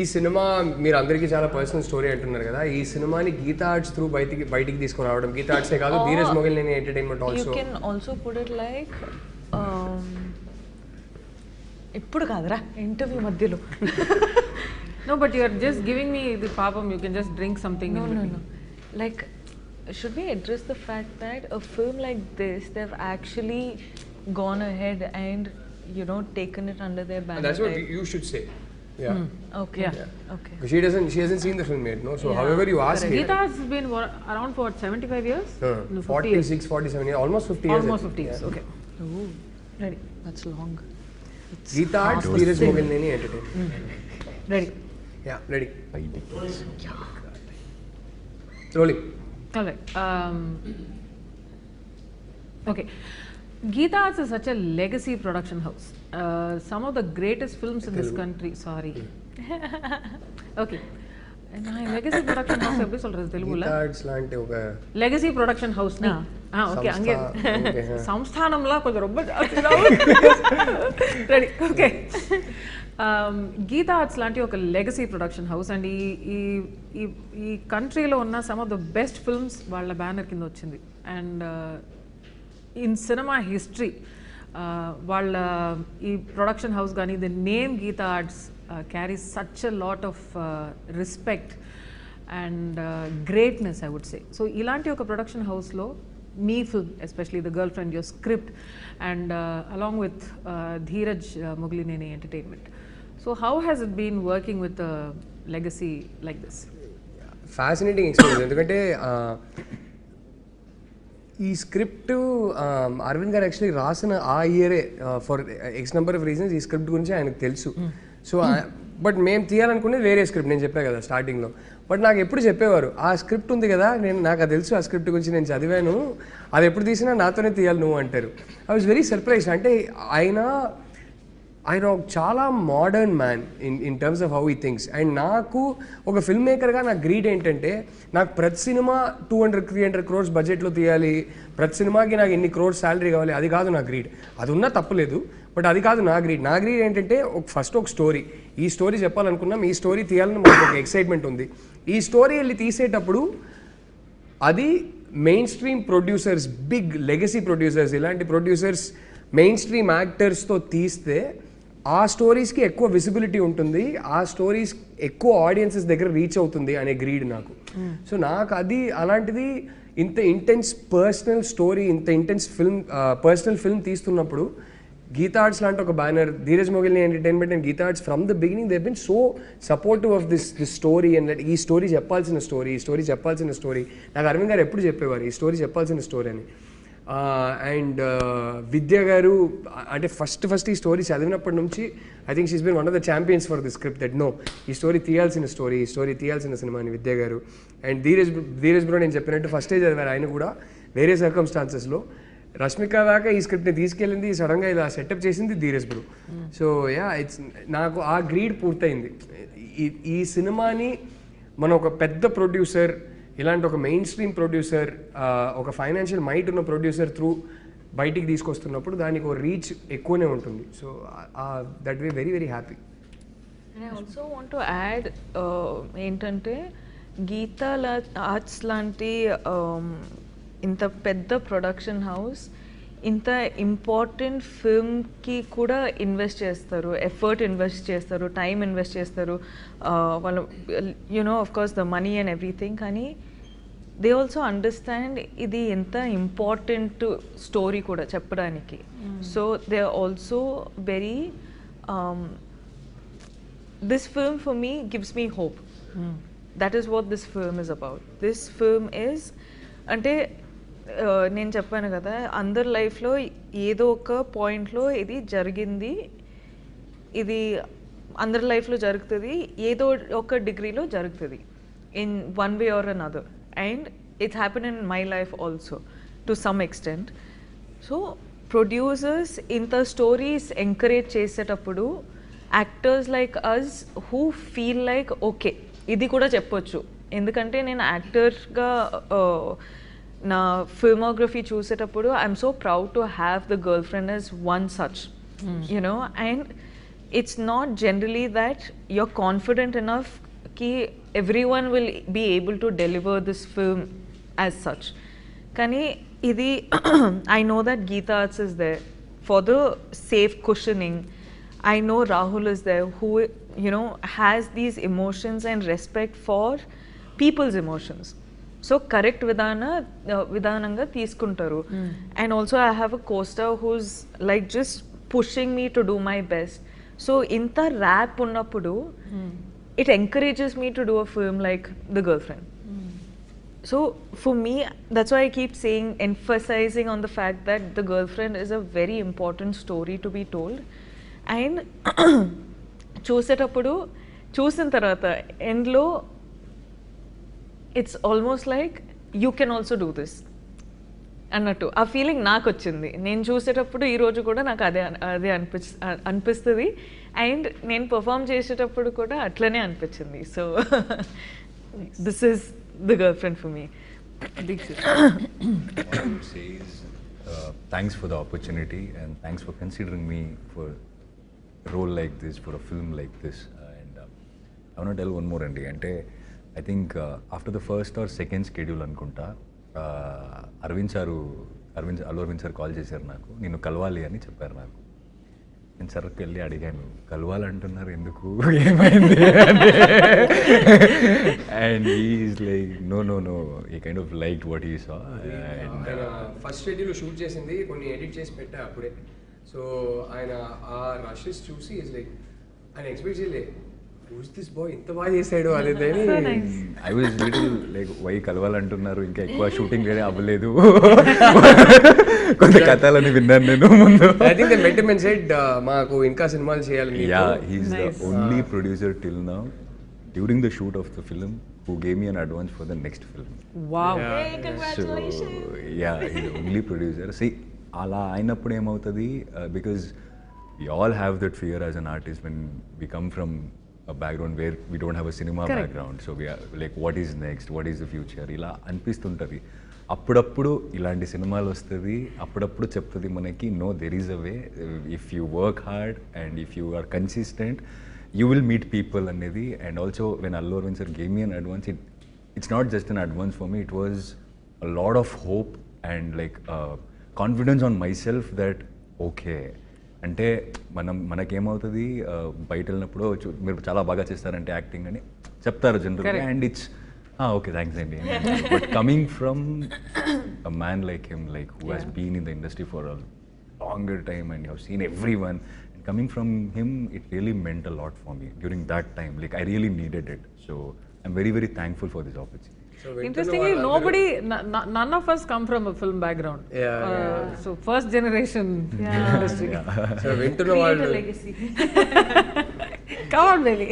ఈ cinema మీరు అందరికీ చాలా personal story అంటున్నారు కదా, ఈ సినిమాని Gita arts through బయటికి తీసుకొని రావడం. గీతా ఆర్ట్సే కాదు, Dheeraj Mogilineni entertainment also. You can also put it like ఇప్పుడు కాదురా ఇంటర్వ్యూ మధ్యలో. No, but you are just giving me the papam. You can just drink something. No. Like, should we address the fact that a film like this, they've actually gone ahead and, you know, taken it under their banner? That's what you should say. Yeah. Okay. Yeah. Okay. She hasn't seen the film yet, no? So however you ask it. Geeta has been around for 75 years? No, 46, 47 years, almost 50 years. Almost 50 years, okay. Ooh, ready. That's long. Geeta Arts, Dheeraj Mogalneni Entertainment. Ready. Yeah, ready. Rolling. All right. Okay. Geeta Arts is such a legacy production house. Some of the greatest films in this country. Sorry. Okay. Legacy production house எப்படி சொல்றது தெலுగుல? Geeta Arts లాంటి ఒక legacy production house ని okay అంగే సంస్థానంలా కొంచెం ரொம்ப ready. Okay. Gita Arts లాంటి ఒక legacy production house and ఈ కంట్రీలో ఉన్న some of the best films వాళ్ళ బ్యానర్ కింద వచ్చింది. అండ్ ఇన్ సినిమా హిస్టరీ వాళ్ళ ఈ ప్రొడక్షన్ హౌస్ కానీ the name Geetha Arts carries such a lot of respect and greatness I would say. So ఇలాంటి ఒక ప్రొడక్షన్ హౌస్లో మీ film especially the girl friend your script and along with Dheeraj Mogilineni entertainment. So how has it been working with legacy like this? Fascinating experience. ఎందుకంటే ఈ script Arvind గారు actually రాసిన ఆ ఇయరే for X number of reasons ఈ script గురించి ఆయనకు తెలుసు. సో బట్ మేము తీయాలనుకునేది వేరే స్క్రిప్ట్, నేను చెప్పాను కదా స్టార్టింగ్లో. బట్ నాకు ఎప్పుడు చెప్పేవారు ఆ స్క్రిప్ట్ ఉంది కదా, నాకు అది తెలుసు, ఆ స్క్రిప్ట్ గురించి నేను చదివాను, అది ఎప్పుడు తీసినా నాతోనే తీయాలి నువ్వు అంటారు. I was very surprised. అంటే ఆయన చాలా modern man in terms of how ఈ థింగ్స్. అండ్ నాకు ఒక ఫిల్మ్ మేకర్గా నాకు గ్రీడ్ ఏంటంటే, నాకు ప్రతి సినిమా 200-300 crores బడ్జెట్లో తీయాలి, ప్రతి సినిమాకి నాకు ఇన్ని crores శాలరీ కావాలి, అది కాదు నా గ్రీడ్. అది ఉన్నా తప్పలేదు, బట్ అది కాదు నా గ్రీడ్. నా గ్రీడ్ ఏంటంటే ఫస్ట్ ఒక స్టోరీ, ఈ స్టోరీ చెప్పాలనుకున్నాం, ఈ స్టోరీ తీయాలని మనకు ఒక ఎక్సైట్మెంట్ ఉంది. ఈ స్టోరీ వెళ్ళి తీసేటప్పుడు అది mainstream producers, big legacy producers, ఇలాంటి ప్రొడ్యూసర్స్ మెయిన్ స్ట్రీమ్ యాక్టర్స్తో తీస్తే ఆ స్టోరీస్కి ఎక్కువ విజిబిలిటీ ఉంటుంది, ఆ స్టోరీస్ ఎక్కువ ఆడియన్సెస్ దగ్గర రీచ్ అవుతుంది అనే గ్రీడ్ నాకు. సో నాకు అది అలాంటిది ఇంత ఇంటెన్స్ పర్సనల్ స్టోరీ, ఇంత ఇంటెన్స్ ఫిల్మ్, పర్సనల్ ఫిల్మ్ తీస్తున్నప్పుడు గీతా ఆర్ట్స్ లాంటి ఒక banner, Dheeraj Mogilineni entertainment and Geetha Arts from the beginning they been so supportive of this story. And ఈ స్టోరీ చెప్పాల్సిన స్టోరీ, ఈ స్టోరీ చెప్పాల్సిన స్టోరీ. నాకు అరవింద్ గారు ఎప్పుడు చెప్పేవారు ఈ స్టోరీ చెప్పాల్సిన స్టోరీ అని. అండ్ విద్య గారు అంటే ఫస్ట్ ఈ స్టోరీ చదివినప్పటి నుంచి I think she's been one of the champions for the script that know ఈ స్టోరీ తీయాల్సిన స్టోరీ, ఈ స్టోరీ తీయాల్సిన సినిమా అని విద్య గారు. అండ్ ధీరజ్ బ్రో నేను చెప్పినట్టు ఫస్టే చదివారు ఆయన కూడా వేరే సర్కమ్స్టాన్సెస్లో. రష్మిక దాకా ఈ స్క్రిప్ట్ని తీసుకెళ్ళింది, సడన్గా ఇలా సెటప్ చేసింది Dheeraj bro. So yeah it's నాకు ఆ గ్రీడ్ పూర్తయింది. ఈ సినిమాని మనం ఒక పెద్ద ప్రొడ్యూసర్, ఇలాంటి ఒక మెయిన్ స్ట్రీమ్ ప్రొడ్యూసర్, ఒక ఫైనాన్షియల్ మైట్ ఉన్న ప్రొడ్యూసర్ త్రూ బయటికి తీసుకొస్తున్నప్పుడు దానికి ఒక రీచ్ ఎక్కువనే ఉంటుంది. So that way very very happy. I also want to add ఏంటంటే గీతా ఆర్ట్స్ లాంటి ఇంత పెద్ద ప్రొడక్షన్ హౌస్ ఇంత ఇంపార్టెంట్ ఫిల్మ్కి కూడా ఇన్వెస్ట్ చేస్తారు, ఎఫర్ట్ ఇన్వెస్ట్ చేస్తారు, టైం ఇన్వెస్ట్ చేస్తారు, వాళ్ళు you know of course the money and everything. కానీ దే ఆల్సో అండర్స్టాండ్ ఇది ఎంత ఇంపార్టెంట్ స్టోరీ కూడా చెప్పడానికి. So they are also very this film for me gives me hope. That is what this film is about. This film is అంటే నేను చెప్పాను కదా, అందరి లైఫ్లో ఏదో ఒక పాయింట్లో ఇది జరిగింది, ఇది అందరి లైఫ్లో జరుగుతుంది, ఏదో ఒక డిగ్రీలో జరుగుతుంది in one way or another. And it's happen in my life also to some extent. So producers ఇంత స్టోరీస్ ఎంకరేజ్ చేసేటప్పుడు actors like us who feel like okay ఇది కూడా చెప్పొచ్చు. ఎందుకంటే నేను యాక్టర్గా నా ఫిల్మోగ్రఫీ చూసేటప్పుడు I'm so proud to have the girl friend as one such, you know. And it's not generally that you're confident enough కి everyone will be able to deliver this film as such. కానీ ఇది I know that Geetha Arts is there for the safe cushioning. I know Rahul is there who, you know, has these emotions and respect for people's emotions. So correct vidananga తీసుకుంటారు. And also I have a co-star who's like just pushing me to do my best. So inta rap ఉన్నప్పుడు it encourages me to do a film like The Girlfriend. So for me, that's why I keep saying, emphasizing on the fact that The Girlfriend is a very important story to be told. And చూసేటప్పుడు చూసిన తర్వాత ఎండ్లో it's almost like you can also do this అన్నట్టు ఆ feeling నాకు వచ్చింది. నేను చూసేటప్పుడు ఈరోజు కూడా నాకు అదే అనిపిస్తుంది. అండ్ నేను పర్ఫామ్ చేసేటప్పుడు కూడా అట్లనే అనిపించింది. So this is the girl friend for me. Thanks for the opportunity and thanks for considering me for a role like this, for a film like this. And I want to tell one more andi ante I think after the first or second schedule anukunta Arvind saru Allu Aravind sir call చేశారు నాకు, నిన్ను కలవాలి అని చెప్పారు నాకు. నేను సర్కి వెళ్ళి అడిగాను, కలవాలంటున్నారు ఎందుకు, ఏమైంది and is like no no no, ఈ kind of like what he saw. First schedule shoot చేసింది, కొన్ని ఎడిట్ చేసి పెట్టా అప్పుడే. సో ఆయన ఆ రషెస్ చూసి ఇస్ లైక్ ఆయన ఎక్స్పెక్ట్ చేయలే, హూస్ దిస్ బాయ్ ఇంత బాగా చేశాడు అనేది. I was little like why కలవాలంటున్నారు, ఇంకా ఎక్కువ షూటింగ్ వేరే అవ్వలేదు, కొంత కథలని విన్నాను నేను ముందు. I think they met him and said మాకు ఇంకా సినిమాలు చేయాలి. Yeah, he is the only producer till now during the shoot of the film who gave me an advance for the next film. Wow. Hey, congratulations. So yeah, he's the only producer. See, అలా అయినప్పుడు ఏమవుతుంది, because we all have that fear as an artist when we come from a background where we don't have a cinema background. So we are like, what is next, what is the future, ఇలా అనిపిస్తుంటుంది. అప్పుడప్పుడు ఇలాంటి సినిమాలు వస్తుంది, అప్పుడప్పుడు చెప్తుంది మనకి, no there is a way, if you work hard and if you are consistent you will meet people అనేది. And also when Allu Arvind sir gave me an advance, it's not just an advance for me, it was a lot of hope and like confidence on myself that okay, అంటే మనకేమవుతుంది, బయట వెళ్ళినప్పుడు మీరు చాలా బాగా చేస్తారంటే acting అని చెప్తారు జనరల్గా, అండ్ ఇట్స్ ఓకే థ్యాంక్స్ అండి. But coming from a man like him, like who has been in the industry for a longer time and you have seen everyone, coming from him, it really meant a lot for me during that time. Like I really needed it. So I'm very, very thankful for this opportunity. So interestingly, nobody, none of us come from a film background. So first generation industry. So వింటున్న వాళ్ళు, come on baby.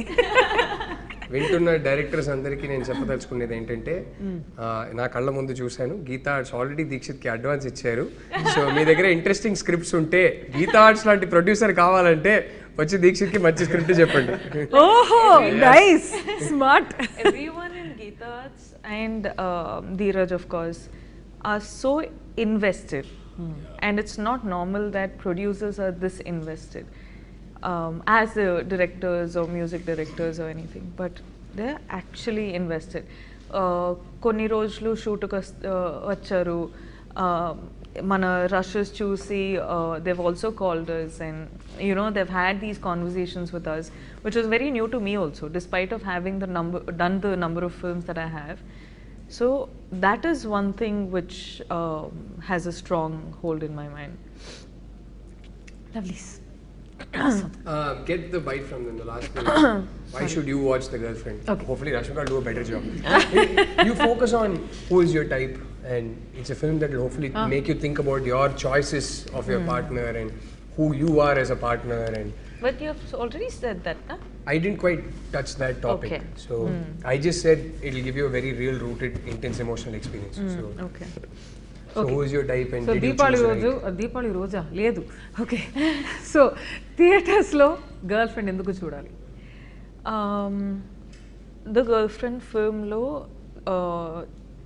వింటున్న directors అందరికీ నేను చెప్పదలుచుకునేది ఏంటంటే, నా కళ్ళ ముందు చూశాను, గీతా ఆర్ట్స్ ఆల్రెడీ దీక్షిత్కి అడ్వాన్స్ ఇచ్చారు. సో మీ దగ్గర ఇంట్రెస్టింగ్ స్క్రిప్ట్స్ ఉంటే, గీతా ఆర్ట్స్ లాంటి ప్రొడ్యూసర్ కావాలంటే వచ్చి దీక్షిత్కి మంచి స్క్రిప్ట్ చెప్పండి. ఓహో nice, smart. Everyone in Geeta Arts and Dheeraj of course are so invested, and it's not normal that producers are this invested. As the directors or music directors or anything, but they're actually invested. Konni rojulu shoot ku vacharu, mana rushes chusi, they've also called us, and you know they've had these conversations with us, which was very new to me also, despite of having done the number of films that I have. So that is one thing which has a strong hold in my mind. Lovely. Get the bite from them, the last thing. Why should you watch The Girlfriend? Okay. Hopefully Rashmika will do a better job. You focus on who is your type, and it's a film that will hopefully make you think about your choices of your partner and who you are as a partner. And But you have already said that, huh? I didn't quite touch that topic. Okay. So I just said it'll give you a very real rooted, intense emotional experience. So Okay. So who is your type and so did you Deepavali choose రోజు, right? Deepavali రోజా లేదు, okay. So థియేటర్స్లో girl friend ఎందుకు చూడాలి? The girl friend ఫిల్మ్లో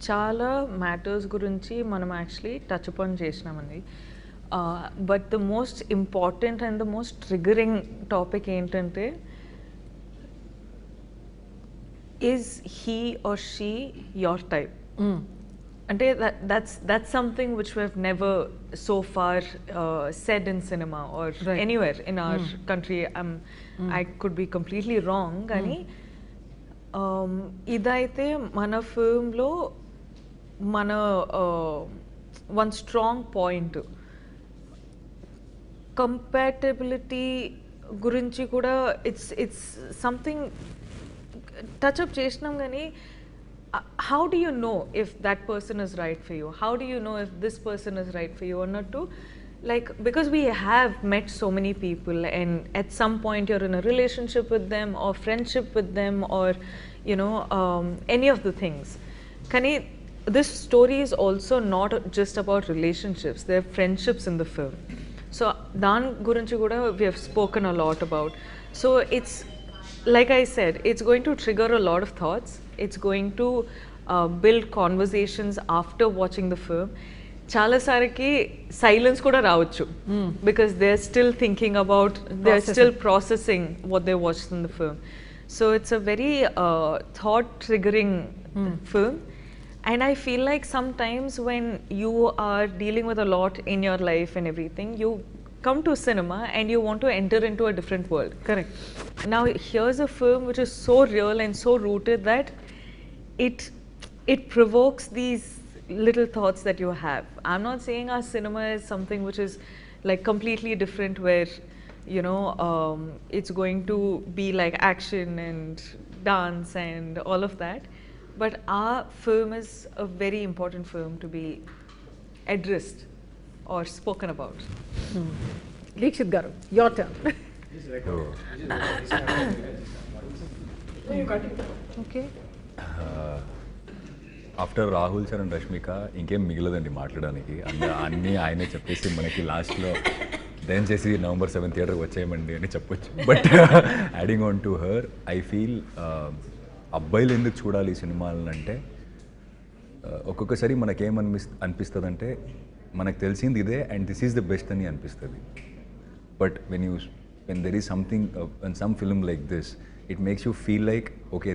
చాలా matters గురించి మనం actually touch upon చేసినామండి. But the most important and the most triggering topic ఏంటంటే, is he or she your type? అంటే that's something which we have never so far said in cinema or anywhere in our country. I could be completely wrong, కానీ ఇదైతే మన ఫిల్మ్లో మన one strong point. Compatibility గురించి కూడా it's something touch up చేసినాం, కానీ how do you know if that person is right for you? How do you know if this person is right for you or not? To like, because we have met so many people, and at some point you're in a relationship with them or friendship with them, or you know, any of the things. Kani, this story is also not just about relationships, there are friendships in the film. So dan gurinchi kuda we have spoken a lot about. So it's like I said, it's going to trigger a lot of thoughts. It's going to build conversations after watching the film. Chala sariki silence kuda raavachu, because they're still thinking about, they're still processing what they watched in the film. So it's a very thought triggering film, And I feel like sometimes when you are dealing with a lot in your life and everything, you come to cinema and you want to enter into a different world. Correct. Now here's a film which is so real and so rooted that it provokes these little thoughts that you have. I'm not saying our cinema is something which is like completely different, where you know it's going to be like action and dance and all of that, but our film is a very important film to be addressed or spoken about. Deekshit garu, your turn. Okay. After Rahul sir and Rashmika ఇంకేం మిగలదండి మాట్లాడడానికి. అన్నీ ఆయనే చెప్పేసి మనకి లాస్ట్లో దయచేసి November 7th థియేటర్కి వచ్చేయమండి అని చెప్పొచ్చు. But adding on to her, I feel అబ్బాయిలు ఎందుకు చూడాలి ఈ సినిమాలను అంటే, ఒక్కొక్కసారి మనకేమనిపిస్తుంది అంటే మనకు తెలిసింది ఇదే and this is the best అని అనిపిస్తుంది. But when there is something in some film like this, it makes you feel like okay,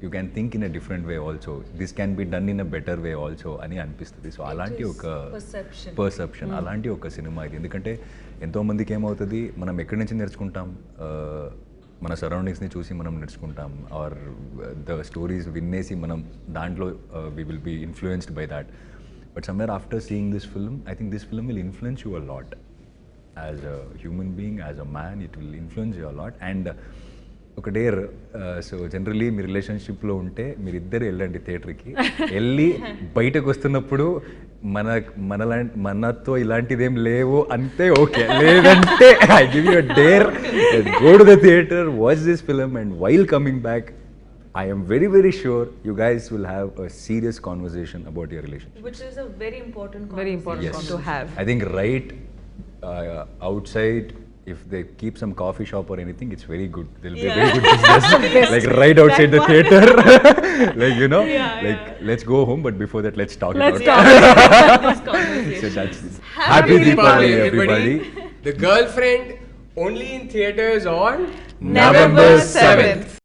you can think in a different way also, this can be done in a better way also అని అనిపిస్తుంది. So అలాంటి ఒక perception, అలాంటి ఒక cinema ఇది. ఎందుకంటే ఎంతోమందికి ఏమవుతుంది, మనం ఎక్కడి నుంచి నేర్చుకుంటాం, మన సరౌండింగ్స్ని చూసి మనం నేర్చుకుంటాం, ఆర్ ద స్టోరీస్ వినేసి మనం దాంట్లో we will be influenced by that. But somewhere after seeing this film, I think this film will influence you a lot. As a human being, as a man, it will influence you a lot. And ఒక dare, so generally మీ రిలేషన్షిప్లో ఉంటే మీరిద్దరు వెళ్ళండి థియేటర్కి, వెళ్ళి బయటకు వస్తున్నప్పుడు మనతో ఇలాంటిదేం లేవు అంతే ఓకే, లేదంటే I give you a dare, go to the theatre, watch this film, and while coming back I am very, very sure you guys will have a serious conversation about your relationship. Which is a very important conversation to have. I think outside, if they keep some coffee shop or anything, it's very good. There'll be a very good business. Like right outside the theater. Like, you know, let's go home, but before that, let's talk about This conversation. So that's Happy Deepavali, everybody. The Girlfriend only in theaters on November 7th.